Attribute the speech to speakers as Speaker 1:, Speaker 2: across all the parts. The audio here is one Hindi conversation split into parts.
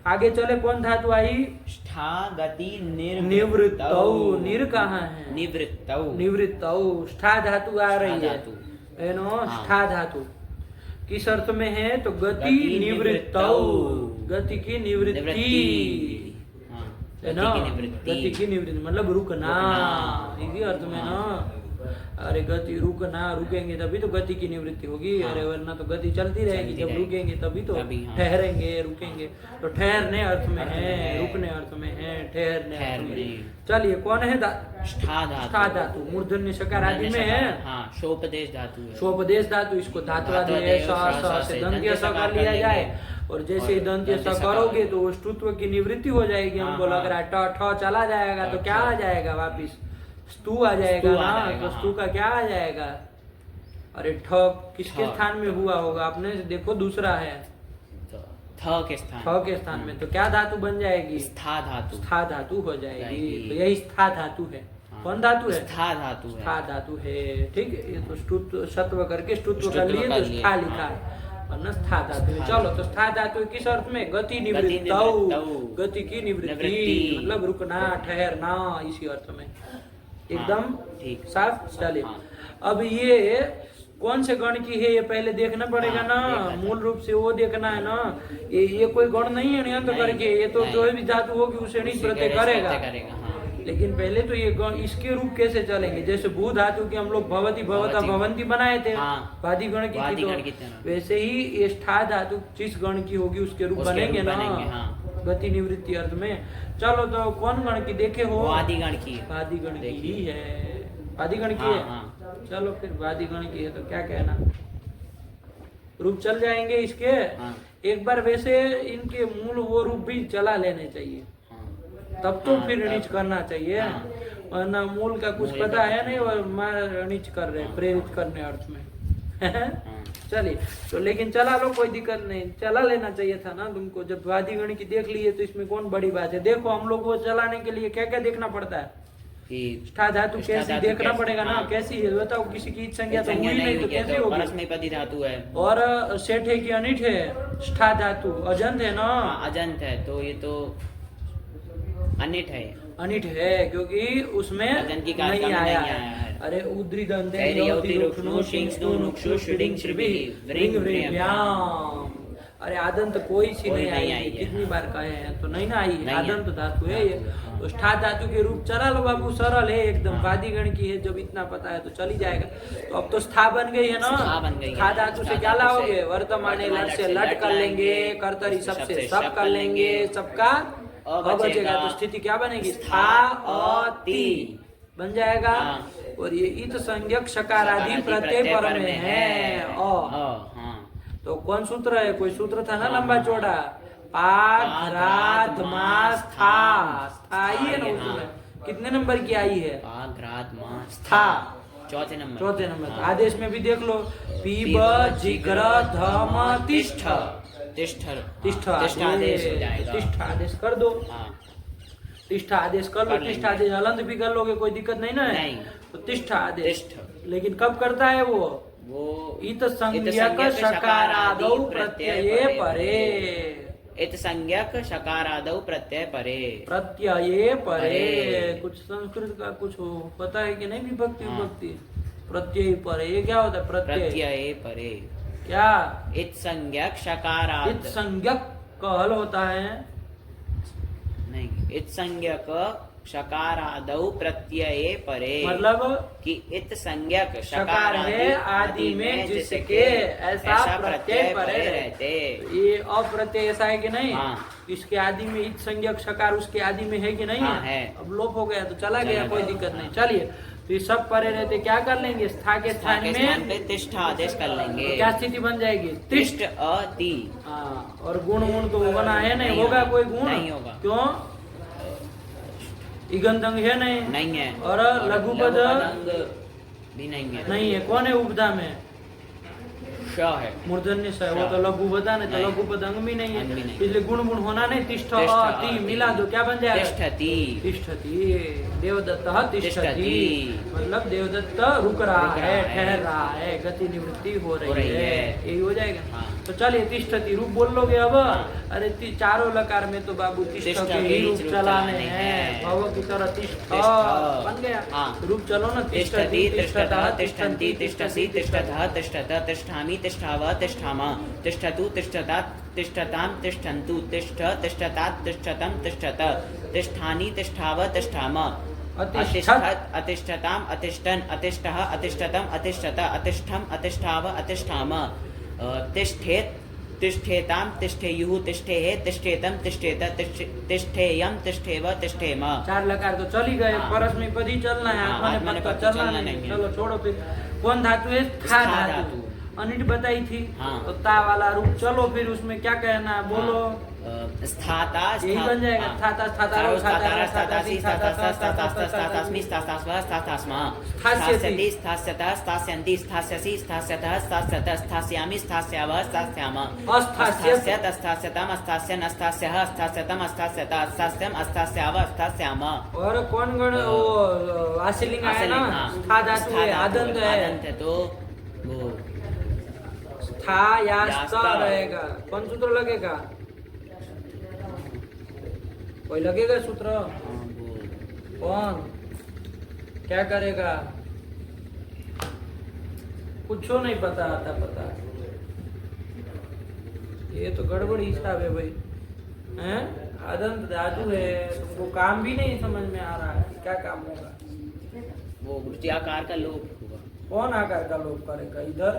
Speaker 1: आगे चले, कौन धातु आई?
Speaker 2: स्था गति
Speaker 1: निवृत्तौ। निर कहाँ है?
Speaker 2: निवृत्तौ।
Speaker 1: निवृत्तौ। स्था धातु आ रही है,
Speaker 2: धातु।
Speaker 1: है नो?
Speaker 2: हाँ।
Speaker 1: स्था धातु किस अर्थ में है? तो गति
Speaker 2: गति
Speaker 1: निवृत्तौ, गति की निवृत्ति,
Speaker 2: हाँ,
Speaker 1: है
Speaker 2: गति
Speaker 1: ना?
Speaker 2: की निवृत्ति।
Speaker 1: गति की निवृत्ति मतलब रुकना, इसी अर्थ में ना। अरे गति रुकना, रुकेंगे तभी तो गति की निवृत्ति होगी।
Speaker 2: हाँ।
Speaker 1: अरे वरना तो गति चलती रहेगी,
Speaker 2: चलती
Speaker 1: जब
Speaker 2: रहेगी।
Speaker 1: रुकेंगे तभी तो
Speaker 2: तभी, हाँ।
Speaker 1: ठहरेंगे, रुकेंगे। तो ठहरने अर्थ में
Speaker 2: अर्थ में
Speaker 1: है,
Speaker 2: है।
Speaker 1: रुकने अर्थ में है, ठहरने अर्थ में।
Speaker 2: ठहरने।
Speaker 1: चलिए, कौन है?
Speaker 2: स्था धातु।
Speaker 1: स्था धातु मूर्धन्य शकार आदि में है।
Speaker 2: हाँ, शोपदेश धातु है।
Speaker 1: स्वोपदेश धातु, इसको धातुवादी है, स से दंत्य स कर लिया जाए। और जैसे ही दंत्य स करोगे तो वो स्तुत्व की निवृत्ति हो जाएगी। हमको लग रहा है ट ठ चला जाएगा तो क्या आ जाएगा वापिस? स्तु आ जाएगा
Speaker 2: स्तु आ
Speaker 1: ना।
Speaker 2: जाएगा,
Speaker 1: तो स्तु का क्या आ जाएगा? अरे ठ किसके स्थान में हुआ होगा? आपने देखो दूसरा है,
Speaker 2: थ के स्थान।
Speaker 1: ठ के स्थान में, तो क्या धातु बन जाएगी?
Speaker 2: स्था धातु।
Speaker 1: स्था धातु हो जाएगी।
Speaker 2: जाएगी।
Speaker 1: तो यही स्था धातु है। कौन धातु है?
Speaker 2: स्था धातु है।
Speaker 1: स्था धातु है। ठीक है, ये तो स्तुत्व सत्व करके स्तुत्व कर लिए तो
Speaker 2: लिए,
Speaker 1: स्था
Speaker 2: हाँ।
Speaker 1: लिखा है, वरना स्था धातु है।
Speaker 2: स्था
Speaker 1: चलो, तो स्था धातु है किस अर्थ में? गति निवृत्तौ,
Speaker 2: निवृत्तौ।
Speaker 1: गति की निवृत्ति
Speaker 2: निवृत्ति।
Speaker 1: मतलब रुकना, ठहरना, इसी अर्थ में। एकदम
Speaker 2: ठीक।
Speaker 1: साफ। चलिए,
Speaker 2: हाँ।
Speaker 1: अब ये कौन से गण की है ये पहले देखना पड़ेगा
Speaker 2: हाँ,
Speaker 1: ना।
Speaker 2: देखना
Speaker 1: मूल रूप से वो देखना है ना। ये कोई गण नहीं है नियंत्र
Speaker 2: नहीं,
Speaker 1: करके, ये तो
Speaker 2: नहीं।
Speaker 1: जो भी धातु होगी उसे नहीं प्रत्यय करेगा।
Speaker 2: हाँ।
Speaker 1: लेकिन पहले तो ये गण इसके रूप कैसे चलेंगे? जैसे भू धातु के हम लोग भवती भवता
Speaker 2: भवती।
Speaker 1: भवंती बनाए थे,
Speaker 2: हाँ।
Speaker 1: वादी गण की
Speaker 2: वादी
Speaker 1: थी,
Speaker 2: गण की
Speaker 1: तो
Speaker 2: तरह।
Speaker 1: वैसे ही ये स्था धातु जिस गण की होगी उसके रूप
Speaker 2: उसके
Speaker 1: बनेंगे
Speaker 2: रूप
Speaker 1: ना।
Speaker 2: बनेंगे, हाँ।
Speaker 1: गति निवृत्ति अर्थ में। चलो, तो कौन गण की देखे हो?
Speaker 2: वादी गण की है।
Speaker 1: वादी गण की
Speaker 2: देखिए।
Speaker 1: ही है। वादी गण की
Speaker 2: हाँ,
Speaker 1: है।
Speaker 2: हाँ।
Speaker 1: चलो फिर, वादी गण की है तो क्या कहना, रूप चल जाएंगे इसके।
Speaker 2: हाँ।
Speaker 1: एक बार वैसे इनके मूल वो रूप भी चला लेने चाहिए,
Speaker 2: हाँ।
Speaker 1: तब तो
Speaker 2: हाँ,
Speaker 1: फिर
Speaker 2: तब।
Speaker 1: ऋणिच करना चाहिए।
Speaker 2: हाँ।
Speaker 1: वरना मूल का कुछ
Speaker 2: मूल
Speaker 1: पता
Speaker 2: का
Speaker 1: है नहीं और मां ऋणिच कर रहे हैं,
Speaker 2: हाँ।
Speaker 1: प्रेरित करने अर्थ में।
Speaker 2: हाँ।
Speaker 1: चलिए, तो लेकिन चला लो, कोई दिक्कत नहीं, चला लेना चाहिए था ना तुमको। जब वादिगण की देख लिए तो इसमें कौन बड़ी बात है। देखो, हम लोग को चलाने के लिए क्या क्या देखना पड़ता है?
Speaker 2: कि
Speaker 1: स्था धातु
Speaker 2: स्था
Speaker 1: कैसी
Speaker 2: धातु
Speaker 1: देखना
Speaker 2: कैसी?
Speaker 1: पड़ेगा ना।
Speaker 2: हाँ।
Speaker 1: कैसी है बताओ? किसी की संज्ञा तो
Speaker 2: संज्ञा
Speaker 1: हुई नहीं तो
Speaker 2: हुई है,
Speaker 1: कैसे
Speaker 2: तो
Speaker 1: होगी?
Speaker 2: परस्मैपदी धातु है।
Speaker 1: और सेठ है कि अनिठ है? स्था धातु अजंत है ना।
Speaker 2: हाँ, अजंत है, तो ये तो अनिट है।
Speaker 1: अनिठ है क्योंकि उसमें
Speaker 2: अजंत की
Speaker 1: नहीं
Speaker 2: कारिका में
Speaker 1: आया
Speaker 2: नहीं
Speaker 1: है।
Speaker 2: आया है।
Speaker 1: अरे उद्री दंते
Speaker 2: कैर्यौति रुक्नु शिंक्ष्णु नुक्षु षुडिंग श्रिभिः व्रिंग व्रिंग्याम।
Speaker 1: अरे आदंत कोई सी
Speaker 2: कोई
Speaker 1: नहीं आई
Speaker 2: नहीं
Speaker 1: है।
Speaker 2: आई है,
Speaker 1: कितनी
Speaker 2: हाँ।
Speaker 1: बार कहे हैं तो नहीं ना आई है।
Speaker 2: नहीं है।
Speaker 1: आदंत धातु है ये।
Speaker 2: हाँ।
Speaker 1: तो स्था धातु के रूप चला लो बाबू, सरल है एकदम।
Speaker 2: हाँ।
Speaker 1: वादिगण की है, जब इतना पता है तो चल ही जाएगा। तो अब तो स्था बन गई है ना।
Speaker 2: स्था बन गई है।
Speaker 1: स्था धातु से
Speaker 2: स्था
Speaker 1: क्या
Speaker 2: धातु
Speaker 1: लाओगे?
Speaker 2: से
Speaker 1: वर्तमान
Speaker 2: वर्तमान
Speaker 1: लट से लट कर लेंगे, कर्तरी सबसे सब कर लेंगे, सबका
Speaker 2: अ
Speaker 1: बचेगा। तो स्थिति क्या बनेगी? स्था अति बन जाएगा।
Speaker 2: हाँ।
Speaker 1: और ये इत संज्ञक शकारादि प्रत्यय पर में है।
Speaker 2: हाँ।
Speaker 1: तो कौन सूत्र है? कोई सूत्र था ना
Speaker 2: हाँ।
Speaker 1: लंबा चौड़ा। पाघ्राध मास था। स्था आई है ना
Speaker 2: हाँ।
Speaker 1: उसमें। कितने नंबर की आई है?
Speaker 2: पाघ्राद मास
Speaker 1: स्था
Speaker 2: चौथे नंबर।
Speaker 1: चौथे नंबर।
Speaker 2: हाँ।
Speaker 1: आदेश में भी देख लो, पीब जिग्र धम तिष्ठ।
Speaker 2: तिष्ठ
Speaker 1: तिष्ठ
Speaker 2: आदेश हो जाएगा।
Speaker 1: तिष्ठ आदेश कर दो।
Speaker 2: हाँ।
Speaker 1: तिष्ठ आदेश कर लो।
Speaker 2: कर लेंगे।
Speaker 1: तिष्ठ आदेश हलंत भी कर लोगे, कोई दिक्कत नहीं ना है।
Speaker 2: नहीं।
Speaker 1: तो तिष्ठ आदेश।
Speaker 2: तिष्ठ।
Speaker 1: लेकिन कब करता है वो? इत संज्ञक शकारादौ प्रत्यये परे।
Speaker 2: इत संज्ञक शकारादौ प्रत्यय परे।
Speaker 1: प्रत्यये परे।
Speaker 2: परे।
Speaker 1: कुछ संस्कृत का कुछ हो पता है कि नहीं? विभक्ति
Speaker 2: हाँ।
Speaker 1: विभक्ति प्रत्यय परे, ये क्या होता है? प्रत्यय
Speaker 2: प्रत्यय परे।
Speaker 1: क्या?
Speaker 2: इत संज्ञक शकाराद।
Speaker 1: इत संज्ञक का हल होता है
Speaker 2: नहीं, इत संज्ञक शकारादौ प्रत्यये परे।
Speaker 1: मतलब
Speaker 2: कि इत संज्ञक
Speaker 1: शकार है आदि में जिसके ऐसा प्रत्यय परे
Speaker 2: रहते।
Speaker 1: ये अप्रत्यय ऐसा है कि नहीं?
Speaker 2: हाँ।
Speaker 1: इसके आदि में इत संज्ञक शकार उसके आदि में है कि नहीं?
Speaker 2: हाँ, है।
Speaker 1: अब लोप हो गया तो चला गया,
Speaker 2: चला
Speaker 1: कोई
Speaker 2: गया।
Speaker 1: दिक्कत नहीं। चलिए, तो ये सब परे रहते क्या कर लेंगे? स्था के स्थान
Speaker 2: के स्थान
Speaker 1: में
Speaker 2: पे तिष्ठ आदेश कर लेंगे।
Speaker 1: तो क्या स्थिति बन जाएगी?
Speaker 2: तिष्ठ अति।
Speaker 1: हाँ। और गुण गुण तो बना है नहीं,
Speaker 2: नहीं
Speaker 1: होगा
Speaker 2: होगा।
Speaker 1: कोई गुण?
Speaker 2: नहीं होगा।
Speaker 1: क्यों? इगंतंग है नहीं।
Speaker 2: नहीं है।
Speaker 1: और लघुपद
Speaker 2: लघुपदंग भी नहीं है।
Speaker 1: नहीं है। कौन है उपधा में?
Speaker 2: श है।
Speaker 1: मूर्धन्य स है, वो तो लघु बता नहीं, तो
Speaker 2: नहीं।
Speaker 1: लघु पद अंग भी नहीं
Speaker 2: अंग भी
Speaker 1: है,
Speaker 2: नहीं।
Speaker 1: इसलिए गुण गुण होना नहीं। तिष्ठ
Speaker 2: तिष्ठ
Speaker 1: अति
Speaker 2: अति।
Speaker 1: मिला दो, क्या बन जाएगा?
Speaker 2: तिष्ठति।
Speaker 1: तिष्ठति। देवदत्त तिष्ठति,
Speaker 2: तिष्ठति।
Speaker 1: मतलब देवदत्त रुक रहा
Speaker 2: रुक रहा
Speaker 1: है,
Speaker 2: है।
Speaker 1: ठहर रहा है, गति निवृत्ति हो
Speaker 2: रही
Speaker 1: रही है,
Speaker 2: है।
Speaker 1: यही हो जाएगा।
Speaker 2: हाँ।
Speaker 1: तो चलिए तिष्ठति रूप बोल लोगे अब।
Speaker 2: हाँ।
Speaker 1: अरे चारों लकार में तो बाबू तिष्ठ
Speaker 2: तिष्ठ
Speaker 1: के
Speaker 2: के
Speaker 1: ही
Speaker 2: ही
Speaker 1: रूप
Speaker 2: रूप
Speaker 1: चलाने
Speaker 2: चलाने
Speaker 1: हैं,
Speaker 2: हैं।
Speaker 1: भव की तरह तिष्ठ
Speaker 2: तिष्ठ।
Speaker 1: बन गया।
Speaker 2: हाँ।
Speaker 1: रूप चलो ना,
Speaker 2: तिष्ठति तिष्ठतः तिष्ठन्ति
Speaker 1: तिष्ठन्ति
Speaker 2: तिष्ठसि तिष्ठतः तिष्ठत तिष्ठामि तिष्ठाव तिष्ठाम तिष्ठतु तिष्ठतात तिष्ठतां तिष्ठन्तु तिष्ठ तिष्ठतात तिष्ठतं तिष्ठत तिष्ठानि तिष्ठाव तिष्ठाम
Speaker 1: अतिष्ठत्।
Speaker 2: अतिष्ठत् अतिष्ठताम् अतिष्ठन् अतिष्ठः अतिष्ठतम् अतिष्ठत अतिष्ठम् अतिष्ठाव अतिष्ठाम तिष्ठेत् तिष्ठेतां तिष्ठेयुः तिष्ठेः तिष्ठेतं तिष्ठेत तिष्ठेयं तिष्ठेव तिष्ठेम।
Speaker 1: 4 लकार तो चल ही गए,
Speaker 2: हाँ।
Speaker 1: परस में पद ही चलना है,
Speaker 2: हाँ,
Speaker 1: आत्मा ने पद तो चलना नहीं।
Speaker 2: है।
Speaker 1: चलो छोड़ो फिर। कौन धातु है? था
Speaker 2: स्था
Speaker 1: धातु।
Speaker 2: धातु।
Speaker 1: अनिट बताई थी,
Speaker 2: हाँ।
Speaker 1: तो ता वाला रूप चलो फिर उसमें क्या कहना है, बोलो।
Speaker 2: स्थाता
Speaker 1: यही बन जाएगा। थाता स्थातारो स्थातारा स्थातासी
Speaker 2: स्थातास्मि स्थातास्व स्थातास्मा स्थास्यति स्थास्यतः स्थास्यन्ति स्थास्यसि स्थास्यतः स्थास्यत स्थास्यामि स्थास्याव स्थास्याम
Speaker 1: अस्थास्यत।
Speaker 2: अस्थास्यत अस्थास्यतम अस्थास्यन् अस्थास्यः अस्थास्यतम अस्थास्यत अस्थास्यम अस्थास्याव अस्थास्याम।
Speaker 1: और कौन गण वो आशीलिंग आया ना, स्था धातु है, आदंत है,
Speaker 2: आदंत है, तो वो
Speaker 1: था या स्था रहेगा। कौन सूत्र लगेगा? कोई लगेगा सूत्र? कौन क्या करेगा? कुछ नहीं पता आता पता। ये तो गड़बड़ हिसाब है भाई, हैं? आदंत धातु है, तुमको काम भी नहीं समझ में आ रहा है, क्या काम होगा?
Speaker 2: वो वृत्तियाकार का लोप होगा।
Speaker 1: कौन आकार का लोप करेगा? इधर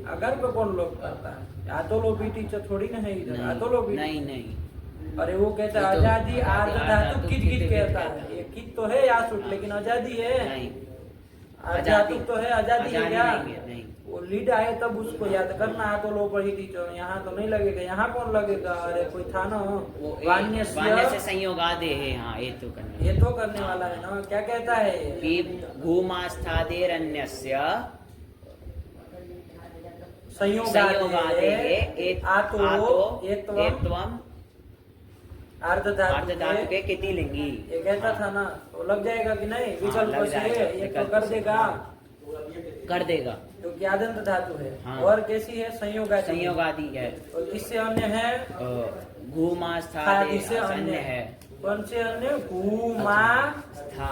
Speaker 1: आकार पे कौन लोप करता है? आतो लोपी टीचर थोड़ी ना है इधर, आतो लोपी
Speaker 2: नहीं नहीं।
Speaker 1: अरे वो कहता है
Speaker 2: ये तो
Speaker 1: आजादी आर्ध धातु कित कित कहता
Speaker 2: कहता
Speaker 1: है। ये कित तो है यासुट, लेकिन आजादी है,
Speaker 2: नहीं
Speaker 1: आजादी तो है, आजादी है क्या?
Speaker 2: नहीं है, नहीं।
Speaker 1: वो लीड आए तब उसको याद करना है, तो लो पढ़ी टीचर, यहाँ तो नहीं लगेगा। यहाँ कौन लगेगा? अरे कोई था ना
Speaker 2: वो
Speaker 1: वान्य
Speaker 2: से संयोग आदे है। हाँ, ये तो करना
Speaker 1: ये तो करने वाला है ना। क्या कहता है?
Speaker 2: कि भूमास्थादेरन्यस्य
Speaker 1: संयोगादे आतो एत्वम अर्ध धातु
Speaker 2: के किति लिंगी।
Speaker 1: ये कहता था ना, तो लग जाएगा कि नहीं? विकल्प
Speaker 2: लग
Speaker 1: से
Speaker 2: जाएगा,
Speaker 1: ये तो कर देगा,
Speaker 2: कर देगा।
Speaker 1: जो कि आदंत धातु है।
Speaker 2: हाँ।
Speaker 1: और कैसी है? संयोगादि।
Speaker 2: संयोगादि है।
Speaker 1: और किससे अन्य है?
Speaker 2: भूमास्थादे
Speaker 1: से अन्य
Speaker 2: है।
Speaker 1: कौन से अन्य? भूमा
Speaker 2: स्था।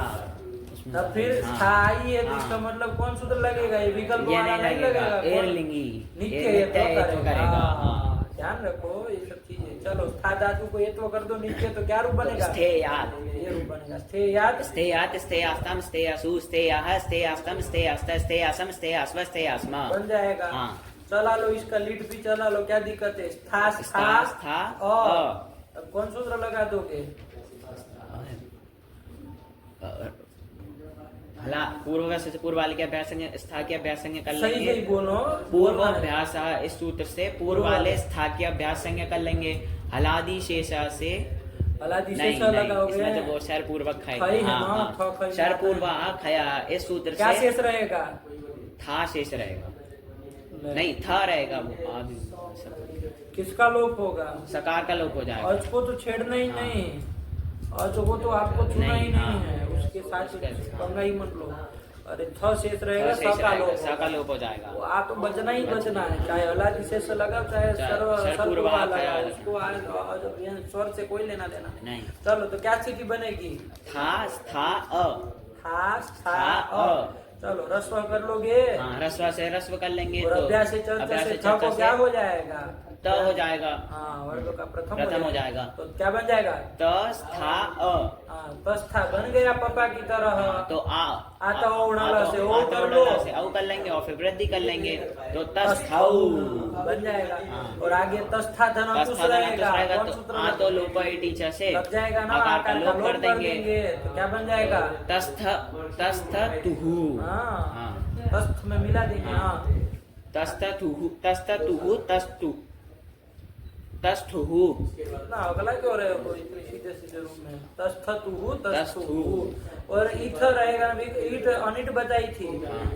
Speaker 1: तब फिर
Speaker 2: हाँ।
Speaker 1: स्थाई है, तो
Speaker 2: हाँ।
Speaker 1: इसका मतलब कौन सूत्र लगेगा? ये विकल्प
Speaker 2: ये
Speaker 1: वाला
Speaker 2: नहीं
Speaker 1: नहीं
Speaker 2: लगेगा,
Speaker 1: लगेगा।
Speaker 2: एर लिंगी।
Speaker 1: नित्य
Speaker 2: ये
Speaker 1: ये तो
Speaker 2: नित्य ये तो
Speaker 1: करेगा।
Speaker 2: हाँ।
Speaker 1: ध्यान रखो ये सब चीजें। चलो स्था धातु को ये तो कर दो नित्य, तो क्या रूप बनेगा?
Speaker 2: स्थेयात्।
Speaker 1: ये रूप बनेगा स्थेयात्।
Speaker 2: स्थेयात् स्थेयास्तं स्थेयासु स्थेयाः स्थेयास्तं स्थेयास्त स्थेयासम स्थेयास्व स्थेयास्म
Speaker 1: बन जाएगा।
Speaker 2: हाँ।
Speaker 1: चला लो इसका लीड भी चला लो, क्या दिक्कत है? स्था
Speaker 2: स्था, स्था,
Speaker 1: अब कौन सूत्र लगा दोगे?
Speaker 2: हला पूर्व से पूर्व वाले के अभ्यास स्था के अभ्यास कर
Speaker 1: सही
Speaker 2: लेंगे।
Speaker 1: सही बोलो।
Speaker 2: पूर्व अभ्यास इस सूत्र से पूर्व वाले स्था के अभ्यास कर लेंगे। हलादि शेषा से
Speaker 1: हलादि
Speaker 2: नहीं,
Speaker 1: शेषा
Speaker 2: नहीं,
Speaker 1: लगाओगे।
Speaker 2: इसमें तो वो शर पूर्वक खाएगा।
Speaker 1: खई है
Speaker 2: हाँ,
Speaker 1: ना,
Speaker 2: हाँ।
Speaker 1: थ खई
Speaker 2: शर
Speaker 1: आता
Speaker 2: पूर्व
Speaker 1: है।
Speaker 2: खया इस सूत्र
Speaker 1: क्या
Speaker 2: से
Speaker 1: शेष रहेगा?
Speaker 2: था शेष रहेगा। नहीं, था रहेगा वो आदि।
Speaker 1: किसका लोप होगा?
Speaker 2: सकार का लोप हो जाएगा।
Speaker 1: अज को तो छेड़ना ही नहीं, अज को तो आपको छूना ही नहीं है, उसके साथ पंगा ही मत लो। अरे थ शेष रहेगा, स का लोप
Speaker 2: स का लोप हो जाएगा।
Speaker 1: वो आ तो बचना ही बचना है, चाहे हलादि शेष लगाओ चाहे सर्व लगाओ, उसको स्वर से कोई लेना देना
Speaker 2: नहीं।
Speaker 1: चलो तो क्या स्थिति बनेगी?
Speaker 2: था स्था अ
Speaker 1: था स्था अ। चलो रस्व कर लोगे।
Speaker 2: हाँ, रस्व से रस्व कर लेंगे।
Speaker 1: और
Speaker 2: तो
Speaker 1: अभ्यास से चर्चा
Speaker 2: अभ्यास
Speaker 1: से
Speaker 2: से
Speaker 1: थ को
Speaker 2: चर्चा
Speaker 1: क्या
Speaker 2: से
Speaker 1: हो जाएगा?
Speaker 2: त हो जाएगा।
Speaker 1: हाँ, वर्ग का प्रथम
Speaker 2: हो जाएगा।
Speaker 1: तो क्या बन जाएगा?
Speaker 2: त स्था अ।
Speaker 1: हाँ, तस्था बन गया पापा की तरह।
Speaker 2: तो आ
Speaker 1: आता औणाला से ओ
Speaker 2: आता
Speaker 1: कर लो।
Speaker 2: औणाला से औ कर लेंगे और फिर वृद्धि कर लेंगे तो तस्थौ
Speaker 1: बन जाएगा।
Speaker 2: हाँ।
Speaker 1: और आगे तस्था धनाकुश रहेगा। कौन सूत्र
Speaker 2: आ तो लोप टीचर से
Speaker 1: लग जाएगा ना,
Speaker 2: आकार का लोप कर देंगे।
Speaker 1: तो क्या बन जाएगा?
Speaker 2: तस्थ तस्थ तुहु।
Speaker 1: हाँ,
Speaker 2: हाँ।
Speaker 1: तस्थ में मिला देंगे। हाँ,
Speaker 2: तस्थ तुहु तस्तु तस्थुः
Speaker 1: ना अगला क्यों रहे हो इतने सीधे सीधे रूप में? तस्थतुः तस्थुः। और ईथ रहेगा ना, ईट अनिट बताई थी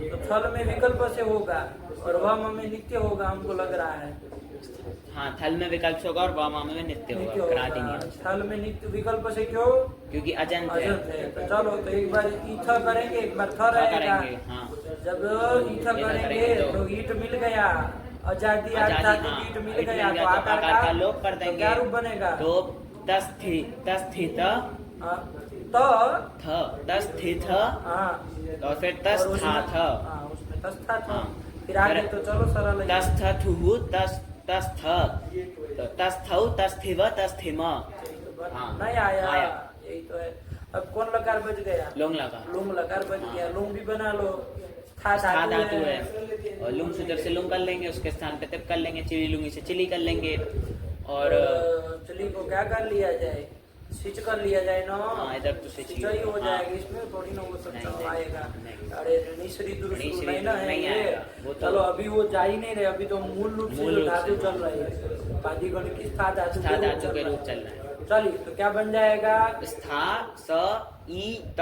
Speaker 1: तो थल में विकल्प से होगा और वह में नित्य होगा, हमको लग रहा है।
Speaker 2: हाँ, थल में विकल्प होगा और वाम में नित्य होगा। कराती नहीं।
Speaker 1: थल में नित्य विकल्प से क्यों?
Speaker 2: क्योंकि अजंत है।
Speaker 1: तो चलो तो एक बार ईथ करेंगे, एक बार थ रहेगा।
Speaker 2: हाँ।
Speaker 1: जब ईथ करेंगे तो ईट मिल गया, आजादी ईट मिल गया तो आकार का
Speaker 2: लोप कर देंगे।
Speaker 1: क्या रूप बनेगा?
Speaker 2: तो तस्थित
Speaker 1: तो
Speaker 2: तस्थित
Speaker 1: हाँ,
Speaker 2: और फिर तस्थाथ।
Speaker 1: उसमें तस्थाथ।
Speaker 2: हाँ।
Speaker 1: फिर आगे तो चलो सरल है।
Speaker 2: तस्थथुः तस्थ तस्थौ तस्थिव तस्थिम। हाँ,
Speaker 1: नहीं आया,
Speaker 2: आया।
Speaker 1: यही तो है। अब कौन लकार बच गया?
Speaker 2: लोंग लगा।
Speaker 1: लुंग लकार बच गया। लुंग भी बना लो। था
Speaker 2: धातु है और लुंग सूत्र से लुंग कर लेंगे, उसके स्थान पे तिप कर लेंगे। चिली लुंगी से चिली कर लेंगे। और
Speaker 1: चिली को क्या कर लिया जाए? स्विच कर लिया जाए ना।
Speaker 2: हाँ, इधर तो स्विच
Speaker 1: ही हो जाएगा। इसमें थोड़ी ना वो सब चल आएगा। अरे निश्री दुरुस्त नहीं ना है ये। चलो अभी वो जा ही नहीं रहे, अभी तो मूल रूप से जो धातु चल रही है, बादी गण की स्था धातु
Speaker 2: के रूप चल रहा है।
Speaker 1: चलिए तो क्या बन जाएगा?
Speaker 2: स्था स ई त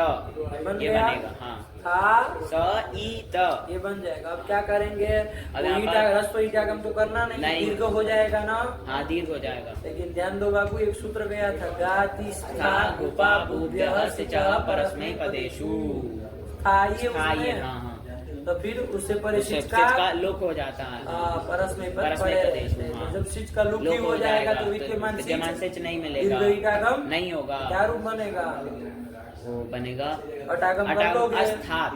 Speaker 1: बन
Speaker 2: ये
Speaker 1: गया?
Speaker 2: बनेगा। हाँ,
Speaker 1: था
Speaker 2: स ई त
Speaker 1: ये बन जाएगा। अब क्या करेंगे?
Speaker 2: यहाँ
Speaker 1: ईटा
Speaker 2: पर-
Speaker 1: रस्व ईटागम तो करना नहीं,
Speaker 2: नहीं।
Speaker 1: दीर्घ हो जाएगा ना।
Speaker 2: हाँ, दीर्घ हो जाएगा।
Speaker 1: लेकिन ध्यान दो बाबू, एक सूत्र गया था, गाति स्था
Speaker 2: गुपा भूभ्यः सिचः परस्मैपदेषु।
Speaker 1: था ये
Speaker 2: हाँ, ये
Speaker 1: उसमें।
Speaker 2: हाँ हाँ।
Speaker 1: तो फिर उससे परे
Speaker 2: उससे
Speaker 1: सिच
Speaker 2: सिच
Speaker 1: का
Speaker 2: का लोप हो जाता है।
Speaker 1: परस्मय पद
Speaker 2: परस्मय
Speaker 1: पड़े
Speaker 2: पदेशु,
Speaker 1: रहते हैं।
Speaker 2: हाँ।
Speaker 1: तो जब सिच का लुक ही हो जाएगा तो विद्यमान
Speaker 2: सिच नहीं मिलेगा।
Speaker 1: दीर्घ ईकागम
Speaker 2: नहीं होगा।
Speaker 1: क्या रूप बनेगा?
Speaker 2: वो बनेगा
Speaker 1: अटागम कर लोगे।
Speaker 2: अस्थात।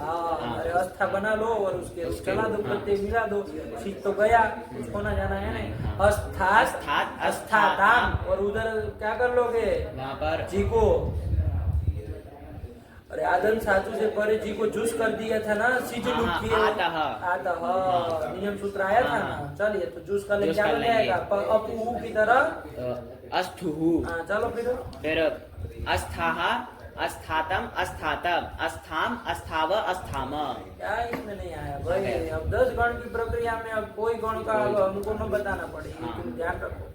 Speaker 1: हाँ, अरे अस्था बना लो और उसके चला दो, प्रत्यय मिला दो। सिच तो गया, कुछ होना जाना है नहीं। अस्थात अस्थाताम, और उधर क्या कर लोगे?
Speaker 2: वहाँ पर
Speaker 1: जी को, अरे आदम साधु से परे जी को जूस कर दिया था ना। सिच
Speaker 2: हाँ,
Speaker 1: लुक किए
Speaker 2: आता
Speaker 1: नियम सूत्र आया था ना। चलिए तो जूस का ले
Speaker 2: जूस
Speaker 1: क्या
Speaker 2: कर
Speaker 1: बन
Speaker 2: लेंगे।
Speaker 1: जाएगा? अपू की तरह।
Speaker 2: अस्थुहु।
Speaker 1: हाँ, चलो
Speaker 2: फिर अस्थाः अस्थातम अस्थातम अस्थाम अस्थाव अस्थाम।
Speaker 1: क्या इसमें नहीं आया भाई? अब 10 गण की प्रक्रिया में अब कोई गण का अब हमको न बताना पड़ेगा।
Speaker 2: हाँ।
Speaker 1: तुम ध्यान रखो,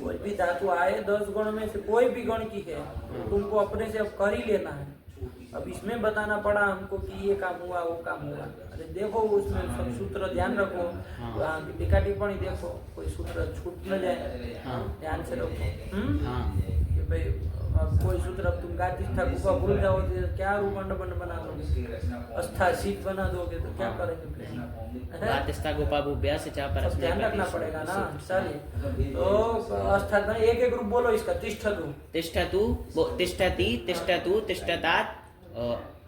Speaker 1: कोई भी धातु आए 10 गण में से कोई भी गण की है, तुमको अपने से अब कर ही लेना है। अब इसमें बताना पड़ा हमको कि ये काम हुआ वो काम हुआ। अरे देखो उसमें सब सूत्र ध्यान रखो।
Speaker 2: हाँ।
Speaker 1: टीका टिप्पणी देखो, कोई सूत्र छूट न जाए।
Speaker 2: हाँ।
Speaker 1: ध्यान से रखो।
Speaker 2: हाँ।
Speaker 1: कि भाई अब कोई सूत्र, अब तुम गाती था गुफा भूल जाओगे तो क्या रूप अंड बना दोगे? अस्था सीट बना दोगे तो क्या करेंगे फिर?
Speaker 2: गातिस्था गुपा भूभ्यः सिचः
Speaker 1: सब
Speaker 2: परस्मै
Speaker 1: ध्यान रखना
Speaker 2: पदेषु।
Speaker 1: पड़ेगा ना। चलिए तो अस्था में एक एक रूप बोलो इसका। तिष्ठतु,
Speaker 2: तिष्ठतु तिष्ठति तिष्ठतु तिष्ठतात्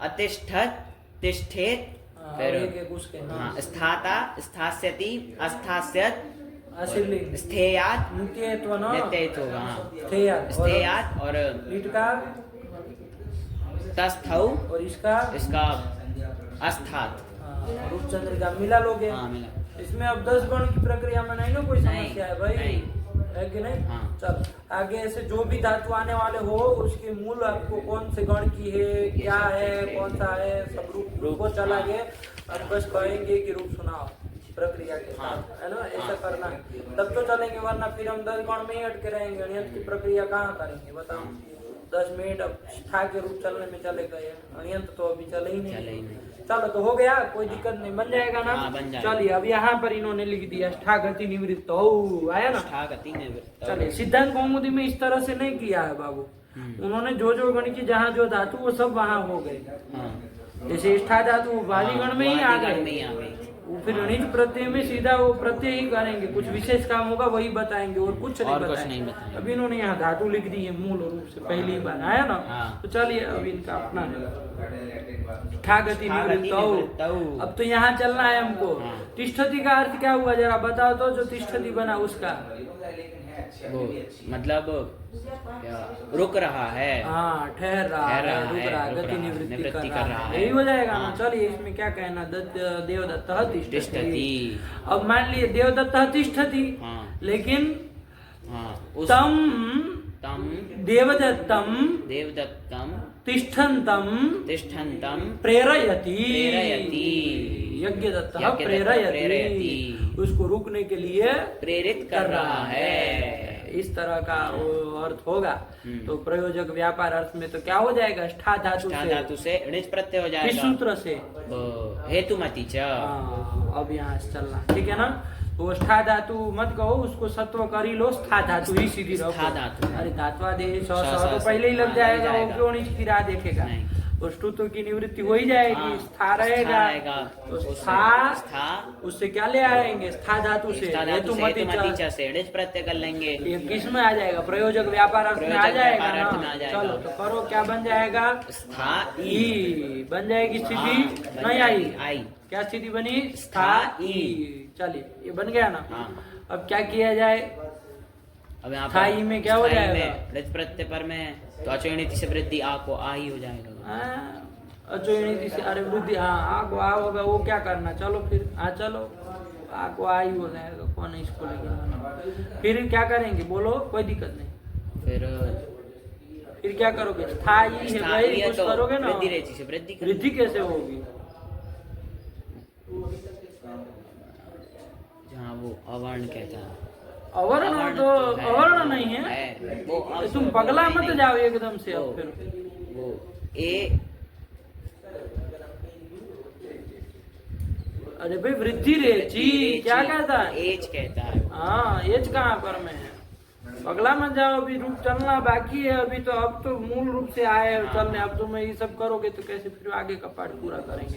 Speaker 2: अतिष्ठत् तिष्ठेत्। फिर
Speaker 1: एक एक उसके
Speaker 2: हाँ, स्थाता स्थास्यति अस्थास्यत्
Speaker 1: आशीर्लिंग
Speaker 2: स्थेयात्
Speaker 1: नित्यत्व न
Speaker 2: नित्यत्व होगा। हाँ,
Speaker 1: स्थेयात्
Speaker 2: स्थेयात् और
Speaker 1: ईट का
Speaker 2: तस्थौ
Speaker 1: और इसका
Speaker 2: इसका अस्थात।
Speaker 1: रूपचंद्र का मिला लोगे।
Speaker 2: हाँ, मिला।
Speaker 1: इसमें अब 10 गण की प्रक्रिया में नहीं ना कोई
Speaker 2: नहीं,
Speaker 1: समस्या है भाई?
Speaker 2: नहीं।
Speaker 1: है कि नहीं?
Speaker 2: हाँ।
Speaker 1: चल आगे ऐसे जो भी धातु आने वाले हो उसके मूल आपको कौन से गण की है, क्या है, कौन सा है, सब रूप को चला गए। अब बस कहेंगे कि रूप सुनाओ प्रक्रिया के साथ, है ना? ऐसा करना है तब तो चलेंगे, वरना फिर हम 10 गण में ही अटके रहेंगे। अनियंत की प्रक्रिया कहाँ करेंगे बताओ? 10 मिनट अब था के रूप चलने में चले गए, अनियंत तो अभी चले ही नहीं। चलो तो हो गया, कोई दिक्कत नहीं, बन जाएगा ना?
Speaker 2: हाँ, बन जाएगा।
Speaker 1: चलिए अब यहाँ पर इन्होंने लिख दिया स्थागति निवृत्त आया ना।
Speaker 2: स्थागति निवृत्त।
Speaker 1: चलिए सिद्धांत कौमुदी में इस तरह से नहीं किया है बाबू। उन्होंने जो जो गण की जहाँ जो धातु वो सब वहाँ हो गए।
Speaker 2: हाँ।
Speaker 1: जैसे स्था धातु वादी गण में ही आ
Speaker 2: वादी गण में ही
Speaker 1: गए,
Speaker 2: आ गई।
Speaker 1: वो फिर ऋणिज प्रत्यय में सीधा वो प्रत्यय ही करेंगे। कुछ विशेष काम होगा वही बताएंगे और कुछ नहीं
Speaker 2: और कुछ
Speaker 1: बताएंगे।
Speaker 2: नहीं बताएंगे।
Speaker 1: अब इन्होंने यहाँ धातु लिख दी है मूल रूप से पहली बार, आया ना?
Speaker 2: हाँ।
Speaker 1: तो चलिए अब इनका अपना स्थागति निवृत्त।
Speaker 2: निवृत्तौ।
Speaker 1: अब तो यहाँ चलना है हमको।
Speaker 2: हाँ।
Speaker 1: तिष्ठति का अर्थ क्या हुआ जरा बताओ तो, जो तिष्ठति बना उसका?
Speaker 2: वो मतलब क्या, रुक रहा है।
Speaker 1: हाँ, ठहर रहा है, रुक रहा है, गति निवृत्ति कर रहा है, यही हो जाएगा ना? चलिए इसमें क्या कहना, देवदत्तः तिष्ठति। अब मान लिए देवदत्तः तिष्ठति, लेकिन
Speaker 2: हाँ,
Speaker 1: तम देवदत्तम
Speaker 2: तिष्ठन्तं
Speaker 1: प्रेरयति। यज्ञदत्तः
Speaker 2: यज्ञदत्तः
Speaker 1: प्रेरयति,
Speaker 2: प्रेरयति।
Speaker 1: उसको रुकने के लिए
Speaker 2: प्रेरित कर रहा है।
Speaker 1: इस तरह का वो अर्थ होगा। तो प्रयोजक व्यापार अर्थ में तो क्या हो जाएगा, स्था धातु
Speaker 2: स्था
Speaker 1: से,
Speaker 2: धातु से णिच प्रत्यय हो
Speaker 1: किस
Speaker 2: जाएगा।
Speaker 1: सूत्र से,
Speaker 2: हेतुमति च।
Speaker 1: अब यहाँ से चलना, ठीक है ना। तो स्था धातु मत कहो, उसको सत्व कर ही लो, स्था धातु ही सीधी रखो।
Speaker 2: स्था धातु।
Speaker 1: अरे धात्वादेश स
Speaker 2: स
Speaker 1: तो पहले ही लग जाएगा,
Speaker 2: लग
Speaker 1: वो
Speaker 2: जाएगा।
Speaker 1: क्यों नहीं राह देखेगा।
Speaker 2: नहीं।
Speaker 1: स्तुत्व की निवृत्ति हो ही जाएगी,
Speaker 2: हाँ,
Speaker 1: स्था रहेगा। तो स्था उससे क्या ले आएंगे, स्था धातु से,
Speaker 2: स्था धातु से
Speaker 1: हेतुमति
Speaker 2: हेतुमति
Speaker 1: च।
Speaker 2: च से णिच प्रत्यय कर लेंगे।
Speaker 1: ये किस में आ जाएगा, प्रयोजक व्यापार अर्थ में आ
Speaker 2: प्रयोजक
Speaker 1: जाएगा
Speaker 2: व्यापार अर्थ में आ
Speaker 1: ना।
Speaker 2: जाएगा।
Speaker 1: चलो तो करो, क्या बन जाएगा,
Speaker 2: स्था
Speaker 1: ई बन जाएगी स्थिति।
Speaker 2: हाँ, बन
Speaker 1: नहीं
Speaker 2: जाएगी,
Speaker 1: आई,
Speaker 2: आई।
Speaker 1: क्या स्थिति बनी,
Speaker 2: स्था
Speaker 1: ई। चलिए ये बन गया ना।
Speaker 2: हाँ।
Speaker 1: अब क्या किया जाए,
Speaker 2: अब यहाँ
Speaker 1: स्था ई में क्या हो
Speaker 2: स्थाई
Speaker 1: जाएगा?
Speaker 2: में णिच प्रत्यय पर में तो अचोणिति से वृद्धि आ को आ ही हो जाएगा।
Speaker 1: अचोयनिति से, अरे वृद्धि, हाँ आ को आ होगा, वो क्या करना, चलो फिर चलो आ को आ ही हो जाएगा, कौन इसको लेके। फिर क्या करेंगे बोलो, कोई दिक्कत नहीं। फिर क्या करोगे, स्थायी है भाई, कुछ
Speaker 2: तो
Speaker 1: करोगे ना।
Speaker 2: वृद्धि रेचि से वृद्धि करेंगे।
Speaker 1: वृद्धि कैसे होगी,
Speaker 2: जहाँ वो अवर्ण कहता है।
Speaker 1: अवर्ण तो अवर्ण नहीं है,
Speaker 2: वो
Speaker 1: तुम पगला मत जाओ एकदम से। अब फिर
Speaker 2: वो ए,
Speaker 1: अरे भाई वृद्धि रेची क्या कहता है,
Speaker 2: एज कहता है।
Speaker 1: हाँ एज कहाँ पर में है, पगला मत जाओ, अभी रूप चलना बाकी है अभी तो। अब तो मूल रूप से आए हैं चलने, अब तुम ये सब करोगे तो कैसे फिर आगे का पाठ पूरा करेंगे।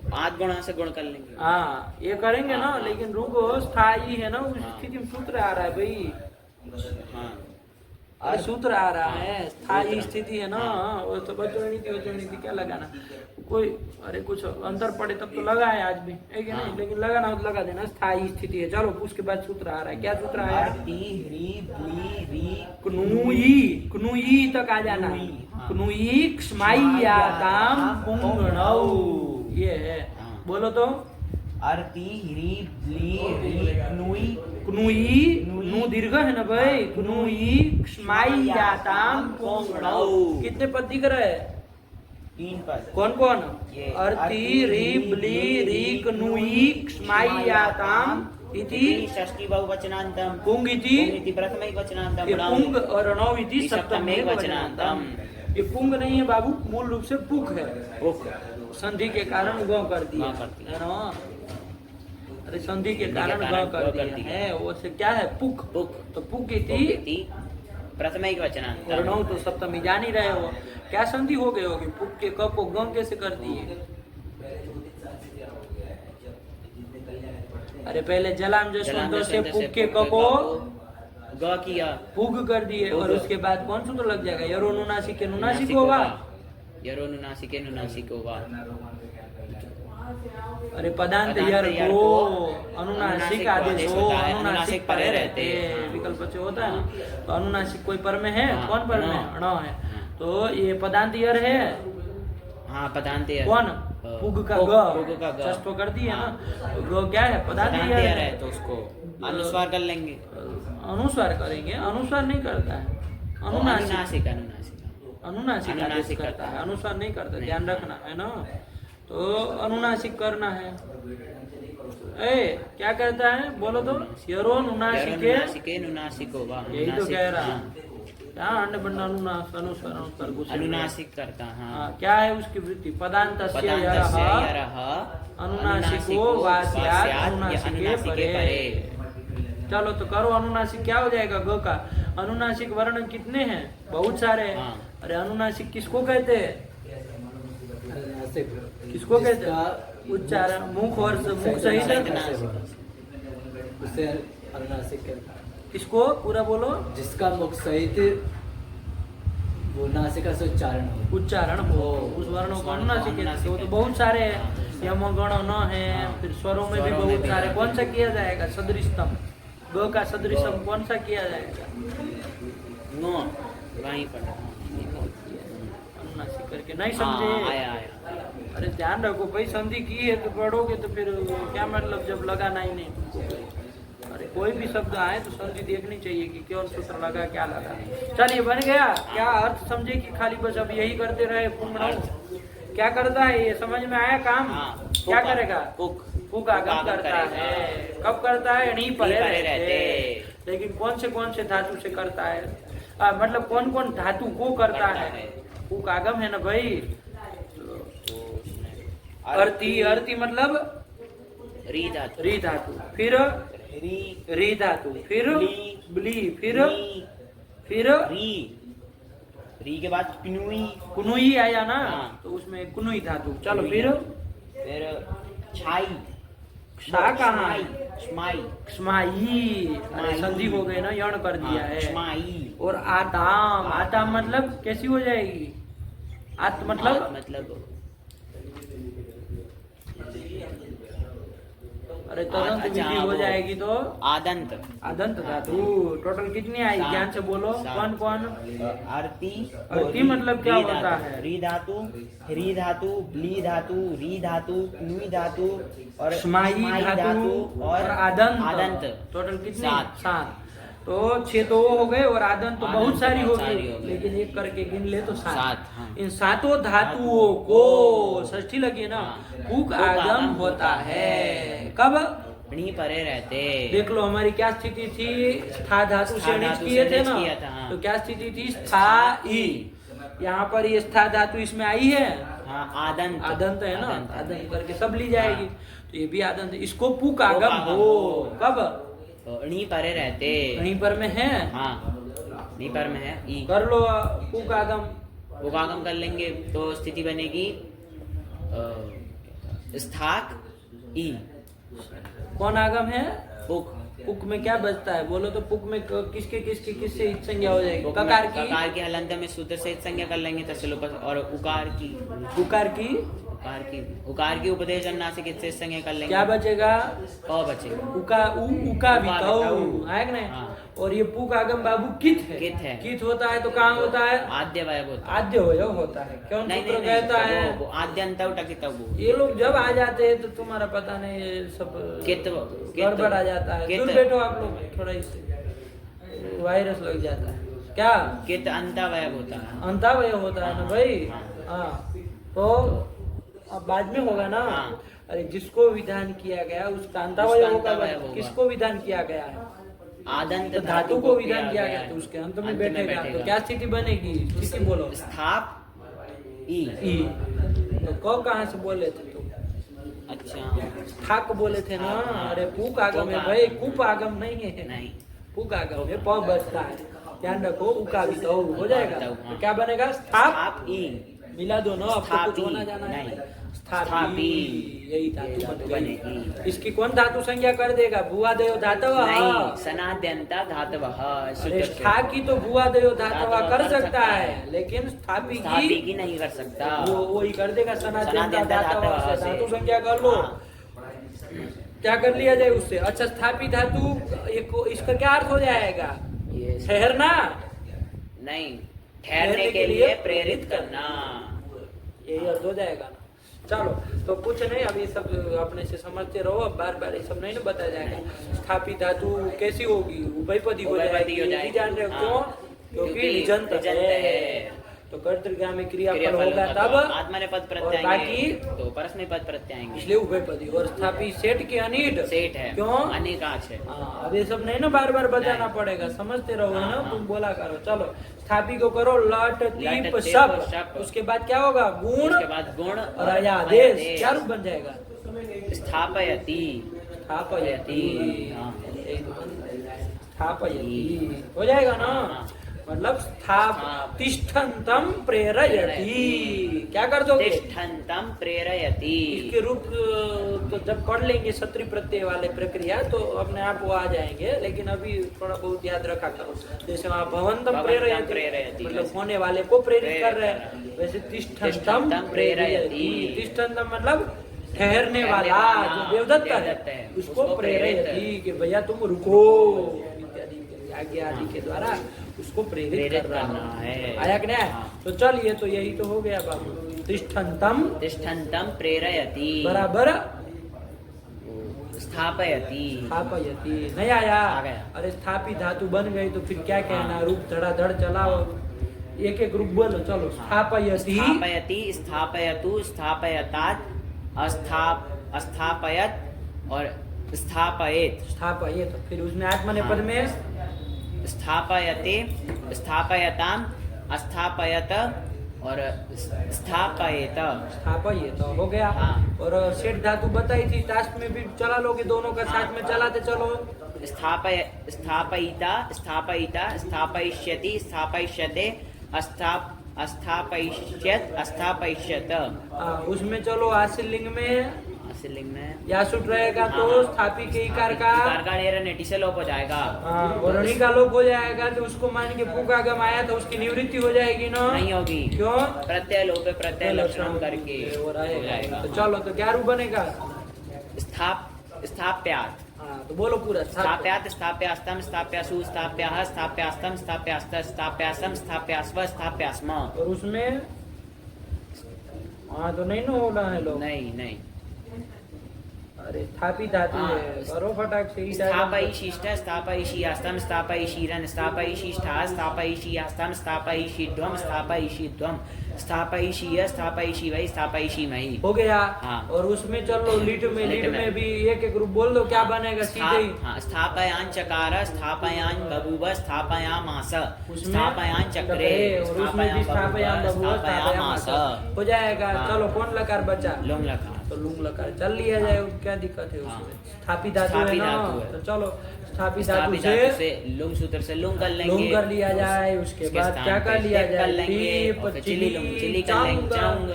Speaker 2: 5 गुणा से गुण कर लेंगे।
Speaker 1: हाँ ये करेंगे ना, लेकिन रुको, स्थायी है ना, उस स्थिति में सूत्र आ रहा है भाई।
Speaker 2: हाँ
Speaker 1: अरे सूत्र आ रहा है, स्थायी स्थिति है ना, वो तो बचोनीति क्या लगाना कोई, अरे कुछ अंतर पड़े तब तो लगा है आज भी, है कि नहीं, लेकिन लगाना हो तो लगा देना, स्थायी स्थिति है। चलो उसके बाद सूत्र आ रहा है, क्या सूत्र आया, क्नुई तक आ जाना, क्नुई क्ष्मायाताम पुंगणौ, ये है। बोलो तो, क्नुई, नु दीर्घ है ना भाई, क्नुई क्ष्मायाताम पुंगणौ। कितने पद दिख रहे हैं,
Speaker 2: 3 पद।
Speaker 1: कौन कौन, अर्ति री ब्ली री क्नुई क्ष्मायाताम इति
Speaker 2: षष्ठी बहुवचनान्तम,
Speaker 1: पुंग इति
Speaker 2: इति प्रथमैक वचनान्तम,
Speaker 1: ये पुंग और णौ इति सप्तमैक वचनान्तम। ये पुंग नहीं है बाबू, मूल रूप से पुक है, संधि के कारण ग कर दिया है ना। अरे संधि के कारण ग कर दिया है, वो से क्या है, पुक। तो पुक इति
Speaker 2: प्रथमैक वचनान्तम,
Speaker 1: और णौ तो सप्तमी जान ही रहे हो, क्या संधि हो गई होगी, पुक के क को ग कैसे कर दिए। अरे पहले जलाम जसवंत से पुक के क को
Speaker 2: ग किया,
Speaker 1: पुग कर दिए, और उसके बाद कौन सूत्र लग जाएगा, यरोनुनासिक के नुनासिक होगा।
Speaker 2: यरोनुनासिक के नुनासिक होगा।
Speaker 1: अरे पदांत यर को अनुनासिक आदेश हो, अनुनासिक परे रहते हैं, विकल्प से होता है ना। तो अनुनासिक कोई पर में है, कौन पर में, ण है, तो ये पदांत यर है।
Speaker 2: हाँ पदांत यर,
Speaker 1: कौन, पुग का ग, चष्ट कर दिए ना, ग क्या है, पदांत यर है,
Speaker 2: तो उसको अनुस्वार कर लेंगे।
Speaker 1: अनुस्वार करेंगे, अनुस्वार नहीं करता है, अनुनासिक, अनुनासिक आदेश करता है, अनुस्वार नहीं करता, ध्यान रखना है ना। तो अनुनासिक करना है। ए क्या कहता है बोलो तो, यरो नुनासिके
Speaker 2: नुनासिक होगा,
Speaker 1: यही तो कह रहा है, क्या अंड बंड अनुस्वार
Speaker 2: अनुनासिक करता। हाँ
Speaker 1: क्या है उसकी वृत्ति, पदांतस्य यरः अनुनासिको वास्यात् अनुनासिके परे। चलो तो करो, अनुनासिक क्या हो जाएगा, ग का। अनुनासिक वर्ण कितने हैं, बहुत सारे हैं। अरे अनुनासिक किसको कहते हैं, किसको कहते हैं, उच्चारण मुख और मुख सहित
Speaker 3: उसे अनुनासिक कहते हैं।
Speaker 1: किसको पूरा बोलो,
Speaker 3: जिसका मुख सहित वो नासिका से
Speaker 1: उच्चारण हो, उस वर्णों को अनुनासिक कहते हैं। वो तो बहुत सारे हैं, यम गण न है, फिर स्वरों में भी बहुत सारे। कौन सा किया जाएगा, सदृशतम, ग का सदृशतम कौन सा किया जाएगा,
Speaker 2: नो वहीं पर
Speaker 1: अनुनासिक करके। नहीं समझे,
Speaker 2: आया।
Speaker 1: अरे ध्यान रखो भाई, संधि की है तो पढ़ोगे तो फिर क्या मतलब, जब लगाना ही नहीं तुमको। अरे कोई भी शब्द आए तो संधि देखनी चाहिए कि कौन सूत्र लगा, क्या लगा। चलिए बन गया, क्या अर्थ समझे कि खाली बस अब यही करते रहे, पुंगणौ क्या करता है ये समझ में आया काम?
Speaker 2: हाँ,
Speaker 1: क्या
Speaker 2: पुक-
Speaker 1: करेगा?
Speaker 2: पुक
Speaker 1: पुक आगम करता
Speaker 2: करेगा।
Speaker 1: है। कब करता है? णी परे
Speaker 2: परे
Speaker 1: रहते। लेकिन कौन से धातु से करता है? मतलब कौन कौन धातु को करता है? पुक आगम है ना भाई। अर्ति मतलब
Speaker 2: री धातु,
Speaker 1: री धातु, फिर री धातु, फिर ब्ली, फिर
Speaker 2: री के बाद पिनुई,
Speaker 1: कुनुई आया ना,
Speaker 2: हाँ।
Speaker 1: तो उसमें कुनुई धातु। चलो फिर
Speaker 2: छाई,
Speaker 1: शा कहाँ?
Speaker 2: स्माई,
Speaker 1: स्माई, संधि हो गई ना, यण कर दिया है।
Speaker 2: स्माई।
Speaker 1: और आताम, आताम मतलब कैसी हो जाएगी? आत मतलब अरे तुरंत
Speaker 2: अच्छा,
Speaker 1: विधि हो
Speaker 2: वो
Speaker 1: जाएगी तो
Speaker 2: आदंत,
Speaker 1: आदंत धातु। टोटल कितनी आई?
Speaker 2: सात।
Speaker 1: ध्यान से बोलो। कौन कौन?
Speaker 2: आरती,
Speaker 1: आरती मतलब क्या होता है?
Speaker 2: री धातु, री धातु, ब्ली धातु, री धातु, नुई धातु और
Speaker 1: स्माई धातु और आदंत। टोटल कितने? 7। तो 6 तो वो हो गए और आदंत तो
Speaker 2: आदंत
Speaker 1: बहुत सारी हो
Speaker 2: बहुत सारी
Speaker 1: गई,
Speaker 2: हो गई।
Speaker 1: लेकिन एक करके गिन ले तो 7।
Speaker 2: हाँ।
Speaker 1: इन 7 धातुओं को षष्ठी लगी ना, पुक आगम होता है। कब?
Speaker 2: णी परे रहते।
Speaker 1: देख लो हमारी क्या स्थिति थी? स्था धातु से णिच किए थे ना,
Speaker 2: हाँ।
Speaker 1: तो क्या स्थिति थी? स्थाई। यहाँ पर ये स्था धातु इसमें आई है,
Speaker 2: हाँ, आदंत,
Speaker 1: आदंत है ना,
Speaker 2: आदंत।
Speaker 1: आदंत करके सब ली जाएगी। तो ये भी आदंत है। इसको पुक आगम
Speaker 2: आगम
Speaker 1: हो। कब?
Speaker 2: णी परे रहते।
Speaker 1: कहीं पर में है,
Speaker 2: हाँ, णी पर में है ई।
Speaker 1: कर लो पुक आगम।
Speaker 2: उपागम कर लेंगे तो स्थिति बनेगी स्थाक ई।
Speaker 1: कौन आगम है?
Speaker 2: पुक।
Speaker 1: पुक में क्या बचता है बोलो तो? पुक में किससे इत संज्ञा हो जाएगी?
Speaker 2: पुक में
Speaker 1: ककार की,
Speaker 2: ककार की हलंत में सूत्र से इत संज्ञा कर लेंगे तस्लोपस। और उकार की,
Speaker 1: उकार की,
Speaker 2: उकार की उपदेश नासिक इससे संज्ञा कर लेंगे।
Speaker 1: क्या बचेगा?
Speaker 2: क बचेगा।
Speaker 1: उका वितौ है कि नहीं?
Speaker 2: हाँ।
Speaker 1: और ये पुक आगम बाबू कित है।
Speaker 2: कित है।
Speaker 1: कित होता है तो कहाँ होता है?
Speaker 2: आद्य वयव होता है।
Speaker 1: आद्य वयव होता है। कौन
Speaker 2: नहीं
Speaker 1: सूत्र
Speaker 2: नहीं
Speaker 1: कहता
Speaker 2: नहीं,
Speaker 1: है?
Speaker 2: वो आद्यंत टकित
Speaker 1: ये लोग जब आ जाते हैं तो तुम्हारा पता नहीं, ये सब गड़बड़ आ जाता है। दूर बैठो आप लोग, थोड़ा इससे वायरस लग जाता है। क्या?
Speaker 2: कित अंतवयव होता है।
Speaker 1: अंतावय होता है ना भाई। हाँ, तो अब बाद में होगा ना।
Speaker 2: हाँ।
Speaker 1: अरे जिसको विधान किया गया उसका अंतावय
Speaker 2: उसका
Speaker 1: होगा।
Speaker 2: अंतावय होगा।
Speaker 1: किसको विधान किया गया है?
Speaker 2: आदंत
Speaker 1: तो धातु को विधान किया गया
Speaker 2: है।
Speaker 1: तो उसके अंत में
Speaker 2: अंत
Speaker 1: बैठेगा। तो क्या स्थिति बनेगी? स्थिति बोलो।
Speaker 2: स्थाप ई।
Speaker 1: ई। तो क कहाँ से बोले थे तुम?
Speaker 2: अच्छा,
Speaker 1: स्थाक बोले थे ना।
Speaker 2: हाँ।
Speaker 1: अरे पुक आगम है
Speaker 2: पुक
Speaker 1: भाई,
Speaker 2: आगम।
Speaker 1: कुप आगम नहीं है।
Speaker 2: नहीं,
Speaker 1: पुक आगम है, प बचता है। ध्यान रखो, उका वितौ हो जाएगा।
Speaker 2: हाँ।
Speaker 1: तो क्या बनेगा? स्थाप।
Speaker 2: स्थाप ई।
Speaker 1: मिला दो ना, आपको कुछ
Speaker 2: स्थापी,
Speaker 1: होना जाना है।
Speaker 2: नहीं।
Speaker 1: स्थापी,
Speaker 2: स्थापी।
Speaker 1: यही
Speaker 2: ये
Speaker 1: धातु
Speaker 2: धातु
Speaker 1: बन गई।
Speaker 2: बनेगी।
Speaker 1: इसकी कौन धातु संज्ञा कर देगा? भुआ देव धातव।
Speaker 2: नहीं, सनाद्यंता धातवः।
Speaker 1: अरे स्था की तो भुआ देव धातवा कर सकता है, लेकिन स्थापी
Speaker 2: स्थापी
Speaker 1: की
Speaker 2: की नहीं कर सकता।
Speaker 1: वो ही कर देगा। सनाद्यंता
Speaker 2: सनाद्यंता
Speaker 1: धातवा
Speaker 2: धातवा
Speaker 1: से
Speaker 2: से।
Speaker 1: धातु संज्ञा कर लो।
Speaker 2: हाँ।
Speaker 1: क्या कर लिया जाए उससे? अच्छा, स्थापी धातु इसका क्या अर्थ हो जाएगा?
Speaker 2: ये
Speaker 1: ठहरना।
Speaker 2: नहीं, ठहरने के लिए प्रेरित करना।
Speaker 1: यही अर्थ हो जाएगा ना। चलो, तो कुछ नहीं, अब ये सब अपने से समझते रहो। अब बार बार ये सब नहीं ना बताया जाएगा। स्थापित धातु कैसी होगी? उभयपदी हो
Speaker 2: उभयपदी
Speaker 1: जाएगी।
Speaker 2: हो
Speaker 1: ये भी
Speaker 2: जाएगी।
Speaker 1: जान रहे हो
Speaker 2: हाँ।
Speaker 1: क्यों? क्योंकि
Speaker 2: क्योंकि
Speaker 1: निजंत
Speaker 2: निजंत
Speaker 1: है।
Speaker 2: है।
Speaker 1: तो कर्तृगामी क्रियाफल
Speaker 2: क्रियाफल
Speaker 1: होगा
Speaker 2: होगा
Speaker 1: तब,
Speaker 2: तो आत्मनेपद
Speaker 1: और
Speaker 2: प्रत्यय
Speaker 1: बाकी
Speaker 2: आएंगे, तो परस्मैपद प्रत्यय आएंगे।
Speaker 1: इसलिए उभयपदी। और स्थापित सेठ के अनिट
Speaker 2: सेठ है,
Speaker 1: क्यों?
Speaker 2: अनेकाच है।
Speaker 1: हाँ, अब ये सब नहीं ना बार बार बताना
Speaker 2: नहीं।
Speaker 1: पड़ेगा, समझते रहो है ना।
Speaker 2: हाँ।
Speaker 1: तुम बोला करो। चलो, स्थापी को करो लट तीप
Speaker 2: तीप
Speaker 1: शप।
Speaker 2: शप।
Speaker 1: उसके बाद क्या होगा? गुण
Speaker 2: उसके बाद गुण
Speaker 1: और अयादेश। क्या रूप बन जाएगा?
Speaker 2: स्थापयति।
Speaker 1: स्थापयति।
Speaker 2: हाँ।
Speaker 1: स्थापयति हो जाएगा ना।
Speaker 2: हाँ।
Speaker 1: मतलब तिष्ठन्तम प्रेरयति। क्या कर दोगे?
Speaker 2: तिष्ठन्तं प्रेरयति।
Speaker 1: इसके रूप तो जब पढ़ लेंगे सत्री प्रत्यय वाले प्रक्रिया तो अपने आप वो आ जाएंगे, लेकिन अभी थोड़ा बहुत याद रखा करो। जैसे वहाँ भवंतम प्रेरयति मतलब होने वाले को प्रेरित कर रहे हैं, वैसे तिष्ठन्तम प्रेरयति। तिष्ठन्तम मतलब ठहरने वाला, जो देवदत्त है उसको प्रेरयति कि भैया तुम रुको इत्यादि आज्ञा आदि के द्वारा उसको प्रेरित करना है। आया कि नहीं?
Speaker 2: हाँ।
Speaker 1: तो चलिए, तो यही तो हो गया बाबू। तिष्ठन्तम
Speaker 2: तिष्ठन्तं प्रेरयति
Speaker 1: बराबर
Speaker 2: स्थापयति।
Speaker 1: स्थापयति। नहीं आया?
Speaker 2: आ गया।
Speaker 1: अरे स्थापित धातु बन गई तो फिर क्या कहना? रूप धड़ाधड़ चलाओ। एक एक ग्रुप बोलो चलो। स्थापयति,
Speaker 2: स्थापयति, स्थापयतु, स्थापयतात्, स्थापयत और स्थापयेत।
Speaker 1: स्थापयेत। फिर उसमें आत्मनेपद में
Speaker 2: स्थापयते, स्थापयताम, स्थापयत और स्थापयेत।
Speaker 1: स्थापयेत हो गया।
Speaker 2: हाँ।
Speaker 1: और सेठ धातु बताई थी, टास्क में भी चला लोगे, दोनों का साथ में चलाते चलो।
Speaker 2: स्थापयिता, स्थापयिता, स्थापयिष्यति, स्थापयिष्यते, स्थापयिष्यत, स्थापयिष्यत।
Speaker 1: उसमें चलो आशीलिंग में
Speaker 2: आशीलिंग में
Speaker 1: या सुट रहेगा तो
Speaker 2: हाँ।
Speaker 1: स्थापी के इकार का
Speaker 2: नेटी से लोप हो जाएगा।
Speaker 1: और ऋणी का लोप हो जाएगा तो उसको मान के पुका गम आया तो उसकी निवृत्ति हो जाएगी ना?
Speaker 2: नहीं होगी।
Speaker 1: क्यों?
Speaker 2: प्रत्यय लोप प्रत्यय लक्षण करके
Speaker 1: हो
Speaker 2: हो जाएगा।
Speaker 1: तो चलो तो क्या रूप बनेगा?
Speaker 2: स्थाप्यात्।
Speaker 1: तो बोलो पूरा।
Speaker 2: स्थाप्यात्, स्थाप्यास्तम, स्थाप्यासु, स्थाप्याः, स्थाप्यास्तम, स्थाप्यास्त, स्थाप्यासम, स्थाप्यास्व, स्थाप्यास्म।
Speaker 1: और उसमें तो नहीं ना होना है लोग।
Speaker 2: नहीं।
Speaker 1: अरे स्थापित धातु है, करो फटाक से।
Speaker 2: स्थापयिशिष्ट, स्थापयिषीयास्तम, स्थापयिषीरन, स्थापयिशिष्ठा, स्थापयिषीयास्तम, स्थापयिषीध्वम, स्थापयिषीध्वम, स्थापयिषीय, स्थापयिषीवै, स्थापयिषीमहि।
Speaker 1: हो गया।
Speaker 2: हाँ।
Speaker 1: और उसमें चलो लीट में भी एक एक रूप बोल दो, क्या बनेगा सीधे ही।
Speaker 2: स्थापयान चकार, स्थापयान बभूव, स्थापयामास, स्थापयान चक्रे,
Speaker 1: और उसमें भी स्थापयाम बभूव, स्थापयामास हो जाएगा। चलो कौन लकार बचा?
Speaker 2: लुंग लकार।
Speaker 1: तो लुंग लकार चल लिया जाए, क्या दिक्कत है उसमें? स्थापित धातु है ना, तो चलो स्थापित धातु से
Speaker 2: लुंग सूत्र से लुंग कर लेंगे,
Speaker 1: लुंग कर लिया जाए। उसके बाद क्या कर लिया जाए?
Speaker 2: चिली कर लेंगे, चंग।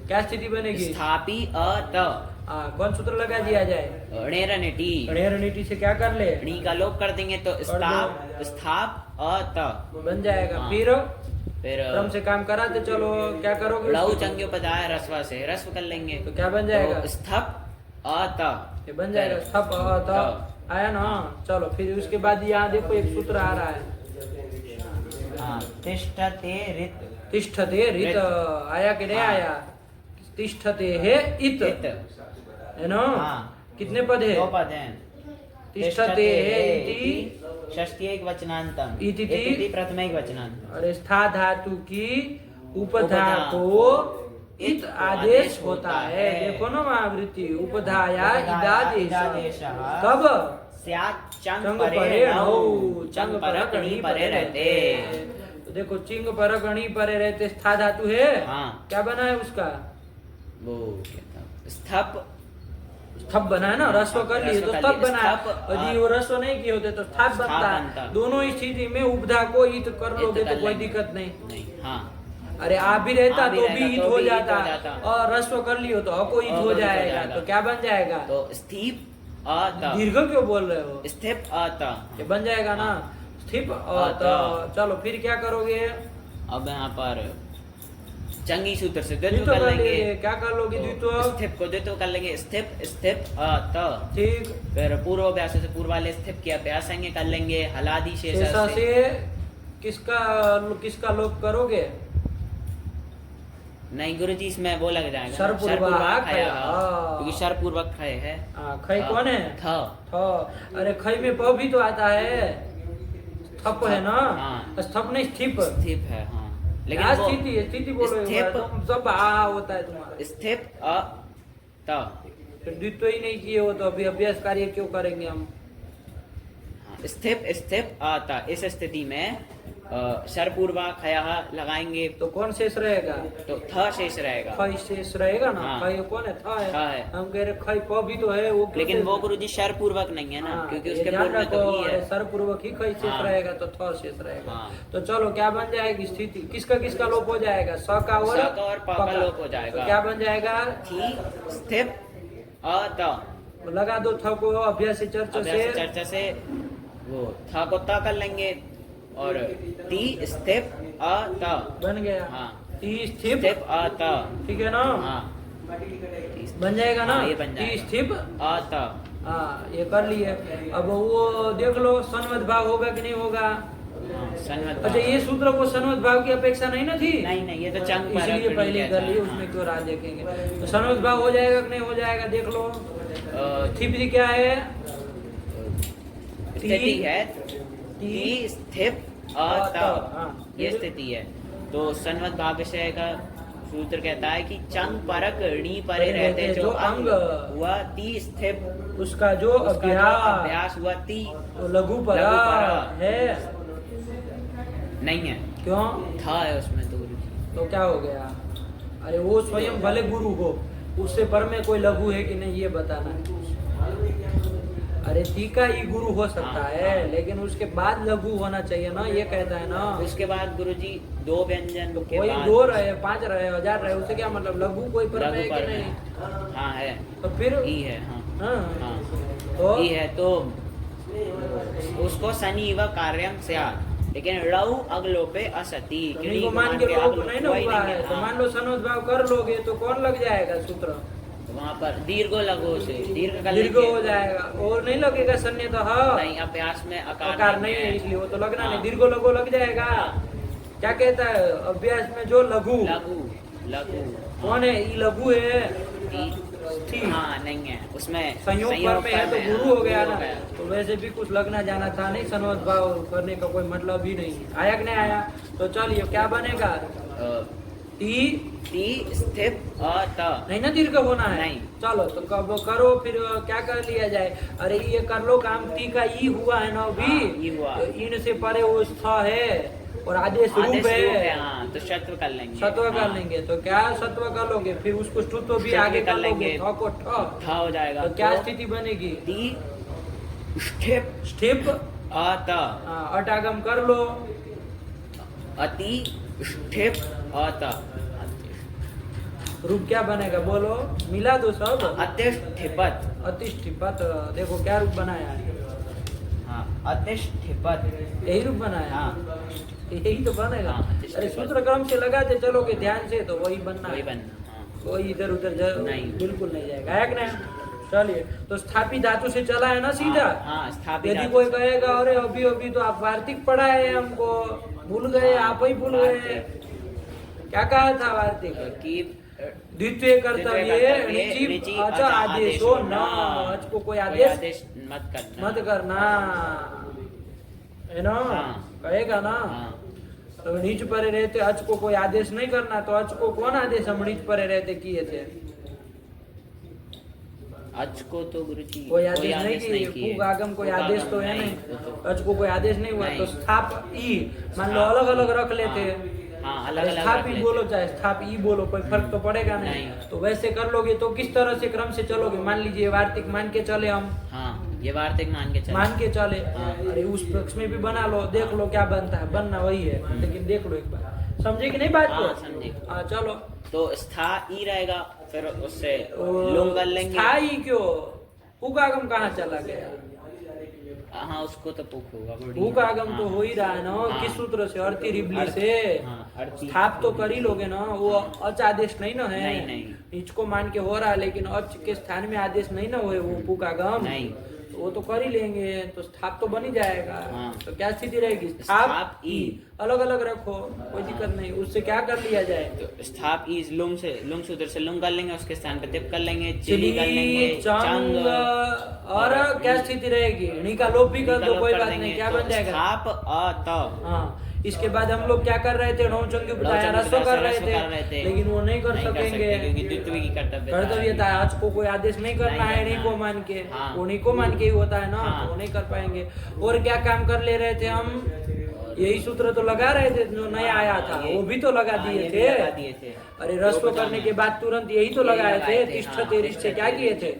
Speaker 1: क्या स्थिति बनेगी?
Speaker 2: स्थापी अत।
Speaker 1: कौन सूत्र लगा दिया जाए?
Speaker 2: णेरनिटी।
Speaker 1: णेरनिटी से क्या कर ले?
Speaker 2: णी का लोप कर देंगे तो स्थाप अत
Speaker 1: बन जाएगा।
Speaker 2: हाँ।
Speaker 1: फिर
Speaker 2: फिर
Speaker 1: क्रम से काम कराते चलो, क्या करोगे?
Speaker 2: लघु चंग्योपदाय रस्व से रस्व कर लेंगे
Speaker 1: तो क्या बन जाएगा?
Speaker 2: तो स्थप अत।
Speaker 1: ये बन जाएगा स्थप अत। आया ना? चलो फिर उसके बाद यहाँ देखो एक सूत्र आ रहा है।
Speaker 2: तिष्ठते रित।
Speaker 1: तिष्ठते रित आया कि नहीं आया? तिष्ठते है इत है ना? कितने पद है?
Speaker 2: 2 पद हैं।
Speaker 1: तिष्ठते है इति
Speaker 2: षष्ठी एक वचनांतम,
Speaker 1: इति
Speaker 2: प्रथम एक वचनांत।
Speaker 1: और स्था धातु की उपधा को इत आदेश होता है। देखो ना महावृत्ति, उपधाया इदादेश। कब?
Speaker 2: स्यात् चंग
Speaker 1: परे
Speaker 2: परे
Speaker 1: नौ,
Speaker 2: चंग पर कणी परे रहते।
Speaker 1: तो देखो चिंग पर कणी परे रहते, स्था धातु है।
Speaker 2: हाँ।
Speaker 1: क्या बना है उसका?
Speaker 2: वो क्या था? स्थप।
Speaker 1: स्थप बना है ना, रस्व कर लिए तो स्थप बना है। यदि वो रस्व नहीं किए होते तो स्थाप बनता है। दोनों स्थिति में उपधा को इत कर लोगे तो कोई दिक्कत नहीं।
Speaker 2: हाँ।
Speaker 1: अरे आप भी रहता तो भी इत हो
Speaker 2: इत हो
Speaker 1: जाता,
Speaker 2: जाता।
Speaker 1: और रस्व कर लियो तो अको इत हो जाएगा। तो क्या बन जाएगा?
Speaker 2: तो स्थिप अत।
Speaker 1: दीर्घ क्यों बोल रहे हो?
Speaker 2: स्थिप अत
Speaker 1: ये बन जाएगा ना, स्थिप अत। चलो फिर क्या करोगे?
Speaker 2: अब यहाँ पर चंगी सूत्र से द्वित्व
Speaker 1: द्वित्व
Speaker 2: कर
Speaker 1: कर
Speaker 2: लेंगे।
Speaker 1: लेंगे। क्या कर लोगे? द्वित्व।
Speaker 2: स्थिप को द्वित्व कर लेंगे, स्थिप स्थिप अत।
Speaker 1: ठीक।
Speaker 2: फिर पूर्व अभ्यास से पूर्व वाले स्थिप के अभ्यास कर लेंगे। हलादि
Speaker 1: शेषा से किसका लोप करोगे?
Speaker 2: नहीं गुरुजी, इसमें वो लग जाएगा
Speaker 1: शरपूर्वक खय।
Speaker 2: क्योंकि शरपूर्वक खय है।
Speaker 1: खय कौन है?
Speaker 2: थ।
Speaker 1: अरे खय में प भी तो आता है, थप है ना?
Speaker 2: हाँ।
Speaker 1: स्थप नहीं, स्थिप।
Speaker 2: स्थिप है। हाँ, लेकिन वो
Speaker 1: स्थिति बोलो।
Speaker 2: स्थिप
Speaker 1: सब होता है तुम्हारा।
Speaker 2: स्थिप अ त।
Speaker 1: फिर द्वित्व ही नहीं किए हो तो अभी अभ्यास कार्य क्यों करेंगे हम?
Speaker 2: स्थिप स्थिप अत। इस स्थिति में शरपूर्वा खया लगाएंगे
Speaker 1: तो कौन शेष रहेगा?
Speaker 2: तो थ शेष रहेगा।
Speaker 1: खय शेष रहेगा ना।
Speaker 2: हाँ।
Speaker 1: खय कौन है? थ है।
Speaker 2: थ है।
Speaker 1: हम कह रहे खय प भी तो है, वो
Speaker 2: लेकिन वो गुरुजी शरपूर्वक नहीं है ना, क्योंकि उसके
Speaker 1: ध्यान
Speaker 2: पूर्व में तो ही है।
Speaker 1: सरपूर्वक ही खय शेष
Speaker 2: हाँ।
Speaker 1: रहेगा तो थ शेष रहेगा।
Speaker 2: हाँ।
Speaker 1: तो चलो क्या बन जाएगी स्थिति? किसका किसका लोप हो जाएगा? स का और
Speaker 2: प का लोप हो जाएगा।
Speaker 1: तो क्या बन जाएगा?
Speaker 2: थी स्थिप अत।
Speaker 1: लगा दो थ को अभ्यास
Speaker 2: चर्चा से वो थ को त कर लेंगे और ती स्थिप अत
Speaker 1: बन गया।
Speaker 2: हाँ।
Speaker 1: ती स्थिप
Speaker 2: अत।
Speaker 1: ठीक है ना?
Speaker 2: हाँ।
Speaker 1: बन जाएगा ना?
Speaker 2: हाँ, ये बन
Speaker 1: ती
Speaker 2: जाएगा।
Speaker 1: स्थिप
Speaker 2: अत।
Speaker 1: हाँ, ये कर लिए। अब वो देख लो सन्मत भाव होगा कि नहीं होगा?
Speaker 2: सन्मत
Speaker 1: अच्छा, ये सूत्र को सन्मत भाव की अपेक्षा नहीं ना थी?
Speaker 2: नहीं, ये तो चंग पर
Speaker 1: इसलिए पहले कर लिए, उसमें क्यों राह देखेंगे? तो सन्मत भाव हो जाएगा कि नहीं हो जाएगा? देख लो। स्थिति क्या है?
Speaker 2: स्थिति है ती स्थिप अत। ये स्थिति है। तो सन्वत भाव विषय का सूत्र कहता है कि चंग परक णी परे रहते जो अंग हुआ ती स्थित,
Speaker 1: उसका जो
Speaker 2: अभ्यास हुआ ती
Speaker 1: तो लघु परा है,
Speaker 2: नहीं है,
Speaker 1: क्यों?
Speaker 2: था है उसमें तो गुरु जी।
Speaker 1: तो क्या हो गया? अरे वो स्वयं भले गुरु हो, उससे पर में कोई लघु है कि नहीं ये बताना है। अरे टीका ही गुरु हो सकता है, लेकिन उसके बाद लघु होना चाहिए ना, ये कहता है ना।
Speaker 2: उसके बाद गुरुजी दो व्यंजन के
Speaker 1: कोई
Speaker 2: बाद
Speaker 1: 2 रहे 5 रहे 1000 रहे, उससे क्या मतलब? लघु कोई पर में है कि नहीं?
Speaker 2: हाँ है,
Speaker 1: तो फिर
Speaker 2: ई है, हाँ
Speaker 1: हाँ,
Speaker 2: हाँ
Speaker 1: तो
Speaker 2: ई है, तो उसको शनि व कार्यम से लेकिन रऊ अगलोपे असती
Speaker 1: नहीं को मान के लोग नहीं ना हुआ है, तो मान लो सनोद्भाव कर लोगे तो कौन लग जाएगा सूत्र?
Speaker 2: वहाँ पर दीर्घो लघु से
Speaker 1: दीर्घ हो जाएगा, और नहीं लगेगा सन्य तो हाँ
Speaker 2: नहीं, अभ्यास में
Speaker 1: आकार नहीं है, इसलिए वो तो लगना
Speaker 2: हाँ।
Speaker 1: नहीं, दीर्घो लघु लग जाएगा। क्या कहता है अभ्यास में जो लघु
Speaker 2: लघु लघु
Speaker 1: कौन है? ई लघु है,
Speaker 2: ठीक, हाँ नहीं है उसमें
Speaker 1: संयोग पर में है तो गुरु हो गया ना। तो वैसे भी कुछ लगना जाना था नहीं, सनोद्भाव करने का कोई मतलब ही नहीं। आया कि नहीं आया? तो चलिए क्या बनेगा? ती
Speaker 2: ती स्थित अत
Speaker 1: नहीं ना, दीर्घ होना है।
Speaker 2: नहीं।
Speaker 1: चलो तो कब करो, फिर क्या कर लिया जाए? अरे ये कर लो काम, ती का ई हुआ है ना अभी,
Speaker 2: ई हुआ।
Speaker 1: तो इन से परे वो थ है और आदेश रूप है,
Speaker 2: हाँ तो शत्व कर लेंगे,
Speaker 1: सत्व कर
Speaker 2: हाँ।
Speaker 1: लेंगे। तो क्या सत्व कर लोगे? फिर उसको स्तुत्व भी
Speaker 2: सत्व
Speaker 1: आगे
Speaker 2: कर
Speaker 1: कर लोगे,
Speaker 2: लेंगे।
Speaker 1: ठ को ठ,
Speaker 2: था हो जाएगा,
Speaker 1: तो क्या स्थिति बनेगी?
Speaker 2: ती स्थित
Speaker 1: स्थिप
Speaker 2: अत
Speaker 1: अटागम कर लो,
Speaker 2: अति स्थित अत
Speaker 1: रूप क्या बनेगा बोलो? मिला दो सब।
Speaker 2: अतिष्ठिपत,
Speaker 1: अतिष्ठिपत, देखो क्या रूप बनाया है?
Speaker 2: हाँ अतिष्ठिपत,
Speaker 1: यही रूप बनाया,
Speaker 2: हाँ
Speaker 1: यही तो बनेगा।
Speaker 2: हाँ,
Speaker 1: अरे सूत्र क्रम से लगाते चलोगे ध्यान से तो वही बनना
Speaker 2: वही
Speaker 1: है,
Speaker 2: बनना, हाँ।
Speaker 1: कोई इधर उधर
Speaker 2: नहीं।
Speaker 1: बिल्कुल नहीं जाएगा। है कि नहीं? चलिए, तो स्थापित धातु से चला है ना सीधा।
Speaker 2: हाँ स्थापित
Speaker 1: यदि
Speaker 2: धातु
Speaker 1: कोई
Speaker 2: से।
Speaker 1: कहेगा अरे अभी अभी तो आप वार्तिक पढ़ा है हमको, भूल गए, आप ही भूल गए। क्या कहा था वार्तिक?
Speaker 2: कि
Speaker 1: द्वितीय कर्तव्य निजी अच्छा आदेशो न, अच को कोई आदेश
Speaker 2: मत करना,
Speaker 1: मत करना, है ना?
Speaker 2: हाँ।
Speaker 1: कहेगा ना।
Speaker 2: हाँ
Speaker 1: तो नीच परे रहते अच को कोई आदेश नहीं करना, तो अच को कौन आदेश हम नीच परे रहते किए थे?
Speaker 2: अच को तो गुरुजी
Speaker 1: कोई आदेश नहीं किए, फूग आगम कोई आदेश तो है नहीं, अच को कोई आदेश नहीं हुआ। तो स्थाप ई मान लो अलग अलग रख लेते,
Speaker 2: हाँ अलग अलग
Speaker 1: स्थाप ई बोलो चाहे स्थाप ई बोलो, कोई फर्क तो पड़ेगा नहीं। तो वैसे कर लोगे तो किस तरह से क्रम से चलोगे? मान लीजिए वार्तिक मान के चले हम,
Speaker 2: हाँ ये वार्तिक मान के चले,
Speaker 1: मान के चले,
Speaker 2: हाँ।
Speaker 1: अरे उस पक्ष में भी बना लो, देख लो क्या बनता है, बनना वही है, लेकिन देख लो एक बार। समझे कि नहीं बात को?
Speaker 2: हाँ, समझे।
Speaker 1: हाँ चलो,
Speaker 2: तो स्था ई रहेगा, फिर उससे लुंग कर लेंगे।
Speaker 1: स्थाई क्यों? पुकागम कहाँ चला गया?
Speaker 2: हाँ उसको तो पुक होगा,
Speaker 1: पुकागम तो हो ही रहा है ना।
Speaker 2: हाँ।
Speaker 1: किस सूत्र से? अर्थी रिबली से।
Speaker 2: हाँ, अर्थी।
Speaker 1: स्थाप तो कर ही लोगे ना, वो अच आदेश नहीं ना है।
Speaker 2: नहीं, नहीं।
Speaker 1: इसको मान के हो रहा है, लेकिन अच के स्थान में आदेश नहीं ना हुए वो पुकागम,
Speaker 2: नहीं।
Speaker 1: तो वो तो कर ही लेंगे, तो स्थाप तो बन ही जाएगा।
Speaker 2: हाँ।
Speaker 1: तो क्या स्थिति रहेगी?
Speaker 2: स्थाप
Speaker 1: स्थाप
Speaker 2: ई।
Speaker 1: अलग अलग रखो, कोई दिक्कत नहीं। उससे क्या कर लिया जाए?
Speaker 2: तो स्थाप इज लुंग से, लुंग सूत्र से लुंग कर लेंगे, उसके स्थान पे तिप कर लेंगे, चिली कर लेंगे,
Speaker 1: चंग, और क्या स्थिति रहेगी? णी का लोप भी कर दो, कोई बात नहीं। क्या बन जाएगा?
Speaker 2: स्थाप अत,
Speaker 1: हाँ। इसके बाद हम लोग क्या कर रहे थे? नौचंगी बताया, रस्व कर रहे थे, लेकिन वो नहीं कर सकेंगे
Speaker 2: क्योंकि द्वित्व की
Speaker 1: कर्तव्यता है। आज को कोई आदेश नहीं करना है, नहीं को मान के,
Speaker 2: हाँ।
Speaker 1: वो नहीं को मान के ही होता है ना,
Speaker 2: हाँ।
Speaker 1: तो वो नहीं कर पाएंगे। और क्या काम कर ले रहे थे हम? यही सूत्र तो लगा रहे थे जो नया आया था, वो भी तो लगा दिए थे। अरे रस्व करने के बाद तुरंत यही तो लगाए थे। तिष्ठते रिष्ठ से क्या किए थे?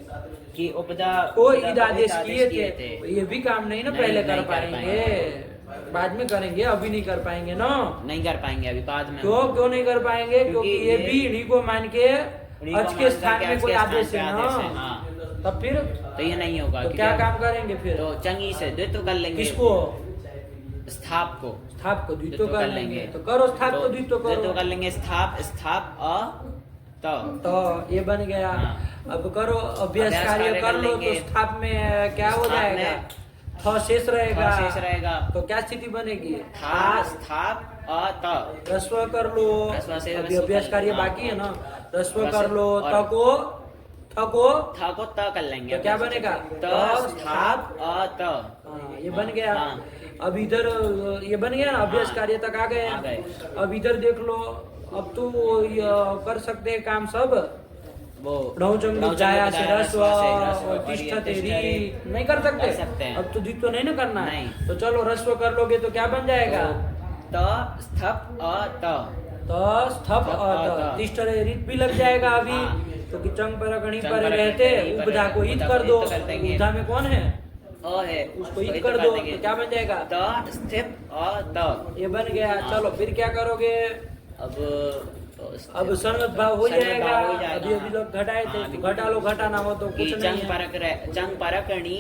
Speaker 2: कि उपदा
Speaker 1: को ईद आदेश किए थे। ये भी काम नहीं ना पहले कर पाएंगे, बाद में करेंगे, अभी नहीं कर पाएंगे ना।
Speaker 2: नहीं कर पाएंगे अभी, बाद में।
Speaker 1: क्यों नहीं कर पाएंगे? क्योंकि ये भी इन्हीं को मान के अच के स्थान में कोई आदेश है ना, तब फिर
Speaker 2: तो ये नहीं होगा।
Speaker 1: तो क्या काम करेंगे फिर?
Speaker 2: तो चंगी से द्वित्व कर लेंगे।
Speaker 1: किसको?
Speaker 2: स्थाप को,
Speaker 1: स्थाप को द्वित्व कर लेंगे। तो करो स्थाप को द्वित्व
Speaker 2: द्वित्व
Speaker 1: करो।
Speaker 2: कर लेंगे। स्थाप स्थाप अ
Speaker 1: तो ये बन गया।
Speaker 2: हाँ।
Speaker 1: अब करो अभ्यास कार्य कर लो, तो स्थाप में क्या हो जाएगा? थ शेष रहेगा।
Speaker 2: शेष रहेगा।
Speaker 1: तो क्या स्थिति बनेगी?
Speaker 2: था स्थाप अ त,
Speaker 1: रस्व कर लो,
Speaker 2: रस्व से
Speaker 1: अभी
Speaker 2: रस्व
Speaker 1: अभ्यास
Speaker 2: कर-
Speaker 1: कार्य
Speaker 2: हाँ।
Speaker 1: बाकी है ना। रस्व
Speaker 2: रस्व
Speaker 1: कर लो,
Speaker 2: और-
Speaker 1: त को थ को
Speaker 2: थ को त कर लेंगे।
Speaker 1: तो क्या बनेगा?
Speaker 2: त स्थाप अ त।
Speaker 1: हाँ, ये बन गया।
Speaker 2: हाँ।
Speaker 1: अब इधर ये बन गया ना, अभ्यास
Speaker 2: हाँ।
Speaker 1: कार्य तक आ गए।
Speaker 2: आ गए।
Speaker 1: अब इधर देख लो, अब तो ये कर सकते हैं काम सब।
Speaker 2: वो
Speaker 1: नौचंगी छाया से रस्व और
Speaker 2: और
Speaker 1: तिष्ठ
Speaker 2: ये
Speaker 1: तेरी
Speaker 2: तिष्ठते
Speaker 1: नहीं कर
Speaker 2: कर सकते हैं।
Speaker 1: अब तो द्वित्व नहीं ना करना है।
Speaker 2: नहीं।
Speaker 1: तो चलो रस्व कर लोगे तो क्या बन जाएगा?
Speaker 2: त स्थप अ त।
Speaker 1: तो स्थप
Speaker 2: अ,
Speaker 1: तिष्ठ रित भी लग जाएगा अभी।
Speaker 2: हाँ।
Speaker 1: तो कि चंग पर कणी
Speaker 2: चंग
Speaker 1: पर
Speaker 2: पर
Speaker 1: रहते
Speaker 2: कणी पर
Speaker 1: उपधा को ईद
Speaker 2: उपधा
Speaker 1: कर
Speaker 2: को
Speaker 1: दो।
Speaker 2: ईद कर देंगे।
Speaker 1: उपधा में कौन है?
Speaker 2: अ है
Speaker 1: उसको
Speaker 2: वही
Speaker 1: ईद
Speaker 2: तो
Speaker 1: कर दो
Speaker 2: देंगे।
Speaker 1: तो क्या बन जाएगा?
Speaker 2: त स्थिप अ त।
Speaker 1: ये बन गया।
Speaker 2: हाँ।
Speaker 1: चलो फिर क्या करोगे? अब संगत भाव हो
Speaker 2: संगत
Speaker 1: जाएगा।
Speaker 2: भाव हो जाएगा।
Speaker 1: अभी लोग घटाए थे
Speaker 2: हाँ,
Speaker 1: तो घटा लो, घटाना हो तो कुछ नहीं है।
Speaker 2: चंग परकणी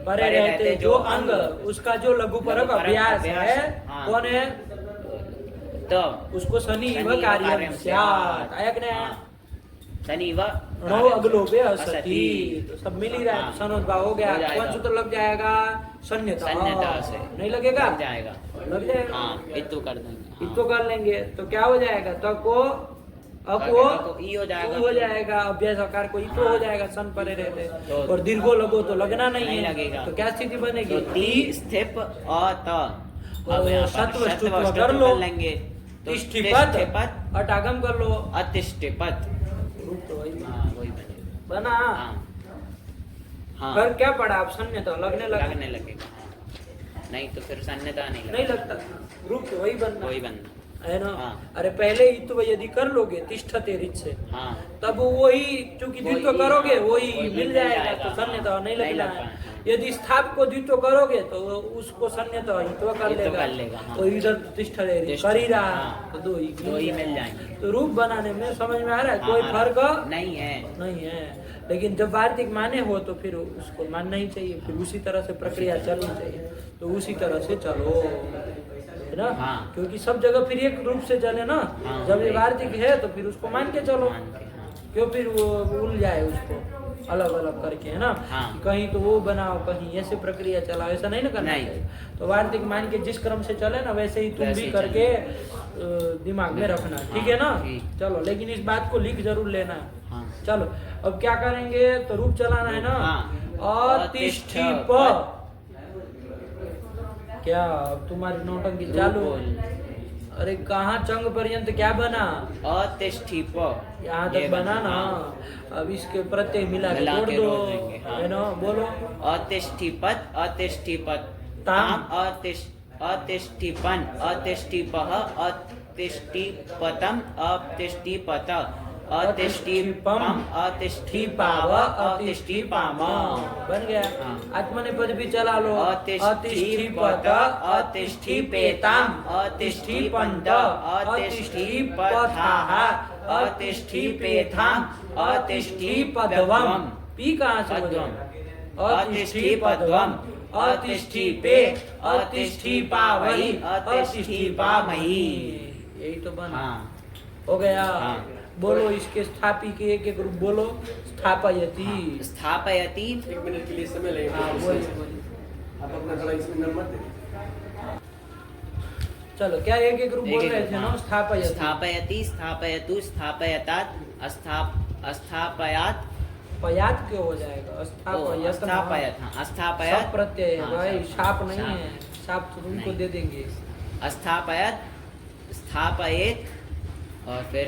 Speaker 1: परे रहते जो अंग, उसका जो लघु परक
Speaker 2: लघु परक
Speaker 1: अभ्यास
Speaker 2: अभ्यास,
Speaker 1: है
Speaker 2: हाँ।
Speaker 1: कौन है?
Speaker 2: त
Speaker 1: उसको शनि
Speaker 2: शनि
Speaker 1: व
Speaker 2: व
Speaker 1: कार्यम
Speaker 2: कार्यम
Speaker 1: स्यात्। आयक ने
Speaker 2: शनि व
Speaker 1: नो अगलोपे असति।
Speaker 2: असति।
Speaker 1: तो सब मिल ही रहा है।
Speaker 2: हाँ।
Speaker 1: सनोद्भाव हो गया।
Speaker 2: हो जाएगा।
Speaker 1: कौन सूत्र लग जाएगा? सन्यता।
Speaker 2: सन्यता से
Speaker 1: नहीं लगेगा?
Speaker 2: लग जाएगा।
Speaker 1: लग जाएगा।
Speaker 2: हाँ इतु कर देंगे।
Speaker 1: इतो कर लेंगे तो क्या हो जाएगा? तो को
Speaker 2: अको ई हो जाएगा।
Speaker 1: उ हो जाएगा। अभ्यास आकार को इतो
Speaker 2: हाँ।
Speaker 1: हो जाएगा। सन परे रहते
Speaker 2: तो-
Speaker 1: और दीर्घो लगो तो लगना नहीं
Speaker 2: नहीं
Speaker 1: है।
Speaker 2: लगेगा।
Speaker 1: तो क्या स्थिति बनेगी?
Speaker 2: तो ती स्थिप अ त। अब यहाँ पर
Speaker 1: सत्व
Speaker 2: सत्व
Speaker 1: स्तुत्व
Speaker 2: स्तुत्व
Speaker 1: कर लो।
Speaker 2: कर लेंगे। तो
Speaker 1: तिष्ठिपत
Speaker 2: तिष्ठिपत
Speaker 1: अटागम कर लो।
Speaker 2: अतिष्ठिपत।
Speaker 1: रूप तो वही
Speaker 2: हाँ वही बनेगा।
Speaker 1: बना।
Speaker 2: हाँ हाँ
Speaker 1: पर क्या पड़ा? आप सन्यता लगने लगा।
Speaker 2: लगने लगेगा। हाँ। नहीं तो फिर सन्यता नहीं
Speaker 1: नहीं
Speaker 2: लगेगा।
Speaker 1: लगता। रूप तो वही बनना
Speaker 2: वही बनना।
Speaker 1: है ना।
Speaker 2: हाँ।
Speaker 1: अरे पहले इत्व यदि कर लोगे तिष्ठते रित से,
Speaker 2: हाँ
Speaker 1: तब वही चूंकि द्वित्व
Speaker 2: वही,
Speaker 1: करोगे
Speaker 2: हाँ,
Speaker 1: वही
Speaker 2: वही
Speaker 1: मिल
Speaker 2: मिल
Speaker 1: जाएगा।
Speaker 2: जाएगा,
Speaker 1: तो सन्यता
Speaker 2: हाँ,
Speaker 1: नहीं
Speaker 2: नहीं
Speaker 1: लगना
Speaker 2: लगता
Speaker 1: है।
Speaker 2: है, हाँ।
Speaker 1: यदि स्थाप को द्वित्व करोगे तो उसको सन्यता हित्व कर
Speaker 2: हित्व
Speaker 1: लेगा।
Speaker 2: कर लेगा, हाँ।
Speaker 1: तो इधर तिष्ठ कर ही रहा।
Speaker 2: हाँ।
Speaker 1: तो दो
Speaker 2: ही मिल जाएंगे।
Speaker 1: तो रूप बनाने में समझ में आ रहा है?
Speaker 2: हाँ,
Speaker 1: कोई
Speaker 2: आ रहा है।
Speaker 1: फर्क
Speaker 2: नहीं है।
Speaker 1: नहीं है। लेकिन जब वार्तिक माने हो तो फिर उसको मानना ही चाहिए। फिर उसी तरह से प्रक्रिया चलनी चाहिए। तो उसी तरह से चलो, है ना।
Speaker 2: हाँ।
Speaker 1: क्योंकि सब जगह फिर एक रूप से चले ना।
Speaker 2: हाँ,
Speaker 1: जब ये
Speaker 2: एक।
Speaker 1: वार्तिक है तो फिर उसको मान के चलो।
Speaker 2: मान के, हाँ।
Speaker 1: क्यों फिर वो भूल जाए उसको अलग अलग करके, है ना।
Speaker 2: हाँ।
Speaker 1: कि कहीं तो वो बनाओ, कहीं ऐसे प्रक्रिया चलाओ, ऐसा नहीं ना करना
Speaker 2: नहीं।
Speaker 1: चाहिए। तो वार्तिक मान के जिस क्रम से चले ना वैसे ही तुम
Speaker 2: वैसे
Speaker 1: भी
Speaker 2: ही
Speaker 1: करके दिमाग में रखना। ठीक है ना।
Speaker 2: ठीक।
Speaker 1: चलो, लेकिन इस बात को लिख जरूर लेना है।
Speaker 2: हाँ।
Speaker 1: चलो अब क्या करेंगे? तो रूप चलाना है ना।
Speaker 2: हाँ।
Speaker 1: अतिष्ठिप। क्या अब तुम्हारी नौटंकी चालू?
Speaker 2: बोल।
Speaker 1: अरे कहाँ चंग पर्यंत क्या बना?
Speaker 2: अतिष्ठिप।
Speaker 1: यहाँ
Speaker 2: ये
Speaker 1: तक बना ना।
Speaker 2: हाँ।
Speaker 1: अब इसके प्रत्यय मिला के
Speaker 2: मिला
Speaker 1: जोड़
Speaker 2: के
Speaker 1: दो,
Speaker 2: जोड़ देंगे, हाँ।
Speaker 1: है ना। बोलो।
Speaker 2: अतिष्ठिपत अतिष्ठिपत
Speaker 1: ताम।
Speaker 2: ताम अतिष्ठिपन अतिष्ठिपः अतिष्ठिपतम अतिष्ठिपत अतिष्ठिपम अतिष्ठिपाव अतिष्ठिपाम।
Speaker 1: बन गया।
Speaker 2: हाँ।
Speaker 1: आत्मनेपद भी चला लो।
Speaker 2: अतिष्ठिपत अतिष्ठिपेताम अतिष्ठिपन्त अतिष्ठिपथाः अतिष्ठिपेथाम अतिष्ठिपद्वम्।
Speaker 1: पी कहाँ से हो जाएगा? अतिष्ठिपद्वम् अतिष्ठिपे अतिष्ठिपावहि अतिष्ठिपामहि। यही तो बना।
Speaker 2: हाँ।
Speaker 1: हो गया।
Speaker 2: हाँ।
Speaker 1: बोलो इसके स्थापी के एक एक रूप बोलो। स्थापयति।
Speaker 2: स्थापयति।
Speaker 3: एक मिनट के लिए समय लगेगा।
Speaker 1: हाँ, बोलिए, बोलिए।
Speaker 3: आप अपना थोड़ा इसमें नंबर दे दीजिए।
Speaker 1: चलो, क्या एक एक रूप बोल रहे थे ना? स्थापयति।
Speaker 2: स्थापयति स्थापयतु स्थापयतात् अस्थापयात्।
Speaker 1: पयात क्यों हो जाएगा? अस्थापयत।
Speaker 2: अस्थापयत। हाँ अस्थापयत।
Speaker 1: सब प्रत्यय है
Speaker 2: हाँ,
Speaker 1: भाई,
Speaker 2: सब।
Speaker 1: शाप नहीं
Speaker 2: शाप।
Speaker 1: है। शाप तो तुमको
Speaker 2: नहीं।
Speaker 1: दे देंगे।
Speaker 2: अस्थापयत स्थापयेत और फिर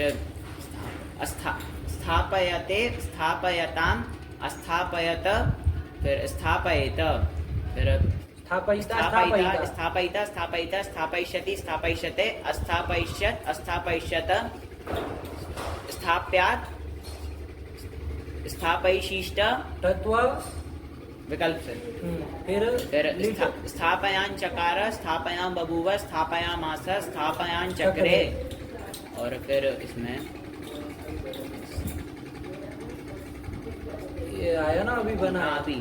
Speaker 2: स्थापयते स्थापयताम अस्थापयत फिर स्थापयेत फिर
Speaker 1: स्थापयिता
Speaker 2: स्थापयिता
Speaker 1: स्थापयिता।
Speaker 2: स्थापयिता स्थापयिता स्थापयिष्यति स्थापयिष्यते अस्थापयिष्यत अस्थापयिष्यत स्थाप्यात् स्थापयिशिष्ट
Speaker 1: तत्व।
Speaker 2: विकल्प से
Speaker 1: फिर लीट।
Speaker 2: स्थापयां चकार स्थापयां बभूव स्थापयामास स्थापयां चक्रे और फिर इसमें
Speaker 1: ये आया ना अभी बना।
Speaker 2: हाँ, अभी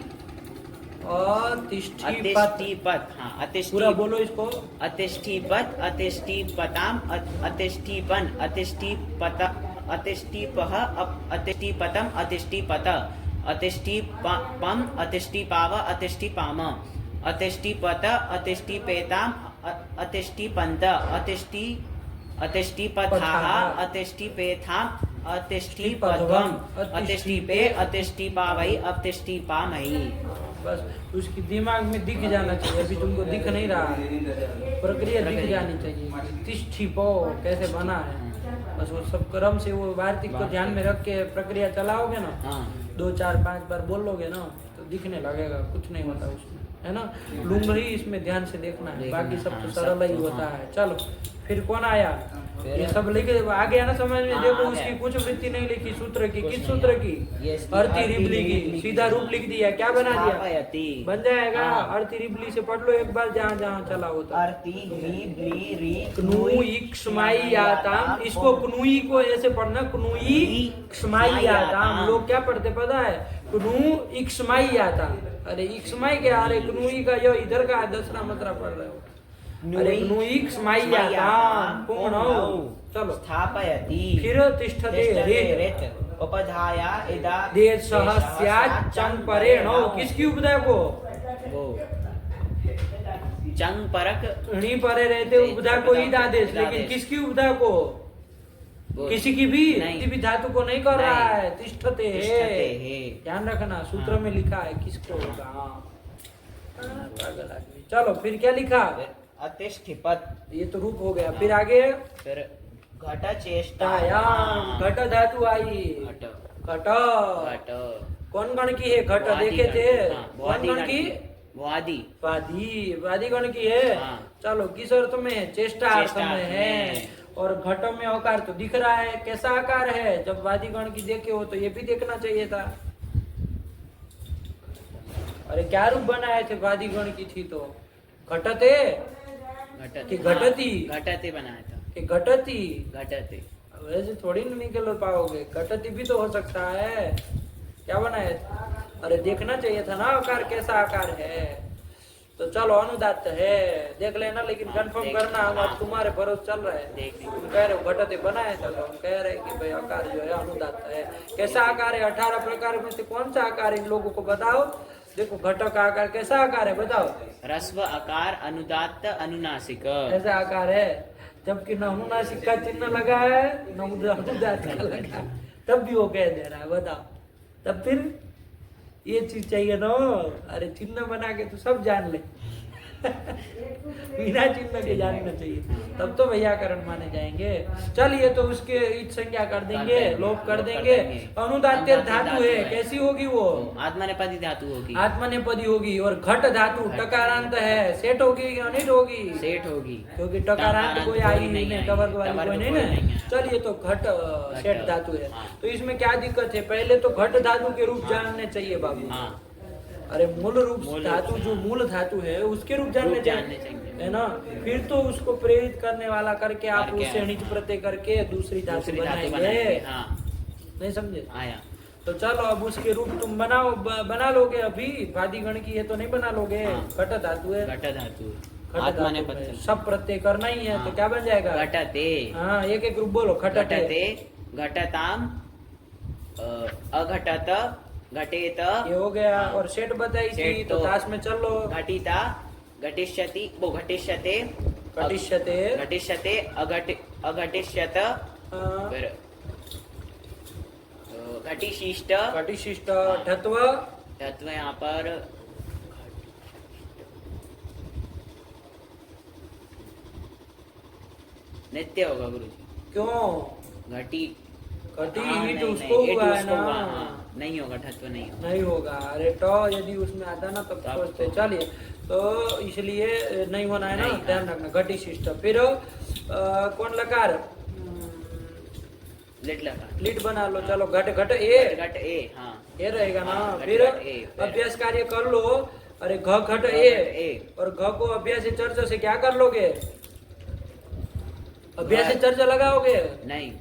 Speaker 1: अतिष्ठिपत।
Speaker 2: अतिष्ठिपत। हाँ
Speaker 1: पूरा
Speaker 2: अतिष्ठि
Speaker 1: बोलो इसको।
Speaker 2: अतिष्ठिपत अतिष्ठिपताम अतिष्ठिपन अतिष्ठिपत अतिष्ठिपः अतिष्ठिपतम अतिष्ठिपत अतिष्ठिपम अतिष्ठिपाव अतिष्ठिपाम अतिष्ठिपत अतिष्ठिपेताम अतिष्ठिपन्त अतिष्ठिपथाः अतिष्ठिपेथाम अतिष्ठि पद्वम अतिष्ठि पे अतिष्ठि पावई अतिष्ठि पामही।
Speaker 1: बस उसकी दिमाग में दिख जाना चाहिए, अभी तुमको दिख नहीं रहा है, प्रक्रिया दिख जानी चाहिए। तिष्ठि पो कैसे बना है, बस वो सब क्रम से वो वार्तिक को ध्यान में रख के प्रक्रिया चलाओगे ना,
Speaker 2: हाँ
Speaker 1: 2 4 5 बार बोलोगे ना तो दिखने लगेगा, कुछ नहीं होता उसमें, है ना। लुंगरी इसमें ध्यान से देखना है, बाकी सब तो सरल ही होता है। चलो फिर कौन आया, ये सब लिखे आ गया ना समझ में। देखो उसकी कुछ वृत्ति नहीं लिखी सूत्र की, किस सूत्र की, अर्थी रिबली की, सीधा रूप लिख दिया, क्या बना दिया, बन जाएगा। अर्थी रिबली से पढ़ लो एक बार, जहाँ जहाँ चला होता।
Speaker 2: अर्थी री री
Speaker 1: क्नू इक्ष्माई आताम, इसको क्नूई को ऐसे पढ़ना, क्नूई इक्ष्माई आताम। लोग क्या पढ़ते पता है, क्नू इक्ष्माई आताम। अरे इक्ष्माई क्या, अरे क्नूई का यो इधर का दसरा मतरा पढ़ रहे हो। अरे क्नू इक्ष्माई आताम पूर्ण। चलो
Speaker 2: स्थापयति
Speaker 1: फिर तिष्ठते रेत
Speaker 2: उपधाया इदा
Speaker 1: देशः स्यात् चंपरेण। किसकी उपधा को,
Speaker 2: वो चंग परक
Speaker 1: णी परे रहते उपधा को ही आदेश, लेकिन किसकी उपधा को, किसी की भी किसी भी धातु को नहीं कर रहा है। तिष्ठते है, ध्यान रखना सूत्र में लिखा है किसको होगा। पागल आदमी। चलो फिर क्या लिखा,
Speaker 2: अतिष्ठिपत,
Speaker 1: ये तो रूप हो गया। फिर आगे
Speaker 2: फिर घट चेष्टा,
Speaker 1: घट धातु आई,
Speaker 2: घट
Speaker 1: घट
Speaker 2: घट
Speaker 1: कौन गण की है, घट देखे थे, कौन गण की,
Speaker 2: वादी
Speaker 1: वादी, वादी गण की है। चलो किस अर्थ में, चेष्टा अर्थ में है। और घट में आकार तो दिख रहा है, कैसा आकार है, जब वादी गण की देखे हो तो ये भी देखना चाहिए था। अरे क्या रूप बनाए थे, वादी गण की थी तो घटते कि घटती,
Speaker 2: घटते बनाया था
Speaker 1: कि घटती,
Speaker 2: घटते।
Speaker 1: वैसे थोड़ी ना निकल पाओगे, घटती भी तो हो सकता है। क्या बनाया था, अरे देखना चाहिए था ना आकार कैसा आकार है। तो चलो अनुदात है, देख लेना, लेकिन कंफर्म करना, हम तुम्हारे भरोसे चल रहा है। तुम कह रहे हो घटते बनाया था, तो हम कह रहे हैं कि भाई आकार जो है अनुदात है। कैसा आकार है, 18 प्रकार में से कौन सा आकार इन लोगों को बताओ। देखो घटक का आकार कैसा आकार है बताओ,
Speaker 2: रस्व आकार अनुदात्त अनुनासिक,
Speaker 1: ऐसा आकार है। जबकि न अनुनासिक का चिन्ह लगा है न अनुदात का लगा, तब भी वो कह दे रहा है, बताओ। तब फिर ये चीज चाहिए ना, अरे चिन्ह बना के तो सब जान ले बिना चिन्ह के जानना चाहिए, तब तो व्याकरण माने जाएंगे। चलिए तो उसके ईट संज्ञा कर देंगे, लोप कर देंगे। अनुदात्य धातु है, कैसी होगी वो,
Speaker 2: आत्मनेपदी धातु होगी,
Speaker 1: आत्मनेपदी होगी। और घट धातु टकारांत है, सेठ होगी या अनिट होगी,
Speaker 2: सेठ होगी,
Speaker 1: क्योंकि टकारांत कोई आई नहीं, टवर्ग वाली कोई नहीं ना। चलिए तो घट सेठ धातु है। तो इसमें क्या दिक्कत है, पहले तो घट धातु के रूप जानने चाहिए बाबू। अरे मूल रूप धातु, जो मूल धातु है उसके रूप जानने चाहिए, है ना। फिर तो उसको प्रेरित करने वाला करके आप उसे निज प्रत्यय करके दूसरी धातु बनाएंगे। नहीं समझे, आया। तो चलो अब उसके रूप तुम बनाओ, बना लोगे। अभी वादी गण की है तो नहीं बना लोगे, घट धातु है,
Speaker 2: घट धातु
Speaker 1: सब प्रत्यय करना ही है। तो क्या बन जाएगा,
Speaker 2: घटते।
Speaker 1: हाँ एक एक रूप बोलो, घटते,
Speaker 2: घटताम, अघटत, घटेत,
Speaker 1: ये हो गया। और सेठ बताई थी तो दास में चलो,
Speaker 2: घटिता, घटिष्यति, वो घटिष्यते,
Speaker 1: घटिष्यते,
Speaker 2: घटिष्यते, अघटिष्यत, फिर घटिशिष्ट,
Speaker 1: घटिशिष्ट, ढत्व,
Speaker 2: ढत्व यहाँ पर नित्य होगा गुरुजी।
Speaker 1: क्यों,
Speaker 2: घटी,
Speaker 1: घटी ईट उसको हुआ है ना,
Speaker 2: नहीं होगा, ढत्व नहीं होगा,
Speaker 1: नहीं होगा। अरे तो यदि उसमें आता ना तब सोचते। चलिए तो इसलिए नहीं होना है ना, ध्यान रखना। घटी शिष्ट, फिर कौन लकार,
Speaker 2: लिट लकार,
Speaker 1: लिट बना लो। चलो घट, घट ए,
Speaker 2: घट ए, हाँ
Speaker 1: ये रहेगा ना। फिर अभ्यास कार्य कर लो। अरे घ घट ए, और घ को अभ्यास चर्चा से क्या कर लोगे, अभ्यास चर्चा लगाओगे
Speaker 2: नहीं,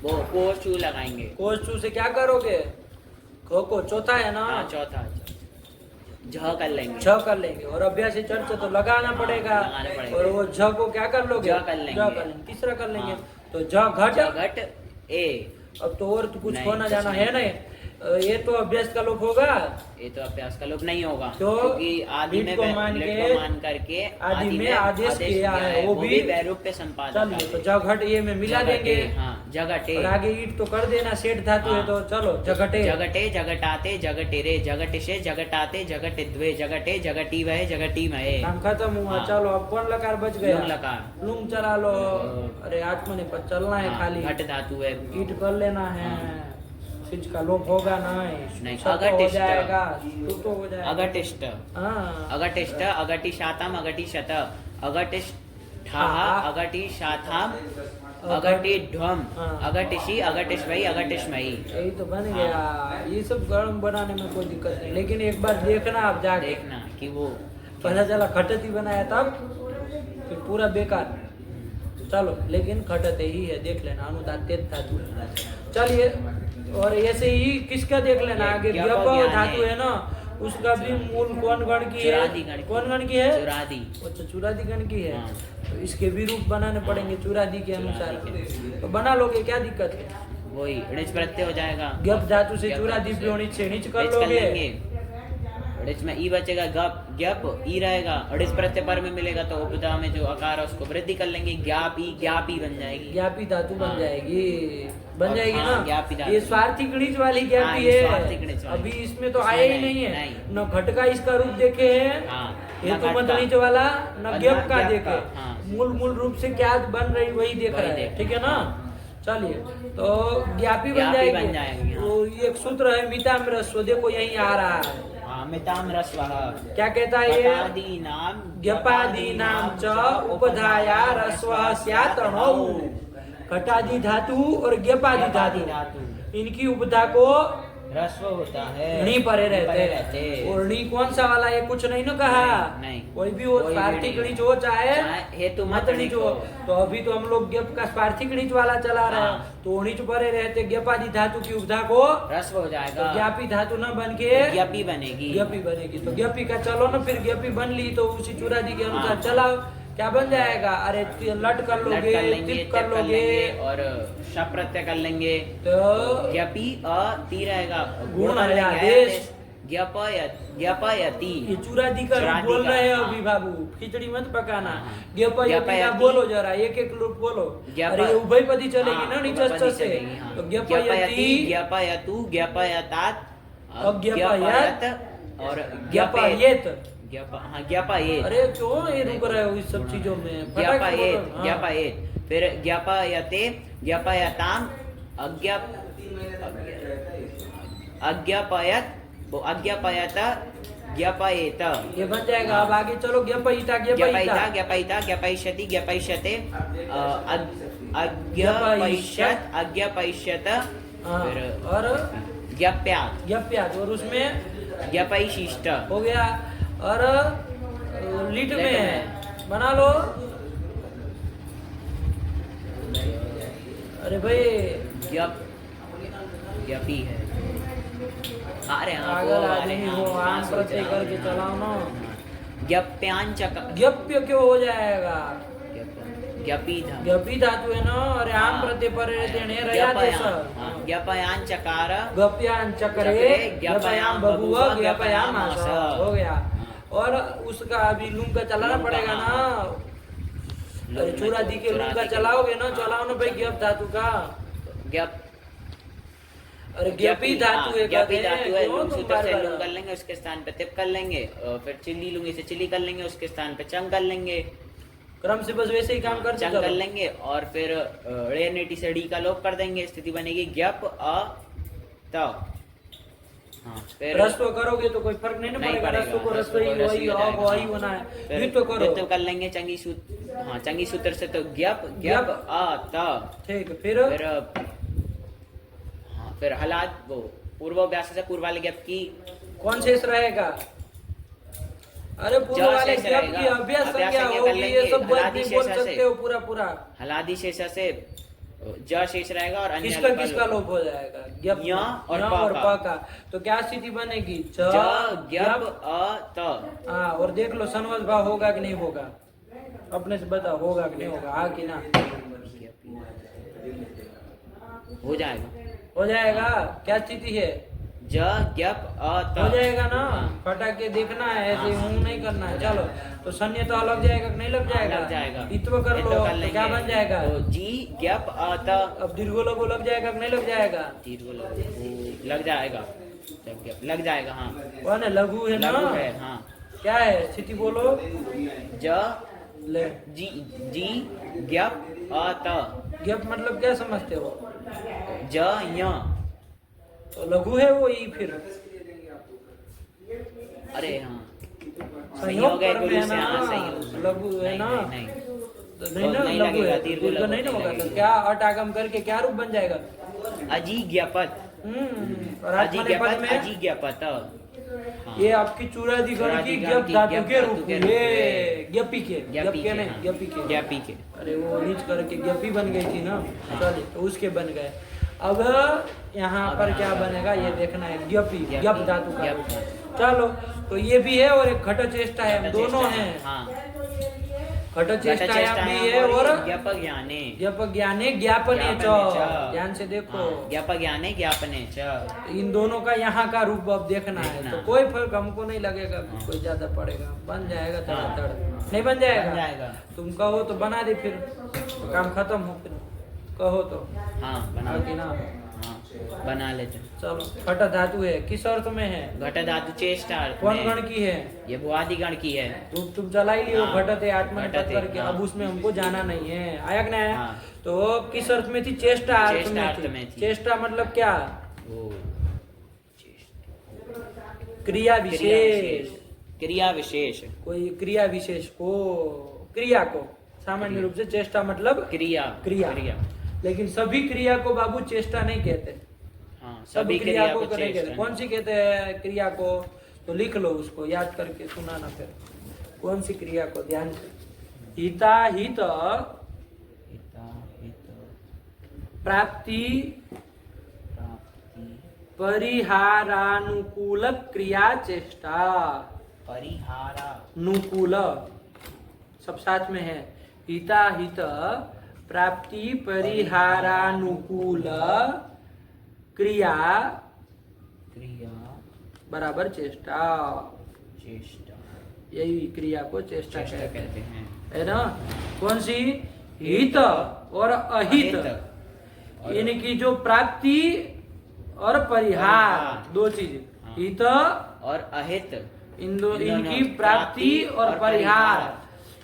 Speaker 2: वो कोष चू लगाएंगे।
Speaker 1: कोष चू से क्या करोगे, घ को चौथा है ना,
Speaker 2: चौथा, झ कर लेंगे,
Speaker 1: झ कर लेंगे। और अभ्यास चर्चा तो लगाना पड़ेगा, और वो झ को क्या कर लोगे,
Speaker 2: झ कर लेंगे,
Speaker 1: तीसरा कर लेंगे। तो झ घट,
Speaker 2: घट ए।
Speaker 1: अब तो और तो कुछ होना जाना है नहीं, ये तो अभ्यास का लोप होगा,
Speaker 2: ये तो अभ्यास का लोप नहीं होगा,
Speaker 1: तो
Speaker 2: क्योंकि आदि में
Speaker 1: मान
Speaker 2: करके
Speaker 1: आदि में आदेश किया है, वो भी
Speaker 2: वैरूप्य संपादन।
Speaker 1: चलिए तो झ घट ये में मिला देंगे।
Speaker 2: जगटे
Speaker 1: और आगे ईट तो कर देना, सेठ धातु है तो चलो जगटे।
Speaker 2: जगटे जगटाते जगटेरे जगटिशे जगटाते जगटिद्वे जगटे जगटीवहे जगटीमहे।
Speaker 1: काम खत्म हुआ।
Speaker 2: हाँ।
Speaker 1: चलो अब कौन लकार बच गया?
Speaker 2: लुंग लकार।
Speaker 1: लुंग चला लो। अरे आत्मने पर चलना है खाली।
Speaker 2: घट धातु है।
Speaker 1: ईट कर लेना है। सिंच का लोप होगा नहीं, शब्द हो
Speaker 2: अगटिष्ट।
Speaker 1: जाएगा, तो हो जाएगा।
Speaker 2: अगटिष्ट
Speaker 1: हाँ।
Speaker 2: अगटिष्ट अगटिशातम अगटिशत अगटिष्ठाः अगटिशाथाम अगटिध्वम
Speaker 1: हाँ।
Speaker 2: अगटिषि अगटिष्वै अगटिष्मयी।
Speaker 1: यही तो बन गया। ये सब गरम बनाने में कोई दिक्कत नहीं, लेकिन एक बार देखना आप जाके,
Speaker 2: देखना कि वो
Speaker 1: पता चला खटती बनाया तब फिर पूरा बेकार। चलो लेकिन खटते ही है, देख लेना। अनुदात्य धातु है। चलिए, और ऐसे ही किसका देख लेना आगे,
Speaker 2: ज्ञप
Speaker 1: ज्ञप
Speaker 2: ज्ञान
Speaker 1: धातु
Speaker 2: है।
Speaker 1: है ना, उसका भी मूल कौन गण की है?
Speaker 2: चुरादी गण की।
Speaker 1: कौन गण की है?
Speaker 2: चुरादी।
Speaker 1: अच्छा, चुरादी गण की है।
Speaker 2: हाँ।
Speaker 1: तो इसके भी रूप बनाने पड़ेंगे चुरादी के अनुसार। तो बना लोगे, क्या दिक्कत है?
Speaker 2: वही ऋच प्रत्यय हो जाएगा।
Speaker 1: ज्ञप धातु से
Speaker 2: ज्ञप
Speaker 1: चुरादी
Speaker 2: धातु से
Speaker 1: प्योनिच से नीच कर
Speaker 2: ऋच
Speaker 1: लोगे।
Speaker 2: लेंगे। ऋच में ई बचेगा, गप ज्ञप ई रहेगा, ऋच प्रत्यय पर में मिलेगा तो उपधा में जो आकार है उसको वृद्धि कर लेंगे, ज्ञापी बन जाएगी।
Speaker 1: ज्ञापी धातु बन
Speaker 2: हाँ।
Speaker 1: जाएगी, बन
Speaker 2: और
Speaker 1: जाएगी
Speaker 2: हाँ,
Speaker 1: ना।
Speaker 2: ज्ञापी धातु।
Speaker 1: ये स्वार्थी गणित वाली
Speaker 2: हाँ,
Speaker 1: ज्ञापी
Speaker 2: ये
Speaker 1: है।
Speaker 2: स्वार्थी गणित वाली।
Speaker 1: अभी इसमें तो
Speaker 2: इसमें
Speaker 1: आया ही
Speaker 2: नहीं,
Speaker 1: नहीं है।
Speaker 2: नहीं।
Speaker 1: न घट का इसका रूप देखे है,
Speaker 2: हाँ,
Speaker 1: ये
Speaker 2: न
Speaker 1: तो
Speaker 2: घट
Speaker 1: मत
Speaker 2: का।
Speaker 1: नीच वाला, न
Speaker 2: और
Speaker 1: ज्ञप
Speaker 2: न
Speaker 1: का
Speaker 2: ज्ञप
Speaker 1: देखे।
Speaker 2: का, हाँ।
Speaker 1: मूल रूप से क्या बन रही वही देख
Speaker 2: वही
Speaker 1: रहा है,
Speaker 2: देख
Speaker 1: ठीक है ना। चलिए, तो ज्ञापी बन
Speaker 2: ज्ञापी बन
Speaker 1: जाएगी।
Speaker 2: जाएगी, हाँ।
Speaker 1: तो ये एक सूत्र है मिताम्रस्व, देखो यही आ रहा है।
Speaker 2: मिताम रस्वः
Speaker 1: क्या कहता है ये?
Speaker 2: पटादीनाम
Speaker 1: ज्ञपादीनाम च उपधाया रस्वः स्यात् अणौ। घटादि धातु और ज्ञपादि धातु, इनकी उपधा को
Speaker 2: रस्व होता है,
Speaker 1: णी परे रहते
Speaker 2: रहते।
Speaker 1: हैं। और णी कौन सा वाला, ये कुछ नहीं ना कहा।
Speaker 2: नहीं।
Speaker 1: कोई भी हो,
Speaker 2: कोई भी
Speaker 1: स्वार्थिक
Speaker 2: नहीं।
Speaker 1: णीच हो चाहे
Speaker 2: हेतु
Speaker 1: मत णीच हो। तो अभी तो हम लोग ज्ञप का स्वार्थिक णीच वाला चला रहे हैं।
Speaker 2: हाँ।
Speaker 1: तो णीच परे रहते, ज्ञपादि धातु की उपधा को
Speaker 2: रस्व हो
Speaker 1: तो
Speaker 2: जाएगा,
Speaker 1: ज्ञापी धातु न बन के
Speaker 2: ज्ञपी बनेगी।
Speaker 1: ज्ञपी बनेगी। तो ज्ञपी का चलो ना, फिर ज्ञपी बन ली तो उसी चुरादी के अनुसार
Speaker 2: हाँ।
Speaker 1: चलाओ, क्या बन जाएगा? अरे लट कर
Speaker 2: लट
Speaker 1: लोगे,
Speaker 2: कर लेंगे,
Speaker 1: तिप
Speaker 2: तिप
Speaker 1: कर लोगे,
Speaker 2: और शप प्रत्यय कर लेंगे।
Speaker 1: तो
Speaker 2: ज्ञपी अ ती रहेगा,
Speaker 1: गुण
Speaker 2: कर लेंगे,
Speaker 1: आदेश।
Speaker 2: ज्ञपयति।
Speaker 1: ये चुरादी का रूप
Speaker 2: चुरादी
Speaker 1: बोल
Speaker 2: का,
Speaker 1: रहे हैं
Speaker 2: हाँ।
Speaker 1: अभी बाबू, खिचड़ी मत पकाना।
Speaker 2: हाँ।
Speaker 1: ज्ञपयति का
Speaker 2: ज्ञपयति।
Speaker 1: बोलो जरा, एक एक रूप बोलो।
Speaker 2: ज्ञप-
Speaker 1: अरे ये उभयपदी चलेगी
Speaker 2: हाँ,
Speaker 1: ना नीचे
Speaker 2: उभयपदी
Speaker 1: से।
Speaker 2: चलेगी, हाँ।
Speaker 1: तो
Speaker 2: ज्ञपयति,
Speaker 1: ज्ञपयति,
Speaker 2: ज्ञपयतु, ज्ञपयतात,
Speaker 1: अज्ञपयत,
Speaker 2: और
Speaker 1: ज्ञपयेत।
Speaker 2: हाँ, ज्ञपयेत।
Speaker 1: अरे क्यों ये रुक रहे हो इस सब चीजों में? फटाक से
Speaker 2: ज्ञपयेत,
Speaker 1: बोलो। हाँ।
Speaker 2: ज्ञपयेत, फिर ज्ञपयते, ज्ञपयताम, अज्ञपयत, अज्ञपयत, ज्ञपयेत।
Speaker 1: ये बन जाएगा। अब आगे चलो, ज्ञपयिता
Speaker 2: ज्ञपयिता,
Speaker 1: ज्ञपयिता
Speaker 2: ज्ञपयिता, ज्ञपयिष्यति, ज्ञपयिष्यते, अज्ञपयिष्यत, अज्ञपयिष्यत,
Speaker 1: हाँ,
Speaker 2: फिर
Speaker 1: और
Speaker 2: ज्ञप्यात्,
Speaker 1: ज्ञप्यात्, और उसमें
Speaker 2: ज्ञपयिशिष्ट
Speaker 1: हो गया। और लिट
Speaker 2: लिट
Speaker 1: में
Speaker 2: में।
Speaker 1: बना लो। अरे भाई
Speaker 2: ज्ञप, ज्ञपी है। अरे हाँ,
Speaker 1: पागल
Speaker 2: वो, अरे
Speaker 1: आदमी
Speaker 2: हाँ,
Speaker 1: हो,
Speaker 2: हाँ,
Speaker 1: आम
Speaker 2: सोच
Speaker 1: प्रत्यय
Speaker 2: रहा हूँ,
Speaker 1: करके
Speaker 2: हाँ।
Speaker 1: चलाओ ना।
Speaker 2: ज्ञप्यांचक,
Speaker 1: ज्ञप्य क्यों हो जाएगा?
Speaker 2: ज्ञपी था,
Speaker 1: ज्ञपी धातु है ना, और आम
Speaker 2: हाँ।
Speaker 1: प्रत्यय पर रहते हैं, रया देश।
Speaker 2: ज्ञपयांचकार,
Speaker 1: ज्ञप्यान चक्रे, ज्ञपयाम बभुव, ज्ञपयाम आस, हो गया। और उसका अभी लूम का चलाना पड़ेगा ना। अरे चुरादी के लूम का चलाओगे ना, चलाओ ना भाई ज्ञप धातु का।
Speaker 2: ज्ञप,
Speaker 1: अरे ज्ञपी धातु है,
Speaker 2: ज्ञपी
Speaker 1: कहते हैं,
Speaker 2: धातु है,
Speaker 1: क्यों
Speaker 2: लूम
Speaker 1: तुम
Speaker 2: सूत्र से
Speaker 1: बार-बार?
Speaker 2: लूम कर लेंगे, उसके स्थान पे तिप कर लेंगे, और फिर चिल्ली लूंगी से चिल्ली कर लेंगे, उसके स्थान पे चंग कर लेंगे,
Speaker 1: क्रम से बस वैसे ही काम करते
Speaker 2: चंग कर
Speaker 1: चलो।
Speaker 2: लेंगे, और फिर रे नेटी से डी का लोप कर देंगे, स्थिति बनेगी ज्ञप अ त। हाँ, फिर
Speaker 1: रस्व करोगे तो कोई फर्क नहीं ना
Speaker 2: नहीं
Speaker 1: पड़ेगा।
Speaker 2: पड़ेगा,
Speaker 1: रस्व को
Speaker 2: रस्व
Speaker 1: रस्व ही
Speaker 2: को रस्व ही
Speaker 1: वही
Speaker 2: हो जाएगा,
Speaker 1: वही
Speaker 2: हाँ।
Speaker 1: होना है।
Speaker 2: फिर
Speaker 1: द्वित्व करो।
Speaker 2: द्वित्व कर लेंगे चंगी सूत्र, हाँ, चंगी सूत्र से तो ज्ञप, ज्ञप अ त।
Speaker 1: ठीक, फिर
Speaker 2: फिर हाँ, फिर हलाद वो पूर्वाभ्यास से पूर्व वाले ज्ञप की
Speaker 1: कौन शेष रहेगा? अरे पूर्व
Speaker 2: ज
Speaker 1: वाले
Speaker 2: शेष
Speaker 1: ज्ञप की
Speaker 2: रहेगा।
Speaker 1: अभ्यास
Speaker 2: अभ्यास
Speaker 1: संज्ञा
Speaker 2: संज्ञा कर
Speaker 1: होगी, ये
Speaker 2: लेंगे,
Speaker 1: सब बात
Speaker 2: हलादि
Speaker 1: नहीं बोल
Speaker 2: शेष
Speaker 1: सकते
Speaker 2: से।
Speaker 1: हो पूरा पूरा।
Speaker 2: हलादि शेष से ज शेष रहेगा, और अन्य
Speaker 1: किसका
Speaker 2: हल्का
Speaker 1: किसका
Speaker 2: लोप।
Speaker 1: लोप हो जाएगा? ज्ञप
Speaker 2: य और
Speaker 1: य
Speaker 2: प
Speaker 1: और
Speaker 2: का।
Speaker 1: प का। तो क्या स्थिति बनेगी? ज
Speaker 2: ज ज्ञप
Speaker 1: ज्ञप।
Speaker 2: अ त।
Speaker 1: हाँ, और देख लो सनवज भाव होगा कि नहीं होगा, अपने से बताओ होगा कि नहीं होगा, हाँ कि ना?
Speaker 2: हो जाएगा।
Speaker 1: हो जाएगा। क्या स्थिति है?
Speaker 2: ज ज्ञप अ त
Speaker 1: हो जाएगा ना।
Speaker 2: हाँ।
Speaker 1: फटाके देखना है, ऐसे
Speaker 2: हाँ, हाँ।
Speaker 1: ऊँ नहीं करना है। चलो तो सन्य तो लग जाएगा कि नहीं लग जाएगा?
Speaker 2: लग जाएगा।
Speaker 1: इत्व कर लो तो क्या बन जाएगा?
Speaker 2: तो जी ज्ञप अ त
Speaker 1: अब दीर्घो लघु लग जाएगा कि नहीं लग जाएगा?
Speaker 2: दीर्घ लग जाएगा। लग जाएगा हाँ।
Speaker 1: वो ना लघु है ना?
Speaker 2: लघु है हाँ।
Speaker 1: क्या है स्थिति बोलो?
Speaker 2: ज
Speaker 1: ले
Speaker 2: जी जी ज्ञप अ त
Speaker 1: गप मतलब क्या समझते हो?
Speaker 2: ज य
Speaker 1: तो लघु है वो ई फिर
Speaker 2: अरे हाँ सही
Speaker 1: संयोग
Speaker 2: हो गए
Speaker 1: कर्म
Speaker 2: गुरु
Speaker 1: है
Speaker 2: से
Speaker 1: ना,
Speaker 2: हाँ सही हो।
Speaker 1: लघु है
Speaker 2: नहीं,
Speaker 1: ना?
Speaker 2: नहीं, नहीं।
Speaker 1: तो नहीं ना,
Speaker 2: नहीं
Speaker 1: लघु
Speaker 2: लगेगा,
Speaker 1: है,
Speaker 2: दीर्घ
Speaker 1: दीर्घ
Speaker 2: लघु
Speaker 1: नहीं ना होगा। तो
Speaker 2: लगेगा।
Speaker 1: क्या अट आगम करके क्या रूप बन जाएगा?
Speaker 2: अजीज्ञपत
Speaker 1: और आत्मनेपद
Speaker 2: अजीज्ञपत
Speaker 1: में
Speaker 2: अजीज्ञपत हाँ।
Speaker 1: ये आपकी चूड़ाधिकरण की
Speaker 2: चूड़ाधिकरण
Speaker 1: ज्ञप
Speaker 2: की
Speaker 1: धातु
Speaker 2: ज्ञप
Speaker 1: के
Speaker 2: धातु
Speaker 1: रूप
Speaker 2: के
Speaker 1: में,
Speaker 2: रूप
Speaker 1: ये ज्ञपी के,
Speaker 2: ज्ञपी
Speaker 1: ज्ञप के
Speaker 2: के,
Speaker 1: नहीं,
Speaker 2: हाँ।
Speaker 1: ज्ञपी के।
Speaker 2: ज्ञपी के
Speaker 1: अरे वो नीच करके ज्ञपी बन गई थी ना, चलिए तो उसके बन गए। अब यहाँ पर क्या बनेगा ये देखना है, ज्ञपी, ज्ञप धातु का
Speaker 2: ज्ञप।
Speaker 1: रूप। चलो तो ये भी है और एक घट चेष्टा है, दोनों हैं।
Speaker 2: हाँ
Speaker 1: घट चेष्टा भी है और
Speaker 2: ज्ञप ज्ञाने
Speaker 1: ज्ञप ज्ञाने ज्ञापने च।
Speaker 2: ज्ञापने च।
Speaker 1: ध्यान से देखो
Speaker 2: ज्ञप ज्ञाने ज्ञापने च
Speaker 1: इन दोनों का यहाँ का रूप अब देखना है,
Speaker 2: देखना।
Speaker 1: तो कोई फर्क हमको नहीं लगेगा,
Speaker 2: हाँ।
Speaker 1: कोई ज्यादा पड़ेगा, बन जाएगा
Speaker 2: हाँ।
Speaker 1: धड़ाधड़। नहीं बन जाएगा?
Speaker 2: बन जाएगा।
Speaker 1: तुम कहो तो बना दे, फिर तो काम खत्म हो, फिर कहो तो
Speaker 2: हाँ बना
Speaker 1: बाकी ना।
Speaker 2: हाँ बना लेते।
Speaker 1: चलो घट धातु है, किस अर्थ में है?
Speaker 2: घट धातु चेष्टा अर्थ
Speaker 1: कौन
Speaker 2: में।
Speaker 1: गण की है?
Speaker 2: ये भुआदि गण की है।
Speaker 1: तुम चला ही लियो,
Speaker 2: हाँ।
Speaker 1: घटत है आत्मनिपद
Speaker 2: घटत है,
Speaker 1: करके,
Speaker 2: हाँ।
Speaker 1: अब उसमें हमको जाना नहीं है, आया कि नहीं?
Speaker 2: हाँ।
Speaker 1: तो किस अर्थ में थी? चेष्टा अर्थ
Speaker 2: चेष्टा अर्थ
Speaker 1: में
Speaker 2: में
Speaker 1: थी।
Speaker 2: थी।
Speaker 1: चेष्टा मतलब क्या?
Speaker 2: वो
Speaker 1: क्रिया विशेष।
Speaker 2: क्रिया विशेष
Speaker 1: कोई क्रिया विशेष को, क्रिया को सामान्य रूप से चेष्टा मतलब
Speaker 2: क्रिया
Speaker 1: क्रिया। लेकिन सभी क्रिया को बाबू चेष्टा नहीं कहते,
Speaker 2: हाँ
Speaker 1: सभी क्रिया को नहीं कहते।
Speaker 2: चेष्टा
Speaker 1: कौन सी कहते हैं क्रिया को? तो लिख लो उसको, याद करके सुनाना फिर। कौन सी क्रिया को? ध्यान से। हिता हित
Speaker 2: हिता हित
Speaker 1: प्राप्ति
Speaker 2: प्राप्ति
Speaker 1: परिहारानुकूल क्रिया चेष्टा।
Speaker 2: परिहारा
Speaker 1: नुकूल सब साथ में है। हिता हित प्राप्ति परिहारानुकूल क्रिया
Speaker 2: क्रिया
Speaker 1: बराबर चेष्टा।
Speaker 2: चेष्टा
Speaker 1: यही क्रिया को चेष्टा
Speaker 2: चेष्टा
Speaker 1: कहते
Speaker 2: कहते हैं।
Speaker 1: है ना? कौन सी? हित और अहित,
Speaker 2: और-
Speaker 1: इनकी जो प्राप्ति और परिहार,
Speaker 2: परिहार।
Speaker 1: दो चीज।
Speaker 2: हाँ।
Speaker 1: हित
Speaker 2: और अहित
Speaker 1: इनकी प्राप्ति और परिहार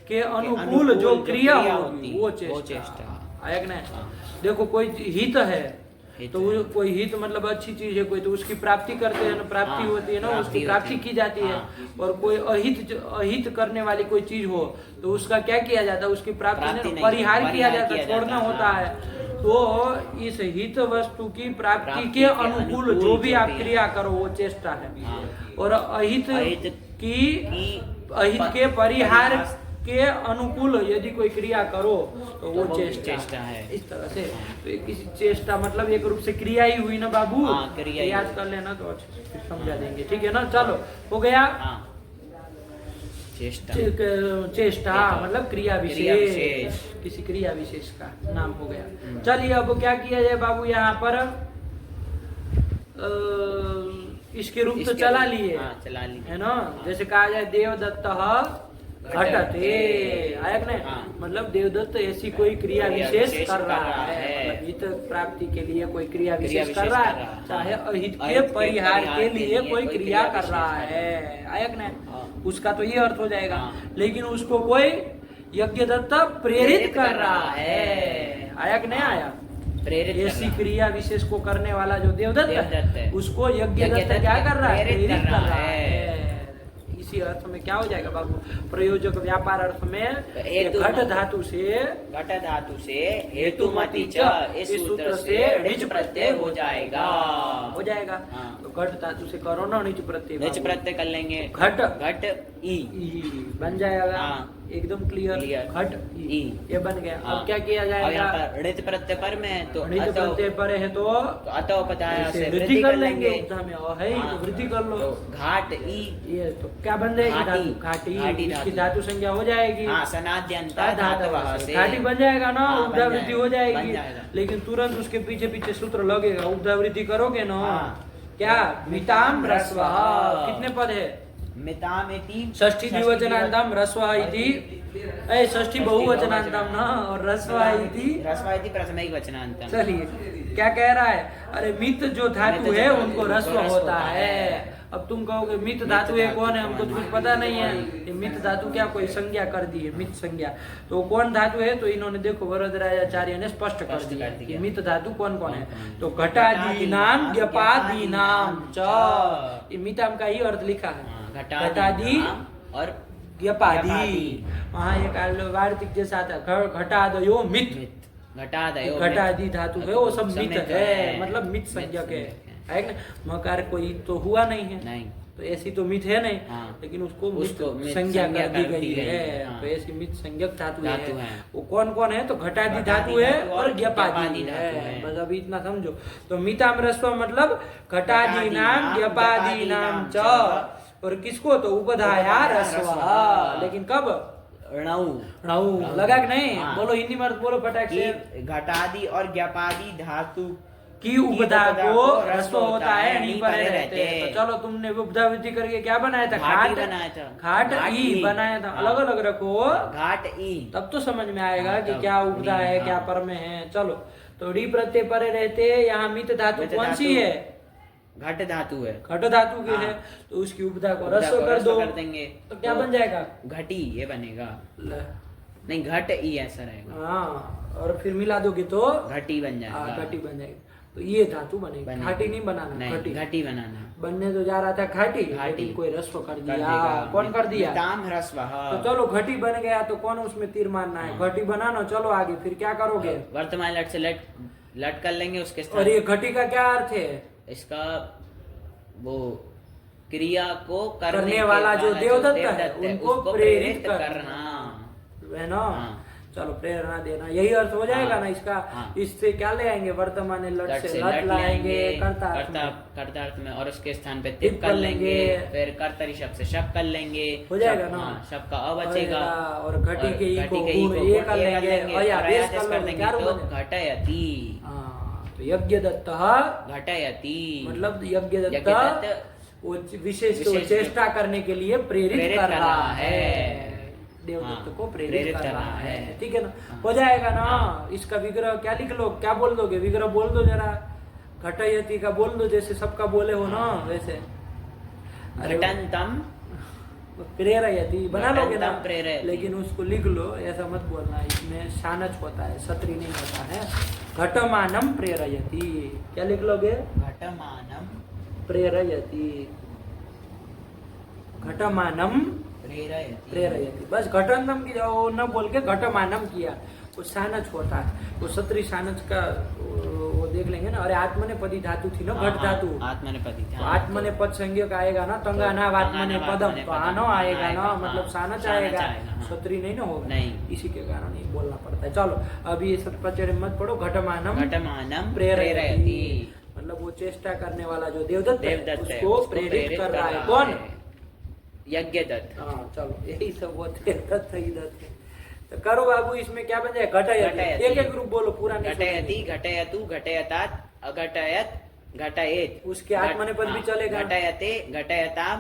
Speaker 1: के अनुकूल जो क्रिया होगी वो चेष्टा। आया कि नहीं?
Speaker 2: हाँ।
Speaker 1: देखो कोई हित है
Speaker 2: हित
Speaker 1: तो
Speaker 2: है।
Speaker 1: कोई हित मतलब अच्छी चीज है, कोई तो उसकी प्राप्ति करते हैं ना, प्राप्ति
Speaker 2: हाँ,
Speaker 1: होती है ना,
Speaker 2: प्राप्ति
Speaker 1: उसकी प्राप्ति
Speaker 2: होती है।
Speaker 1: की जाती है।
Speaker 2: हाँ।
Speaker 1: और कोई अहित करने वाली कोई चीज हो तो उसका क्या किया जाता है? उसकी प्राप्ति
Speaker 2: प्राप्ति
Speaker 1: नहीं,
Speaker 2: नहीं,
Speaker 1: परिहार किया
Speaker 2: परिहार
Speaker 1: जाता है,
Speaker 2: किया
Speaker 1: छोड़ना
Speaker 2: जाता है।
Speaker 1: होता
Speaker 2: हाँ।
Speaker 1: है। तो इस हित वस्तु की प्राप्ति
Speaker 2: प्राप्ति
Speaker 1: के
Speaker 2: के
Speaker 1: अनुकूल
Speaker 2: अनुकूल
Speaker 1: जो भी
Speaker 2: जो
Speaker 1: आप
Speaker 2: भी है।
Speaker 1: क्रिया करो वो चेष्टा है।
Speaker 2: हाँ।
Speaker 1: और अहित
Speaker 2: अहित
Speaker 1: की अहित के परिहार के अनुकूल यदि कोई क्रिया करो तो वो
Speaker 2: वो
Speaker 1: चेष्टा
Speaker 2: है।
Speaker 1: इस तरह से। तो ये किसी चेष्टा मतलब एक रूप से क्रिया ही हुई ना बाबू।
Speaker 2: हाँ, क्रिया ही
Speaker 1: याद
Speaker 2: हुई।
Speaker 1: कर लेना तो अच्छे से फिर समझा देंगे, ठीक है ना? चलो हो गया।
Speaker 2: हाँ चेष्टा
Speaker 1: चेष्टा
Speaker 2: चेष्टा।
Speaker 1: मतलब क्रिया
Speaker 2: क्रिया
Speaker 1: विशेष,
Speaker 2: विशेष।
Speaker 1: किसी क्रिया विशेष का नाम हो गया। चलिए अब क्या किया जाए बाबू यहाँ पर? इसके रूप तो
Speaker 2: इसके
Speaker 1: चला
Speaker 2: रूप-
Speaker 1: लिए,
Speaker 2: हाँ, चला लिए।
Speaker 1: है ना? जैसे कहा जाए देवदत्त घटते, आया कि नहीं?
Speaker 2: हाँ।
Speaker 1: मतलब देवदत्त ऐसी कोई क्रिया
Speaker 2: क्रिया
Speaker 1: विशेष
Speaker 2: विशेष
Speaker 1: कर रहा है, मतलब हित प्राप्ति के लिए कोई क्रिया विशेष कर रहा है, चाहे अहित के परिहार के लिए कोई क्रिया कर रहा है, आया कि नहीं?
Speaker 2: हाँ।
Speaker 1: उसका तो ये अर्थ हो जाएगा।
Speaker 2: हाँ।
Speaker 1: लेकिन उसको कोई यज्ञदत्त प्रेरित कर रहा है, आया कि नहीं आया?
Speaker 2: प्रेरित कर
Speaker 1: ऐसी
Speaker 2: रहा है।
Speaker 1: क्रिया विशेष को करने वाला जो देवदत्त
Speaker 2: देवदत्त
Speaker 1: है
Speaker 2: है,
Speaker 1: उसको यज्ञदत्त
Speaker 2: यज्ञदत्त
Speaker 1: क्या कर रहा है?
Speaker 2: प्रेरित
Speaker 1: प्रेरित
Speaker 2: कर रहा है।
Speaker 1: इसी अर्थ में क्या हो जाएगा बाबू? प्रयोजक व्यापार अर्थ में
Speaker 2: हेतु
Speaker 1: घट धातु से
Speaker 2: घट धातु से हेतुमति च इस सूत्र से णिच प्रत्यय हो जाएगा।
Speaker 1: हो जाएगा।
Speaker 2: हाँ।
Speaker 1: तो घट धातु से करो ना णिच प्रत्यय
Speaker 2: णिच
Speaker 1: बाबू।
Speaker 2: प्रत्यय कर लेंगे।
Speaker 1: घट
Speaker 2: घट ई
Speaker 1: बन जाएगा।
Speaker 2: हाँ।
Speaker 1: एकदम क्लियर।
Speaker 2: क्लियर।
Speaker 1: घट
Speaker 2: ई।
Speaker 1: ये बन गया।
Speaker 2: हाँ।
Speaker 1: अब क्या किया
Speaker 2: और
Speaker 1: जाएगा?
Speaker 2: यहाँ पर णित प्रत्यय पर में तो
Speaker 1: णिच
Speaker 2: अतो
Speaker 1: प्रत्यय पर है तो
Speaker 2: अतो पताया से
Speaker 1: वृद्धि कर लेंगे उपधा में, और है ही
Speaker 2: हाँ।
Speaker 1: तो वृद्धि कर लो।
Speaker 2: तो घाट ई
Speaker 1: ये तो क्या बन जाएगी?
Speaker 2: घाटी।
Speaker 1: धातु घाटी।
Speaker 2: घाटी
Speaker 1: इसकी
Speaker 2: धातु।
Speaker 1: धातु संख्या हो जाएगी।
Speaker 2: हाँ सनाद्यंत धातवः से
Speaker 1: घाटी बन जाएगा ना,
Speaker 2: हाँ,
Speaker 1: उपधा
Speaker 2: बन
Speaker 1: वृद्धि हो
Speaker 2: बन
Speaker 1: जाएगी।
Speaker 2: जाएगा।
Speaker 1: लेकिन तुरंत उसके पीछे पीछे सूत्र लगेगा, उपधा वृद्धि करोगे ना
Speaker 2: हाँ।
Speaker 1: क्या मिताम रस्वा, कितने पद है?
Speaker 2: मिताम इति
Speaker 1: षष्ठी द्विवचनांतम रस्वा इति, षष्ठी बहुवचनांतम ना, और रस्वा इति
Speaker 2: प्रथमिक वचनांतम।
Speaker 1: चलिए क्या कह रहा है? अरे मित जो धातु है उनको रस्व होता है। अब तुम कहोगे मित धातु है कौन है, हमको तो कुछ पता नहीं है, ये मित धातु क्या कोई संज्ञा कर दी है, मित संज्ञा तो कौन धातु है? तो इन्होंने देखो वरदराजाचार्य ने स्पष्ट कर दिया कि मित धातु कौन कौन है। तो घटादी नाम व्यपादी नाम च, ये मिताम का ही अर्थ लिखा है, घटादी
Speaker 2: और
Speaker 1: व्यपादी। वहाँ एक वार्तिक जैसा आता है, घटादयो मित, घटादी धातु है वो सब मित है, मतलब मित संज्ञक है ना। मकार कोई तो हुआ नहीं है,
Speaker 2: नहीं
Speaker 1: तो ऐसी तो मित है नहीं, लेकिन उसको मित संज्ञा कर दी गई है, तो ऐसी मित संज्ञक धातु है। वो कौन कौन है? तो घटादी धातु है और ज्ञपादी है, बस अभी इतना समझो। तो मिताम रस्व मतलब घटादी नाम ज्ञपादी नाम च, और किसको? तो उपधाया रस्व, लेकिन कब? णौ लगा कि नहीं? बोलो हिंदी में बोलो फटाक से।
Speaker 2: घटादी और ज्ञपादी धातु
Speaker 1: की उपधा को रस्व होता है, णी परे रहते हैं। तो चलो तुमने उपधा वृद्धि करके क्या बनाया था? घाट
Speaker 2: बनाया था,
Speaker 1: घाट ई बनाया था। अलग अलग रखो,
Speaker 2: घाट ई,
Speaker 1: तब तो समझ में आएगा कि क्या उपधा है क्या पर में है। चलो तो डी प्रत्यय परे रहते हैं। यहाँ मित धातु कौन सी है?
Speaker 2: घट धातु है,
Speaker 1: घट धातु की है, तो उसकी उपधा को रस्व कर दो,
Speaker 2: कर देंगे
Speaker 1: तो क्या बन जाएगा?
Speaker 2: घटी, ये बनेगा नहीं, घट ई ऐसा रहेगा।
Speaker 1: हाँ, और फिर मिला दोगे तो
Speaker 2: घटी बन जाएगा,
Speaker 1: घटी बन जाएगी। तो ये धातु बनेगी, घाटी नहीं बनाना,
Speaker 2: घटी बनाना।
Speaker 1: बनने तो जा रहा था घाटी, लेकिन कोई रस्व कर दिया। कौन कर दिया?
Speaker 2: मिताम रस्व।
Speaker 1: तो चलो घटी बन गया, तो कौन उसमें तीर मारना है? घटी बनाना। चलो आगे फिर क्या करोगे?
Speaker 2: वर्तमान लट से लट कर लेंगे उसके साथ।
Speaker 1: और ये घटी का क्या अर्थ है?
Speaker 2: इसका वो क्रिया को
Speaker 1: करने वाला जो देवदत्त है उनको प्रेरित करना है ना। चलो प्रेरणा देना, यही अर्थ हो जाएगा ना इसका। इससे क्या ले आएंगे? वर्तमान लट से लट लाएंगे,
Speaker 2: कर्तार्थ में, और उसके स्थान पे तिप कर लेंगे, फिर कर्तरी शब्द से शब कर लेंगे,
Speaker 1: हो जाएगा ना।
Speaker 2: शब का अ बचेगा,
Speaker 1: और घटी के ई को गुण ये कर लेंगे, और आदेश कर लेंगे,
Speaker 2: तो घटयति।
Speaker 1: तो यज्ञ दत्त
Speaker 2: घटयति
Speaker 1: मतलब यज्ञ दत्त वो विशेष चेष्टा करने के लिए प्रेरित कर रहा है, देवदत्त को प्रेरित कर रहा है। ठीक है ना, हो जाएगा ना। इसका विग्रह क्या लिख लो? क्या बोल दोगे? विग्रह बोल दो जरा, घटयति का बोल दो, जैसे सबका बोले हो ना वैसे।
Speaker 2: घटंतम
Speaker 1: प्रेरयति बना लोगे ना, लेकिन उसको लिख लो, ऐसा मत बोलना, इसमें शानच होता है, सत्री नहीं होता है। घटमानम प्रेरयति, क्या लिख लोगे?
Speaker 2: घटमानम
Speaker 1: प्रेरयति, घटमानम प्रेरयति। बस घटनम की न बोल के घटमानम किया, वो सानच होता है, वो सत्री सानच का वो देख लेंगे ना। अरे आत्मनेपदी धातु थी ना, घट धातु,
Speaker 2: आत्मनेपदी,
Speaker 1: तो आत्मनेपद संज्ञक आएगा ना, तंगाना आत्मनेपदम, तो आनो आएगा ना, मतलब सानच आएगा, सत्री नहीं ना होगा, इसी के कारण ये बोलना पड़ता है। चलो अभी ये सब पचड़े मत पढ़ो। घटमानम प्रेरयति मतलब वो चेष्टा करने वाला जो देवदत्त है उसको प्रेरित कर रहा है। कौन?
Speaker 2: यज्ञ दत्त।
Speaker 1: हाँ चलो यही सब होते हैं, दत्त ही दत्त है। तो करो बाबू, इसमें क्या बन जाए? घटयति। एक एक ग्रुप बोलो पूरा।
Speaker 2: घटयति, घटयतु, घटयतात, अघटयत, घटयेत।
Speaker 1: उसके आत्मनेपद भी चलेगा।
Speaker 2: घटयते, घटयताम,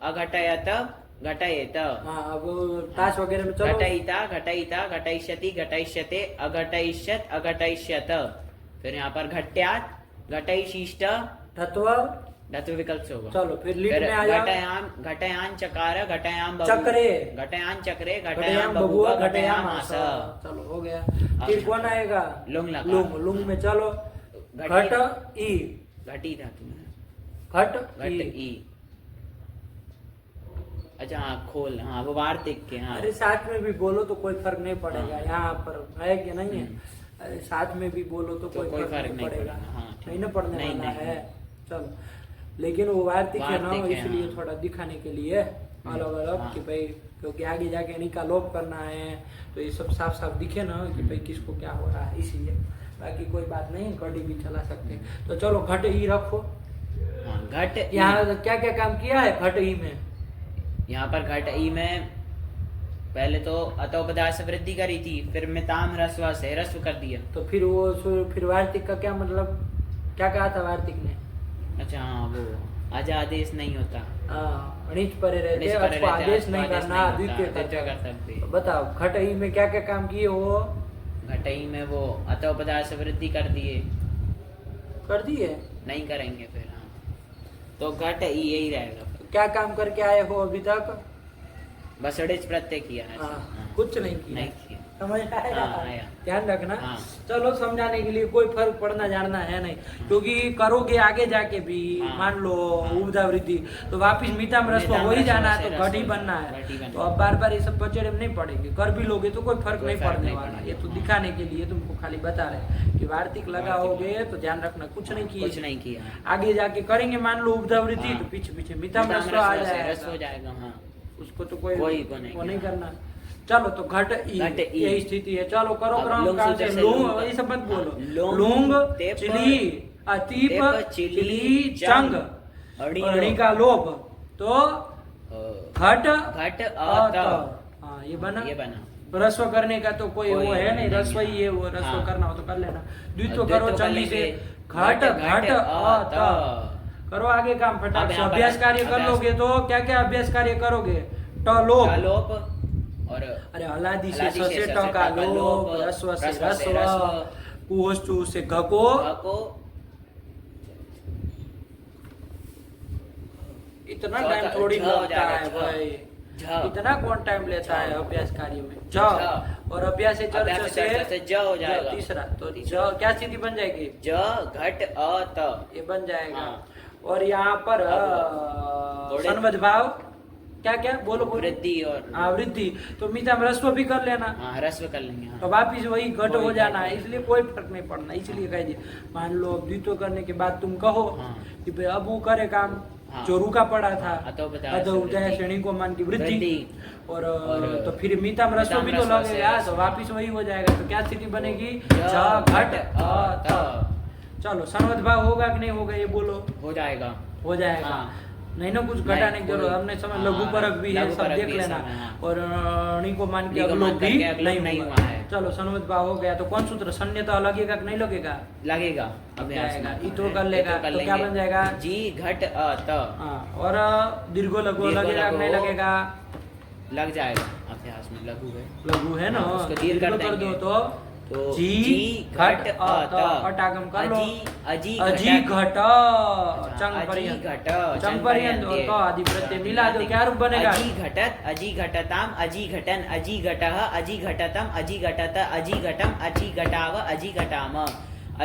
Speaker 2: अघटयत, घटयेत।
Speaker 1: हाँ अब ताश वगैरह में चलो।
Speaker 2: घटयिता, घटयिता, घटयिष्यति, घटयिष्यते, अघटयिष्यत, अघटयिष्यत। फिर यहाँ पर घट्यात, घटयिशिष्ट,
Speaker 1: धत्व
Speaker 2: धातु विकल्प से होगा।
Speaker 1: चलो फिर लीड में आ जाओ।
Speaker 2: घटयान चकार, घटयाम
Speaker 1: चक्रे,
Speaker 2: घटयान चक्रे, घटयाम बबुआ, घटयाम आस।
Speaker 1: चलो हो गया। फिर कौन आएगा?
Speaker 2: लुंग लकार।
Speaker 1: लुंग, लुंग में चलो। घट ई,
Speaker 2: घटी धातु में
Speaker 1: घट
Speaker 2: ई। अच्छा हाँ, खोल, हाँ वो वार्तिक के। हाँ
Speaker 1: अरे साथ में भी बोलो तो कोई फर्क नहीं पड़ेगा, यहाँ पर है कि नहीं है? अरे साथ में भी बोलो तो कोई फर्क नहीं पड़ेगा, नहीं ना पड़ने वाला है। चलो लेकिन वो वार्तिक है ना, इसलिए थोड़ा दिखाने के लिए अलग अलग कि भाई, क्योंकि आगे जाके इन्हीं का लोप करना है, तो ये सब साफ साफ दिखे ना कि भाई किसको क्या हो रहा है, इसलिए। बाकी कोई बात नहीं, घटी भी चला सकते हैं। तो चलो घट ई रखो।
Speaker 2: घट
Speaker 1: यहाँ क्या क्या काम किया है घट ई में?
Speaker 2: यहाँ पर घट ई में पहले तो अतोपदार्थ से वृद्धि करी थी, फिर मिताम रस्व से रस्व कर दिया।
Speaker 1: तो फिर वो फिर वार्तिक का क्या मतलब, क्या कहा था वार्तिक ने?
Speaker 2: अच्छा हाँ वो आजा आदेश नहीं होता।
Speaker 1: हाँ, अणिच परे रहते
Speaker 2: अणिच परे
Speaker 1: अथवा
Speaker 2: रहते,
Speaker 1: आदेश
Speaker 2: अथवा
Speaker 1: नहीं
Speaker 2: आदेश
Speaker 1: करना,
Speaker 2: नहीं होता,
Speaker 1: द्वितीय
Speaker 2: द्वितीय
Speaker 1: कर्तव्य।
Speaker 2: कर्तव्य।
Speaker 1: तो बताओ घटई में क्या क्या काम किए वो
Speaker 2: घटई में वो अतो पदार्थ वृद्धि कर दिए,
Speaker 1: कर दिए।
Speaker 2: नहीं करेंगे फिर। हाँ तो घट यही रहेगा।
Speaker 1: तो क्या काम करके आए हो अभी तक?
Speaker 2: बस अड़िच प्रत्यय किया है।
Speaker 1: हाँ,
Speaker 2: हाँ,
Speaker 1: कुछ नहीं किया।
Speaker 2: नहीं किया।
Speaker 1: समझ आया?
Speaker 2: हाँ, आया।
Speaker 1: ध्यान रखना।
Speaker 2: हाँ।
Speaker 1: चलो समझाने के लिए कोई फर्क पड़ना जानना है नहीं, क्योंकि करोगे आगे जाके भी
Speaker 2: हाँ।
Speaker 1: मान लो
Speaker 2: हाँ।
Speaker 1: उपधा वृद्धि तो वापिस मीठा में रस
Speaker 2: मीठा
Speaker 1: हो
Speaker 2: में
Speaker 1: ही
Speaker 2: रस
Speaker 1: जाना
Speaker 2: से
Speaker 1: है, तो
Speaker 2: रस
Speaker 1: घट ही
Speaker 2: हो
Speaker 1: बनना
Speaker 2: घट ही
Speaker 1: है।
Speaker 2: बनना
Speaker 1: तो अब बार बार ये सब पचड़े में नहीं पड़ेंगे, कर भी लोगे तो कोई फर्क
Speaker 2: कोई
Speaker 1: नहीं
Speaker 2: फर्क
Speaker 1: पड़ने
Speaker 2: नहीं
Speaker 1: वाला।
Speaker 2: पड़ेगा।
Speaker 1: ये तो
Speaker 2: हाँ।
Speaker 1: दिखाने के लिए तुमको खाली बता रहे कि वार्तिक लगाओगे तो ध्यान रखना कुछ नहीं
Speaker 2: कुछ
Speaker 1: किए।
Speaker 2: नहीं किया।
Speaker 1: आगे जाके करेंगे मान लो उपधा वृद्धि
Speaker 2: हाँ।
Speaker 1: तो पीछे पीछे मीठा में
Speaker 2: मीठा
Speaker 1: रस
Speaker 2: में
Speaker 1: आ
Speaker 2: रस हो
Speaker 1: जाएगा,
Speaker 2: जाएगा। हाँ
Speaker 1: उसको तो कोई
Speaker 2: कोई को नहीं
Speaker 1: वो नहीं
Speaker 2: करना।
Speaker 1: करना। चलो तो घट ई
Speaker 2: घट ई।
Speaker 1: यही स्थिति है। चलो करो
Speaker 2: अब
Speaker 1: क्रम
Speaker 2: लुंग
Speaker 1: काम
Speaker 2: सूत्र
Speaker 1: से
Speaker 2: से
Speaker 1: लूंग
Speaker 2: लुंग।
Speaker 1: ये सब मत बोलो।
Speaker 2: लुंग,
Speaker 1: लूंग
Speaker 2: तेप,
Speaker 1: चिली अतीप
Speaker 2: तेप, चिली,
Speaker 1: चिली चंग
Speaker 2: अड़ी
Speaker 1: अड़ी का लोभ तो घट
Speaker 2: घट
Speaker 1: अत।
Speaker 2: अत।
Speaker 1: हाँ ये बना।
Speaker 2: ये बना।
Speaker 1: रस्व करने का तो कोई
Speaker 2: कोई
Speaker 1: वो है नहीं,
Speaker 2: नहीं,
Speaker 1: रस्व ही है वो, रस्व
Speaker 2: हाँ।
Speaker 1: करना हो तो कर लेना। द्वित्व
Speaker 2: द्वित्व
Speaker 1: करो
Speaker 2: कर
Speaker 1: चंडी से
Speaker 2: लेंगे।
Speaker 1: घट
Speaker 2: घट,
Speaker 1: घट
Speaker 2: अत।
Speaker 1: अत। करो आगे काम
Speaker 2: अब
Speaker 1: फटाक से।
Speaker 2: यहाँ पर
Speaker 1: अभ्यास कार्य कर
Speaker 2: अभ्यास।
Speaker 1: लोगे तो क्या क्या अभ्यास कार्य करोगे? ट लोप
Speaker 2: लोप और
Speaker 1: अरे हलादी से
Speaker 2: हलादी
Speaker 1: स
Speaker 2: से
Speaker 1: से
Speaker 2: स
Speaker 1: ट
Speaker 2: से
Speaker 1: का
Speaker 2: ट का
Speaker 1: लोप,
Speaker 2: लोप,
Speaker 1: रस्व से
Speaker 2: रस्व से
Speaker 1: रस्व,
Speaker 2: रस्व,
Speaker 1: कुहोष्टु से घको।
Speaker 2: को
Speaker 1: इतना
Speaker 2: झ
Speaker 1: टाइम
Speaker 2: का-
Speaker 1: थोड़ी
Speaker 2: झ हो
Speaker 1: लगता
Speaker 2: जाएगा,
Speaker 1: है
Speaker 2: झ।
Speaker 1: भाई,
Speaker 2: झ।
Speaker 1: इतना कौन टाइम लेता है
Speaker 2: झ।
Speaker 1: अभ्यास कार्य में? झ
Speaker 2: झ।
Speaker 1: और अभ्यास से
Speaker 2: अभ्यास
Speaker 1: चर्च
Speaker 2: से चर्च से ज हो जाएगा।
Speaker 1: तीसरा तो
Speaker 2: तीसरा।
Speaker 1: ज क्या स्थिति बन जाएगी?
Speaker 2: ज घट अत।
Speaker 1: ये बन जाएगा।
Speaker 2: हाँ।
Speaker 1: और यहाँ पर
Speaker 2: थोड़े-
Speaker 1: सन्वद भाव क्या क्या बोलो बोलो।
Speaker 2: वृद्धि और
Speaker 1: हाँ वृद्धि तो मीठा में रस्व भी कर लेना।
Speaker 2: हाँ ह्रस्व कर लेंगे।
Speaker 1: तो
Speaker 2: हाँ।
Speaker 1: वापिस वही घट
Speaker 2: वही
Speaker 1: हो जाना
Speaker 2: घट
Speaker 1: है,
Speaker 2: हो
Speaker 1: इसलिए कोई फर्क नहीं पड़ना। इसलिए कह दिए मान लो द्वित्व करने के बाद तुम कहो
Speaker 2: हाँ।
Speaker 1: कि भाई अब वो करे काम
Speaker 2: हाँ।
Speaker 1: जो रुका पड़ा था
Speaker 2: अतो बदाय
Speaker 1: अतो
Speaker 2: से
Speaker 1: उदय
Speaker 2: वृद्धि।
Speaker 1: श्रेणी को मान की वृद्धि
Speaker 2: वृद्धि।
Speaker 1: और
Speaker 2: और
Speaker 1: तो फिर मीठा में रस्व
Speaker 2: मीठा
Speaker 1: भी
Speaker 2: में
Speaker 1: तो
Speaker 2: रस्व से
Speaker 1: लगेगा,
Speaker 2: रस्व।
Speaker 1: तो वापिस वही हो जाएगा। तो क्या स्थिति बनेगी?
Speaker 2: ज
Speaker 1: झ घट
Speaker 2: अत।
Speaker 1: अत। चलो सन्वद भाव होगा कि नहीं होगा ये बोलो?
Speaker 2: हो जाएगा।
Speaker 1: हो जाएगा।
Speaker 2: हाँ।
Speaker 1: नहीं ना कुछ
Speaker 2: नहीं,
Speaker 1: घटाने की जरूरत,
Speaker 2: कोई-
Speaker 1: हमने समय
Speaker 2: हाँ,
Speaker 1: लघु परक भी है,
Speaker 2: लघु
Speaker 1: सब
Speaker 2: परक
Speaker 1: देख
Speaker 2: भी है
Speaker 1: लेना।
Speaker 2: समय, हाँ।
Speaker 1: और णी को मान के
Speaker 2: णी को
Speaker 1: अवलोक
Speaker 2: मान
Speaker 1: भी
Speaker 2: करके अवलोक
Speaker 1: नहीं
Speaker 2: नहीं
Speaker 1: हुआ।
Speaker 2: हुआ है।
Speaker 1: चलो सन्वत भाव हो गया तो कौन सूत्र सन्यता लगेगा कि नहीं लगेगा?
Speaker 2: लगेगा अभ्यास
Speaker 1: जाएगा।
Speaker 2: में।
Speaker 1: इतो कर लेगा,
Speaker 2: इतो कर
Speaker 1: तो क्या
Speaker 2: लेंगे।
Speaker 1: बन जाएगा?
Speaker 2: जी घट अत।
Speaker 1: हाँ और दीर्घो लघु
Speaker 2: दीर्घो
Speaker 1: लगेगा कि नहीं
Speaker 2: लघु।
Speaker 1: लगेगा?
Speaker 2: लग जाएगा अभ्यास में। लघु है।
Speaker 1: लघु है ना,
Speaker 2: हाँ, उसको दीर्घ कर
Speaker 1: दीर्घ कर दो
Speaker 2: देंगे।
Speaker 1: तो
Speaker 2: तो
Speaker 1: जी घट अत। अटागम कर लो।
Speaker 2: अजी
Speaker 1: अजी घट चंग
Speaker 2: अजी
Speaker 1: पर्यंत
Speaker 2: घट
Speaker 1: चंग पर्यंत और क आदि प्रत्यय मिला दो, क्या रूप बनेगा?
Speaker 2: अजी घटत अजी घटताम अजी घटन अजी घटः अजी घटतम अजी घटत अजी घटम अजी घटाव अजी घटाम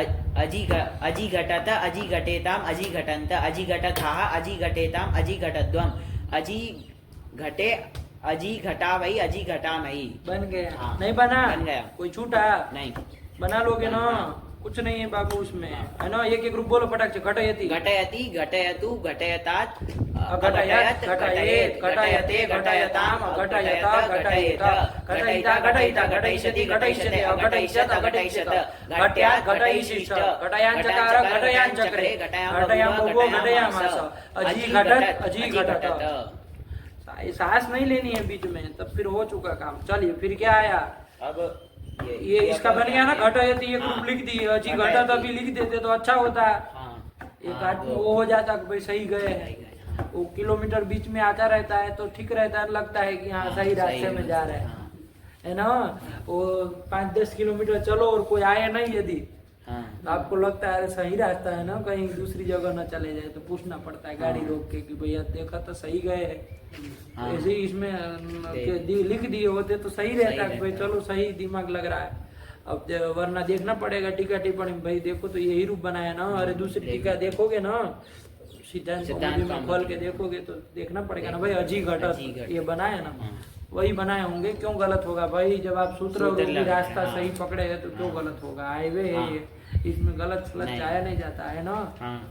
Speaker 2: अजी घटत अजी घटेताम अजी घटन्त अजी घटथाः अजी घटेताम अजी घटद्वम अजी घटे अजी घटावई अजी घटामई।
Speaker 1: बन गया।
Speaker 2: हाँ,
Speaker 1: नहीं बना?
Speaker 2: बन गया।
Speaker 1: कोई छूटा?
Speaker 2: नहीं
Speaker 1: बना लोगे ना?
Speaker 2: हाँ।
Speaker 1: कुछ नहीं है बाबू उसमें, है ना? एक एक रूप बोलो फटाक से। घटयति
Speaker 2: घटयति घटयतु घटयतात
Speaker 1: अघटयत घटयेत घटयते घटयताम अघटयत घटयेत घटयिता घटयिता घटयिष्यति घटयिष्यते अघटयिष्यत अघटयिष्यत घट्यात् घटयिष्यिष्ट घटयांचकार घटयांचक्रे घटयामोगो घटयामास अजी घटत अजी घटत। सांस नहीं लेनी है बीच में, तब फिर हो चुका काम। चलिए फिर क्या आया?
Speaker 2: अब
Speaker 1: ये इसका बन गया ना घटयति, एक रूप लिख दी। अजी घटत अभी लिख देते तो अच्छा होता। एक आदमी वो हो जाता कि भाई सही गए। वो किलोमीटर बीच में आता रहता है तो ठीक रहता है, लगता है कि हाँ सही रास्ते में जा रहे हैं, है ना? वो 5-10 किलोमीटर चलो और कोई आए नहीं यदि तो आपको लगता है सही रास्ता है ना, कहीं दूसरी जगह न चले जाए, तो पूछना पड़ता है गाड़ी रोक के कि भैया देखा तो सही गए है। ऐसे ही इसमें लिख दिए होते तो सही रहता है, भाई चलो सही दिमाग लग रहा है। अब वरना देखना पड़ेगा टीका टिप्पणी में, भाई देखो तो यही रूप बनाया ना, अरे दूसरी टीका देखोगे ना सिद्धांत में खोल के देखोगे तो देखना पड़ेगा ना भाई अजी घटत ये बनाया ना, वही बनाए होंगे। क्यों गलत होगा भाई? जब आप सूत्र रास्ता सही पकड़े हैं तो क्यों गलत होगा? हाईवे है ये, इसमें गलत जाया नहीं जाता है ना,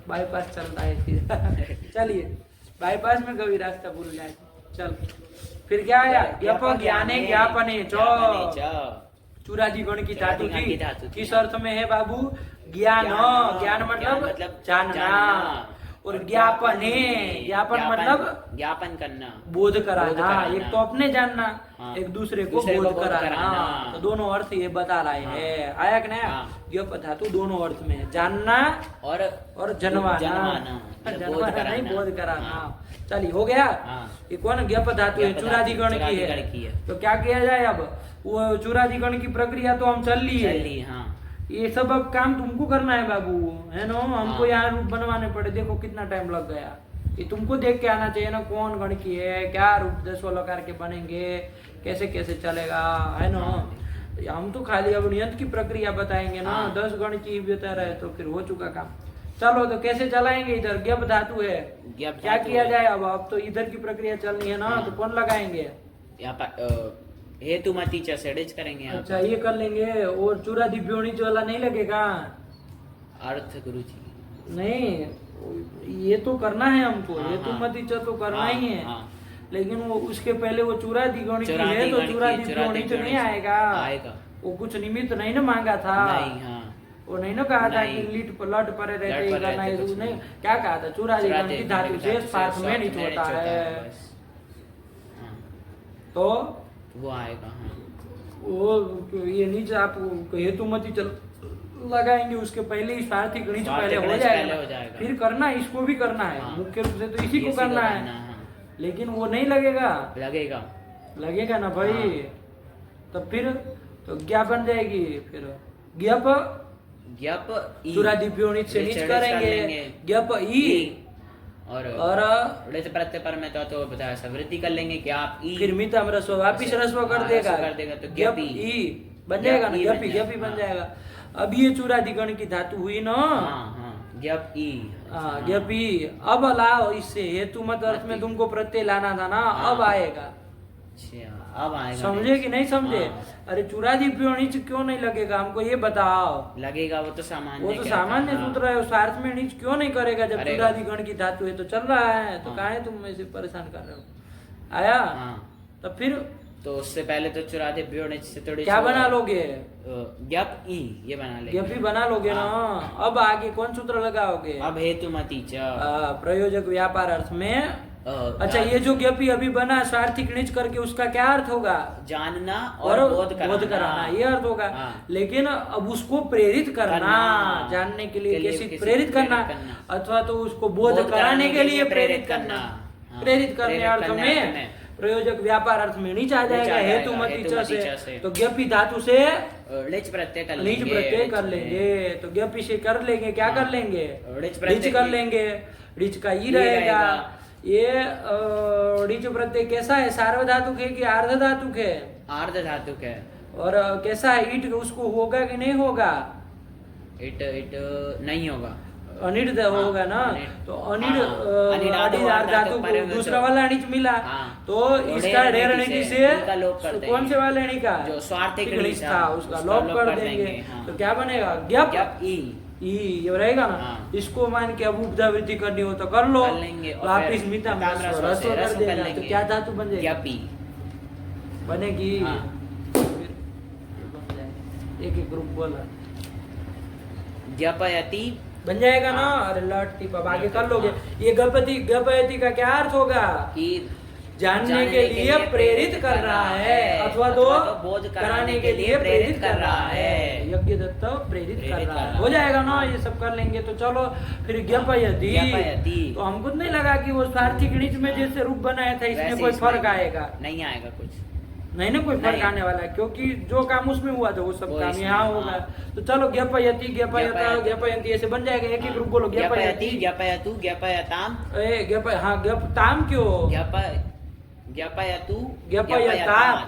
Speaker 1: बाईपास चलता है फिर। चलिए बाईपास में कभी रास्ता भूल जाए। चल फिर क्या आया? ज्ञाप ज्ञाने ज्ञापने च चूराजी गण की धातु थी। किस अर्थ में है बाबू? ज्ञान। ज्ञान मतलब जानना। और ज्ञापन है। ज्ञापन मतलब
Speaker 2: ज्ञापन करना,
Speaker 1: बोध कराना।
Speaker 2: कराना।
Speaker 1: एक तो अपने जानना,
Speaker 2: हाँ।
Speaker 1: एक दूसरे को
Speaker 2: दूसरे को
Speaker 1: बोध
Speaker 2: बोध
Speaker 1: कराना।
Speaker 2: कराना।
Speaker 1: तो दोनों अर्थ ये बता रहे
Speaker 2: हाँ।
Speaker 1: हैं। आया कि नहीं?
Speaker 2: हाँ।
Speaker 1: ज्ञप धातु दोनों अर्थ में है, जानना
Speaker 2: और
Speaker 1: जनवाना।
Speaker 2: जनवाना, मतलब बोध
Speaker 1: जनवाना नहीं,
Speaker 2: कराना।
Speaker 1: बोध कराना।
Speaker 2: हाँ।
Speaker 1: चलिए, हो गया।
Speaker 2: हाँ।
Speaker 1: ये कौन ज्ञप धातु है?
Speaker 2: ज्ञप
Speaker 1: चूरादिगण की
Speaker 2: चूरादिगण की
Speaker 1: है।
Speaker 2: है।
Speaker 1: तो क्या किया जाए अब? वो चूरादिगण की प्रक्रिया तो हम चल ली है।
Speaker 2: चली, हाँ।
Speaker 1: ये सब अब काम तुमको करना है बाबू, है ना? हमको
Speaker 2: हाँ।
Speaker 1: यहाँ रूप बनवाने पड़े, देखो कितना टाइम लग गया। ये तुमको देख के आना चाहिए ना, कौन गण की है, क्या रूप 10 अलकार के बनेंगे, कैसे कैसे चलेगा, है ना? हम तो खाली अब नियंत्र की प्रक्रिया बताएंगे ना।
Speaker 2: हाँ।
Speaker 1: 10 गण की बता रहे तो फिर हो चुका काम। चलो, तो कैसे चलाएंगे? इधर ज्ञप धातु है,
Speaker 2: ज्ञप
Speaker 1: क्या
Speaker 2: धातु
Speaker 1: किया
Speaker 2: है।
Speaker 1: जाए अब तो इधर की प्रक्रिया चलनी है ना।
Speaker 2: हाँ।
Speaker 1: तो कौन लगाएंगे?
Speaker 2: यहाँ पर हेतुमती च सेडिज करेंगे यहाँ
Speaker 1: अच्छा,
Speaker 2: पर।
Speaker 1: ये कर लेंगे। और चूरा दिव्योनिच वाला नहीं लगेगा?
Speaker 2: अर्थ गुरु जी।
Speaker 1: नहीं, ये तो करना है हमको।
Speaker 2: हाँ,
Speaker 1: ये तो
Speaker 2: हाँ।
Speaker 1: मतीच तो करना
Speaker 2: हाँ,
Speaker 1: ही है।
Speaker 2: हाँ।
Speaker 1: लेकिन वो उसके पहले वो चूरा दिगोणी की है, तो
Speaker 2: चूरादिगण
Speaker 1: चूरा
Speaker 2: की,
Speaker 1: दिव्योणी तो नहीं
Speaker 2: चूरादिगण
Speaker 1: आएगा।
Speaker 2: आएगा।
Speaker 1: वो कुछ निमित्त नहीं ना मांगा था।
Speaker 2: नहीं, हाँ।
Speaker 1: वो नहीं ना कहा था
Speaker 2: नहीं।
Speaker 1: कि लट परे रहते
Speaker 2: लट
Speaker 1: ही
Speaker 2: पर
Speaker 1: करना है,
Speaker 2: रहते कुछ
Speaker 1: नहीं।
Speaker 2: नहीं।
Speaker 1: क्या कहा था? चूरा दिगण की धातु से
Speaker 2: धातु
Speaker 1: स्वार्थ में नहीं
Speaker 2: स्वार्थ
Speaker 1: होता है।
Speaker 2: बस। हाँ,
Speaker 1: तो
Speaker 2: वो आएगा, हाँ।
Speaker 1: वो ये नीचे आप हेतुमती चल लगाएंगे, उसके पहले ही स्वार्थी गणित
Speaker 2: स्वार्थी
Speaker 1: पहले हो
Speaker 2: गणित
Speaker 1: जाएगा।
Speaker 2: पहले हो जाएगा।
Speaker 1: फिर करना इसको भी करना है।
Speaker 2: हाँ।
Speaker 1: मुख्य रूप से तो इसी को
Speaker 2: इसी
Speaker 1: करना है।
Speaker 2: हाँ।
Speaker 1: लेकिन वो नहीं लगेगा।
Speaker 2: लगेगा।
Speaker 1: लगेगा ना भाई।
Speaker 2: हाँ।
Speaker 1: तो फिर तो क्या बन जाएगी? फिर ज्ञप
Speaker 2: ज्ञप ई।
Speaker 1: चूरादिव्योनिच से नीच
Speaker 2: नीच
Speaker 1: करेंगे।
Speaker 2: कर लेंगे।
Speaker 1: ज्ञप ई
Speaker 2: और उड़ित प्रत्यय पर में तो बताया वृद्धि कर लेंगे कि आप ई।
Speaker 1: फिर मितम रस्व वापिस रस्व कर
Speaker 2: हाँ,
Speaker 1: देगा।
Speaker 2: रस्व कर देगा तो
Speaker 1: ज्ञप
Speaker 2: ज्ञप ई।
Speaker 1: ई बन जाएगा ना।
Speaker 2: ज्ञप ई
Speaker 1: ज्ञप
Speaker 2: बन
Speaker 1: ई, ज्ञप ई
Speaker 2: जाएगा।
Speaker 1: बन जाएगा। अब ये चूरादिगण की धातु हुई ना।
Speaker 2: हाँ, हाँ। ज्ञप ई।
Speaker 1: हाँ, ज्ञप ई। अब लाओ इससे हेतु मत अर्थ में तुमको प्रत्यय लाना था ना।
Speaker 2: हाँ।
Speaker 1: अब आएगा।
Speaker 2: अच्छा, अब आएगा।
Speaker 1: समझे कि नहीं समझे?
Speaker 2: हाँ।
Speaker 1: अरे चूरादिव्योनिच क्यों नहीं लगेगा? हमको ये बताओ।
Speaker 2: लगेगा, वो तो सामान्य
Speaker 1: वो तो
Speaker 2: क्या था?
Speaker 1: सामान्य
Speaker 2: हाँ।
Speaker 1: सूत्र है। उस अर्थ में नीच क्यों नहीं करेगा? जब
Speaker 2: करेगा।
Speaker 1: चूरादिगण की धातु है तो चल रहा है। तो
Speaker 2: हाँ।
Speaker 1: काहे तुम ऐसे परेशान कर रहे हो? आया?
Speaker 2: हाँ।
Speaker 1: तो फिर
Speaker 2: तो उससे पहले तो चुरादे ब्योनिच से थोड़ी
Speaker 1: क्या बना लोगे?
Speaker 2: ज्ञप ई, ये बना लेंगे।
Speaker 1: ज्ञप ई बना लोगे ना। अब आगे कौन सूत्र लगाओगे?
Speaker 2: अब हेतुमती च।
Speaker 1: प्रयोजक व्यापार अर्थ में। अच्छा, ये जो ज्ञपी अभी बना स्वार्थिक नीच करके, उसका क्या अर्थ होगा?
Speaker 2: जानना और बोध कराना,
Speaker 1: ये अर्थ होगा।
Speaker 2: हाँ।
Speaker 1: लेकिन अब उसको प्रेरित करना, जानने के लिए कैसे प्रेरित करना, अथवा तो उसको बोध कराने के लिए प्रेरित करना।
Speaker 2: हाँ।
Speaker 1: प्रेरित करने अर्थ में प्रयोजक व्यापार अर्थ में नीच आ जाएगा हेतुमती च से। तो ज्ञपी धातु से
Speaker 2: लिच प्रत्यय कर
Speaker 1: नीच
Speaker 2: लेंगे।
Speaker 1: प्रत्यय कर लेंगे। तो ज्ञपी से कर लेंगे, क्या कर लेंगे?
Speaker 2: ऋच प्रत्यय
Speaker 1: ऋच कर लेंगे। ऋच का ई रहेगा। ये ऋच प्रत्यय कैसा है? सार्वधातुक है कि अर्ध धातुक है?
Speaker 2: अर्ध धातुक है।
Speaker 1: और कैसा है? ईट उसको होगा कि नहीं होगा?
Speaker 2: इट नहीं होगा।
Speaker 1: अनिट होगा ना। तो अनिट
Speaker 2: अनिट
Speaker 1: धातु दूसरा वाला अनिच मिला।
Speaker 2: हाँ।
Speaker 1: तो इसका ढेर अनिटी से
Speaker 2: इनका लोप कर देंगे।
Speaker 1: कौन से वाले अणि का?
Speaker 2: जो स्वार्थिक
Speaker 1: गणित था उसका लोप कर देंगे।
Speaker 2: हाँ।
Speaker 1: तो क्या बनेगा? ज्ञप
Speaker 2: ज्ञप ई।
Speaker 1: ई ये रहेगा ना।
Speaker 2: हाँ।
Speaker 1: इसको मान के अब उपधावृत्ति करनी हो तो कर लो।
Speaker 2: कर लेंगे और
Speaker 1: वापिस
Speaker 2: फिर
Speaker 1: मिता
Speaker 2: मिताम रस्व से
Speaker 1: रस्व कर
Speaker 2: रस्व कर
Speaker 1: देगा।
Speaker 2: लेंगे।
Speaker 1: तो क्या धातु बन जाएगी?
Speaker 2: ज्ञप ई
Speaker 1: बनेगी।
Speaker 2: हाँ।
Speaker 1: फिर बन जाएगा। एक एक ग्रुप बोला
Speaker 2: ज्ञपयति
Speaker 1: बन जाएगा ना। अरे लट टिप अब आगे कर लोगे। ये गपयति का क्या अर्थ होगा?
Speaker 2: कि
Speaker 1: जानने के लिए प्रेरित कर रहा है, अथवा तो
Speaker 2: बोध
Speaker 1: कराने के लिए प्रेरित कर रहा है। यज्ञ दत्त प्रेरित कर रहा है। हो जाएगा ना। ये सब कर लेंगे। तो चलो फिर ज्ञपयति।
Speaker 2: ज्ञपयति।
Speaker 1: तो हमको नहीं लगा कि वो स्वार्थिक नीच में जैसे रूप बनाया था इसमें
Speaker 2: वैसे
Speaker 1: कोई
Speaker 2: इसमें
Speaker 1: फर्क आएगा।
Speaker 2: नहीं आएगा कुछ।
Speaker 1: नहीं ना, कोई फर्क
Speaker 2: नहीं।
Speaker 1: आने वाला है, क्योंकि जो काम उसमें हुआ था वो सब
Speaker 2: वो
Speaker 1: काम
Speaker 2: इसमें,
Speaker 1: यहाँ होगा।
Speaker 2: हाँ।
Speaker 1: तो चलो ज्ञपयति ज्ञपयता
Speaker 2: ज्ञपयति।
Speaker 1: ज्ञपयंती ऐसे बन जाएगा। एक एक ग्रुप बोलो।
Speaker 2: ज्ञपयति, ज्ञपयतु, ज्ञपयताम,
Speaker 1: हाँ ज्ञपताम क्यों?
Speaker 2: ज्ञपयतु,
Speaker 1: ज्ञपयतात।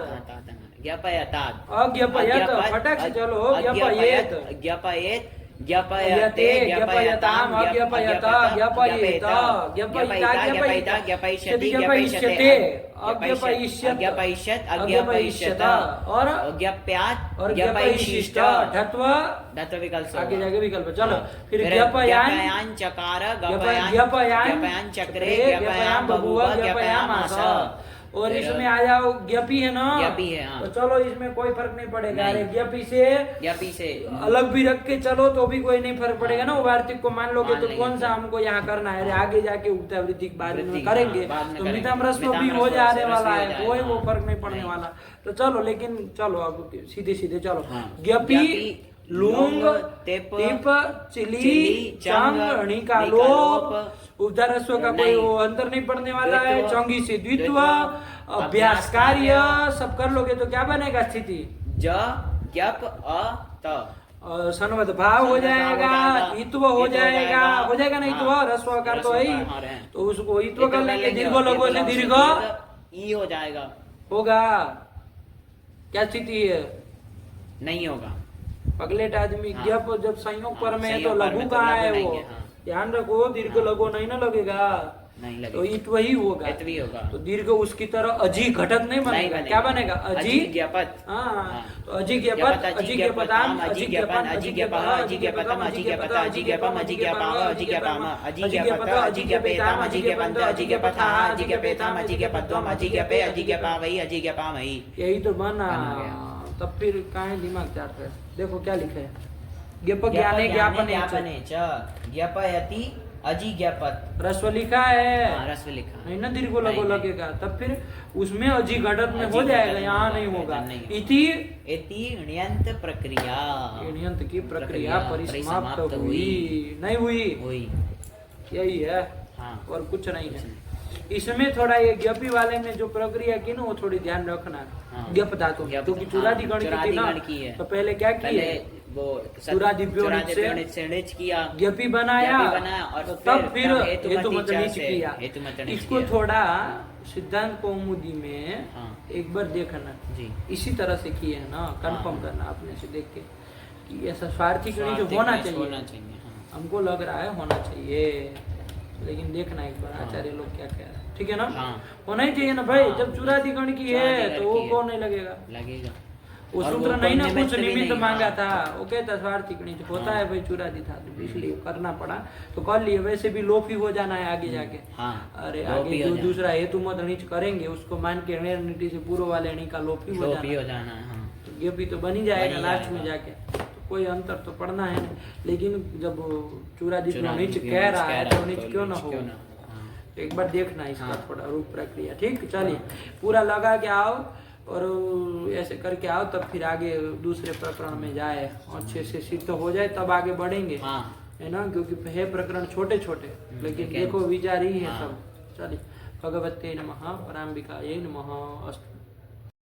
Speaker 2: ज्ञपयतात,
Speaker 1: अज्ञपयत फटाक से चलो। ज्ञपयेत
Speaker 2: ज्ञपयेत,
Speaker 1: ज्ञपयते ज्ञपयताम अज्ञपयत ज्ञपयेत ज्ञपयिता ज्ञपयिता
Speaker 2: ज्ञपयिष्यति,
Speaker 1: ज्ञपयिष्यते अज्ञपयिष्यत
Speaker 2: अज्ञपयिष्यत,
Speaker 1: अज्ञपयिष्यत और
Speaker 2: ज्ञप्यात्,
Speaker 1: और ज्ञपयिशिष्ट ढत्व
Speaker 2: धत्व विकल्प
Speaker 1: आगे जाके विकल्प। चलो
Speaker 2: हाँ।
Speaker 1: फिर ज्ञपयान
Speaker 2: ज्ञपयान चकार,
Speaker 1: ज्ञपयान
Speaker 2: ज्ञपयान चक्रे, ज्ञपयान बभूव, ज्ञपयाम आस।
Speaker 1: और
Speaker 2: फिर
Speaker 1: इसमें आ जाओ ज्ञपी है ना,
Speaker 2: ज्ञपी है, हाँ।
Speaker 1: तो चलो इसमें कोई फर्क नहीं पड़ेगा।
Speaker 2: नहीं।
Speaker 1: अरे ज्ञपी से
Speaker 2: ज्ञपी से
Speaker 1: अलग भी रख के चलो तो भी कोई नहीं फर्क पड़ेगा ना। वार्तिक को मान लोगे
Speaker 2: मान
Speaker 1: तो
Speaker 2: लेंगे
Speaker 1: कौन सा
Speaker 2: तो।
Speaker 1: हमको यहाँ करना है। अरे आगे जाके उक्ता वृत्तिक बाद में
Speaker 2: वृत्तिक,
Speaker 1: करेंगे,
Speaker 2: हाँ, बाद में
Speaker 1: तो
Speaker 2: करेंगे।
Speaker 1: मिताम रस्व भी
Speaker 2: मिताम
Speaker 1: हो
Speaker 2: रस्व
Speaker 1: जाने
Speaker 2: रस्व
Speaker 1: वाला
Speaker 2: हो
Speaker 1: है,
Speaker 2: जाएगा,
Speaker 1: कोई वो
Speaker 2: हाँ।
Speaker 1: फर्क नहीं पड़ने
Speaker 2: नहीं।
Speaker 1: वाला। तो चलो लेकिन चलो अब सीधे सीधे चलो।
Speaker 2: हाँ।
Speaker 1: ज्ञपी
Speaker 2: ज्ञपी,
Speaker 1: लूंग
Speaker 2: तिप,
Speaker 1: टिप चिली
Speaker 2: चिली,
Speaker 1: चंग
Speaker 2: चंग,
Speaker 1: णी का
Speaker 2: णी का
Speaker 1: लोप,
Speaker 2: लोप,
Speaker 1: उपधार रस्व का कोई
Speaker 2: नहीं।
Speaker 1: वो अंतर नहीं पड़ने वाला है।
Speaker 2: द्वित्व,
Speaker 1: चौंगी से द्वित्व,
Speaker 2: द्वित्व,
Speaker 1: अभ्यास कार्य
Speaker 2: कार्य,
Speaker 1: सब कर लोगे तो क्या बनेगा स्थिति।
Speaker 2: ज ज्ञप अ त
Speaker 1: सनवत भाव हो
Speaker 2: सनवत भाव
Speaker 1: जाएगा,
Speaker 2: हो जाएगा,
Speaker 1: इत्व हो जाएगा, हो जाएगा ना इत्व,
Speaker 2: हाँ।
Speaker 1: रस्वकार तो है ही।
Speaker 2: रस्वकार है।
Speaker 1: तो उसको इत्व कर लेंगे, दीर्घ लघु से दीर्घ
Speaker 2: ई हो जाएगा,
Speaker 1: होगा। क्या स्थिति है,
Speaker 2: नहीं होगा।
Speaker 1: पगलेट आदमी
Speaker 2: हाँ।
Speaker 1: जब संयोग पर
Speaker 2: हाँ,
Speaker 1: में है तो
Speaker 2: संयोग पर
Speaker 1: लघु
Speaker 2: में तो
Speaker 1: कहाँ
Speaker 2: लघु
Speaker 1: है
Speaker 2: नहीं
Speaker 1: वो,
Speaker 2: है, हाँ।
Speaker 1: ध्यान रखो दीर्घ लघु नहीं ना लगेगा,
Speaker 2: नहीं
Speaker 1: तो
Speaker 2: लगेगा,
Speaker 1: इत्व ही होगा।
Speaker 2: इत्व ही होगा।
Speaker 1: तो दीर्घ उसकी तरह अजी घटत नहीं बनेगा, क्या बनेगा अजी
Speaker 2: ज्ञपत,
Speaker 1: हाँ। तो अजिज्ञपत, अजिज्ञपताम,
Speaker 2: अजिज्ञपन, अजिज्ञपन, अजिज्ञपतम, अजिज्ञपत, अजिज्ञपम, अजिज्ञपाम, अजिज्ञपाम, अजिज्ञपत, अजिज्ञपेताम, अजिज्ञपंत, अजिज्ञपथा, अजिज्ञपेताम, अजिज्ञपत्वम, अजिज्ञपे, अजिज्ञपावई, अजिज्ञपामहि।
Speaker 1: यही तो बना।
Speaker 2: बन गया।
Speaker 1: तब फिर काहे दिमाग चाट रहे। देखो क्या लिखा है, ज्ञप ज्ञाने ज्ञापने
Speaker 2: ज्ञापने च ज्ञपयति अजिज्ञपत,
Speaker 1: रस्व लिखा है,
Speaker 2: हाँ, रस्व लिखा
Speaker 1: नहीं ना दीर्घ लघु
Speaker 2: नहीं,
Speaker 1: लगेगा, तब फिर उसमें अजी घटत में हो
Speaker 2: अजी
Speaker 1: जाएगा,
Speaker 2: घटत
Speaker 1: यहाँ
Speaker 2: में
Speaker 1: नहीं
Speaker 2: होगा,
Speaker 1: होगा।
Speaker 2: नहीं।
Speaker 1: इति
Speaker 2: इति ण्यंत प्रक्रिया,
Speaker 1: इण्यंत की प्रक्रिया परिसमाप्त हुई, नहीं हुई,
Speaker 2: हुई,
Speaker 1: यही है
Speaker 2: हाँ।
Speaker 1: और कुछ नहीं है। इसमें थोड़ा ये ज्ञपी वाले में जो प्रक्रिया की ना वो थोड़ी ध्यान रखना।
Speaker 2: हाँ।
Speaker 1: ज्ञप धातु
Speaker 2: ज्ञप,
Speaker 1: क्योंकि
Speaker 2: हाँ,
Speaker 1: चूरादि गण की थी
Speaker 2: चूरादि
Speaker 1: ना,
Speaker 2: गण की है।
Speaker 1: तो पहले क्या
Speaker 2: पहले
Speaker 1: किए,
Speaker 2: वो
Speaker 1: चूरादिव्योनिच से
Speaker 2: चूरादिव्योनिच से णिच किया,
Speaker 1: ज्ञपी बनाया,
Speaker 2: ज्ञपी बनाया और
Speaker 1: तो तब फिर
Speaker 2: हेतुमती
Speaker 1: हेतुमत
Speaker 2: से
Speaker 1: किया।
Speaker 2: हेतुमत नीच
Speaker 1: इसको
Speaker 2: किया।
Speaker 1: थोड़ा सिद्धांत कौमुदी में
Speaker 2: हाँ।
Speaker 1: एक बार देखना,
Speaker 2: जी,
Speaker 1: इसी तरह से किए है ना, कंफर्म
Speaker 2: हाँ।
Speaker 1: करना अपने से देख के कि ऐसा स्वार्थी जो
Speaker 2: स्वार्थिक
Speaker 1: होना
Speaker 2: नहीं
Speaker 1: चाहिए,
Speaker 2: होना चाहिए, हाँ।
Speaker 1: हमको लग रहा है होना चाहिए, लेकिन देखना एक बार
Speaker 2: हाँ।
Speaker 1: आचार्य लोग क्या कह रहे हैं, ठीक है ना।
Speaker 2: हाँ।
Speaker 1: होना ही चाहिए ना भाई,
Speaker 2: हाँ।
Speaker 1: जब चूरादि गण की है
Speaker 2: चूरादि
Speaker 1: तो
Speaker 2: गण
Speaker 1: वो
Speaker 2: की है।
Speaker 1: कौन नहीं लगेगा।
Speaker 2: लगेगा,
Speaker 1: वो
Speaker 2: और
Speaker 1: सूत्र
Speaker 2: वो
Speaker 1: नहीं ना
Speaker 2: कोई
Speaker 1: कुछ
Speaker 2: निमित्त भी
Speaker 1: निमित्त
Speaker 2: नहीं,
Speaker 1: मांगा
Speaker 2: हाँ।
Speaker 1: था, वो कहता स्वार्थी गणित होता
Speaker 2: हाँ।
Speaker 1: है भाई चूरादि था, तो इसलिए करना पड़ा तो कर लिए। वैसे भी लोप ही हो जाना है आगे जाके।
Speaker 2: हाँ।
Speaker 1: अरे
Speaker 2: लोप
Speaker 1: आगे
Speaker 2: ही हो
Speaker 1: जो
Speaker 2: जाना।
Speaker 1: दूसरा हेतु मत णिच करेंगे उसको मान के ऋण नीति से पूर्व वाले णी का लोप ही हो
Speaker 2: लोप ही
Speaker 1: जाना,
Speaker 2: हो जाना है, हाँ।
Speaker 1: तो ये भी तो बन ही जाएगा
Speaker 2: बन ही
Speaker 1: लास्ट में
Speaker 2: जाएगा।
Speaker 1: जाके, तो कोई अंतर तो पड़ना है नहीं। लेकिन जब चूरादि
Speaker 2: चूरादि
Speaker 1: णिच
Speaker 2: भी
Speaker 1: कह
Speaker 2: णिच
Speaker 1: रहा
Speaker 2: कह
Speaker 1: है
Speaker 2: रहा
Speaker 1: तो
Speaker 2: है,
Speaker 1: णिच
Speaker 2: तो
Speaker 1: क्यों ना
Speaker 2: णिच
Speaker 1: हो,
Speaker 2: क्यों ना हो, हाँ।
Speaker 1: तो एक बार देखना इसका
Speaker 2: हाँ।
Speaker 1: थोड़ा रूप प्रक्रिया, ठीक। चलिए पूरा लगा के आओ और ऐसे करके आओ, तब फिर आगे दूसरे प्रकरण में जाए, अच्छे से सिद्ध हो जाए तब आगे बढ़ेंगे,
Speaker 2: हाँ।
Speaker 1: है ना। क्योंकि है प्रकरण छोटे छोटे, लेकिन
Speaker 2: लेकिन-
Speaker 1: देखो विचार ही है
Speaker 2: हाँ।
Speaker 1: सब। चलिए भगवते नमः, पराम्बिकायै नमः, अस्तु।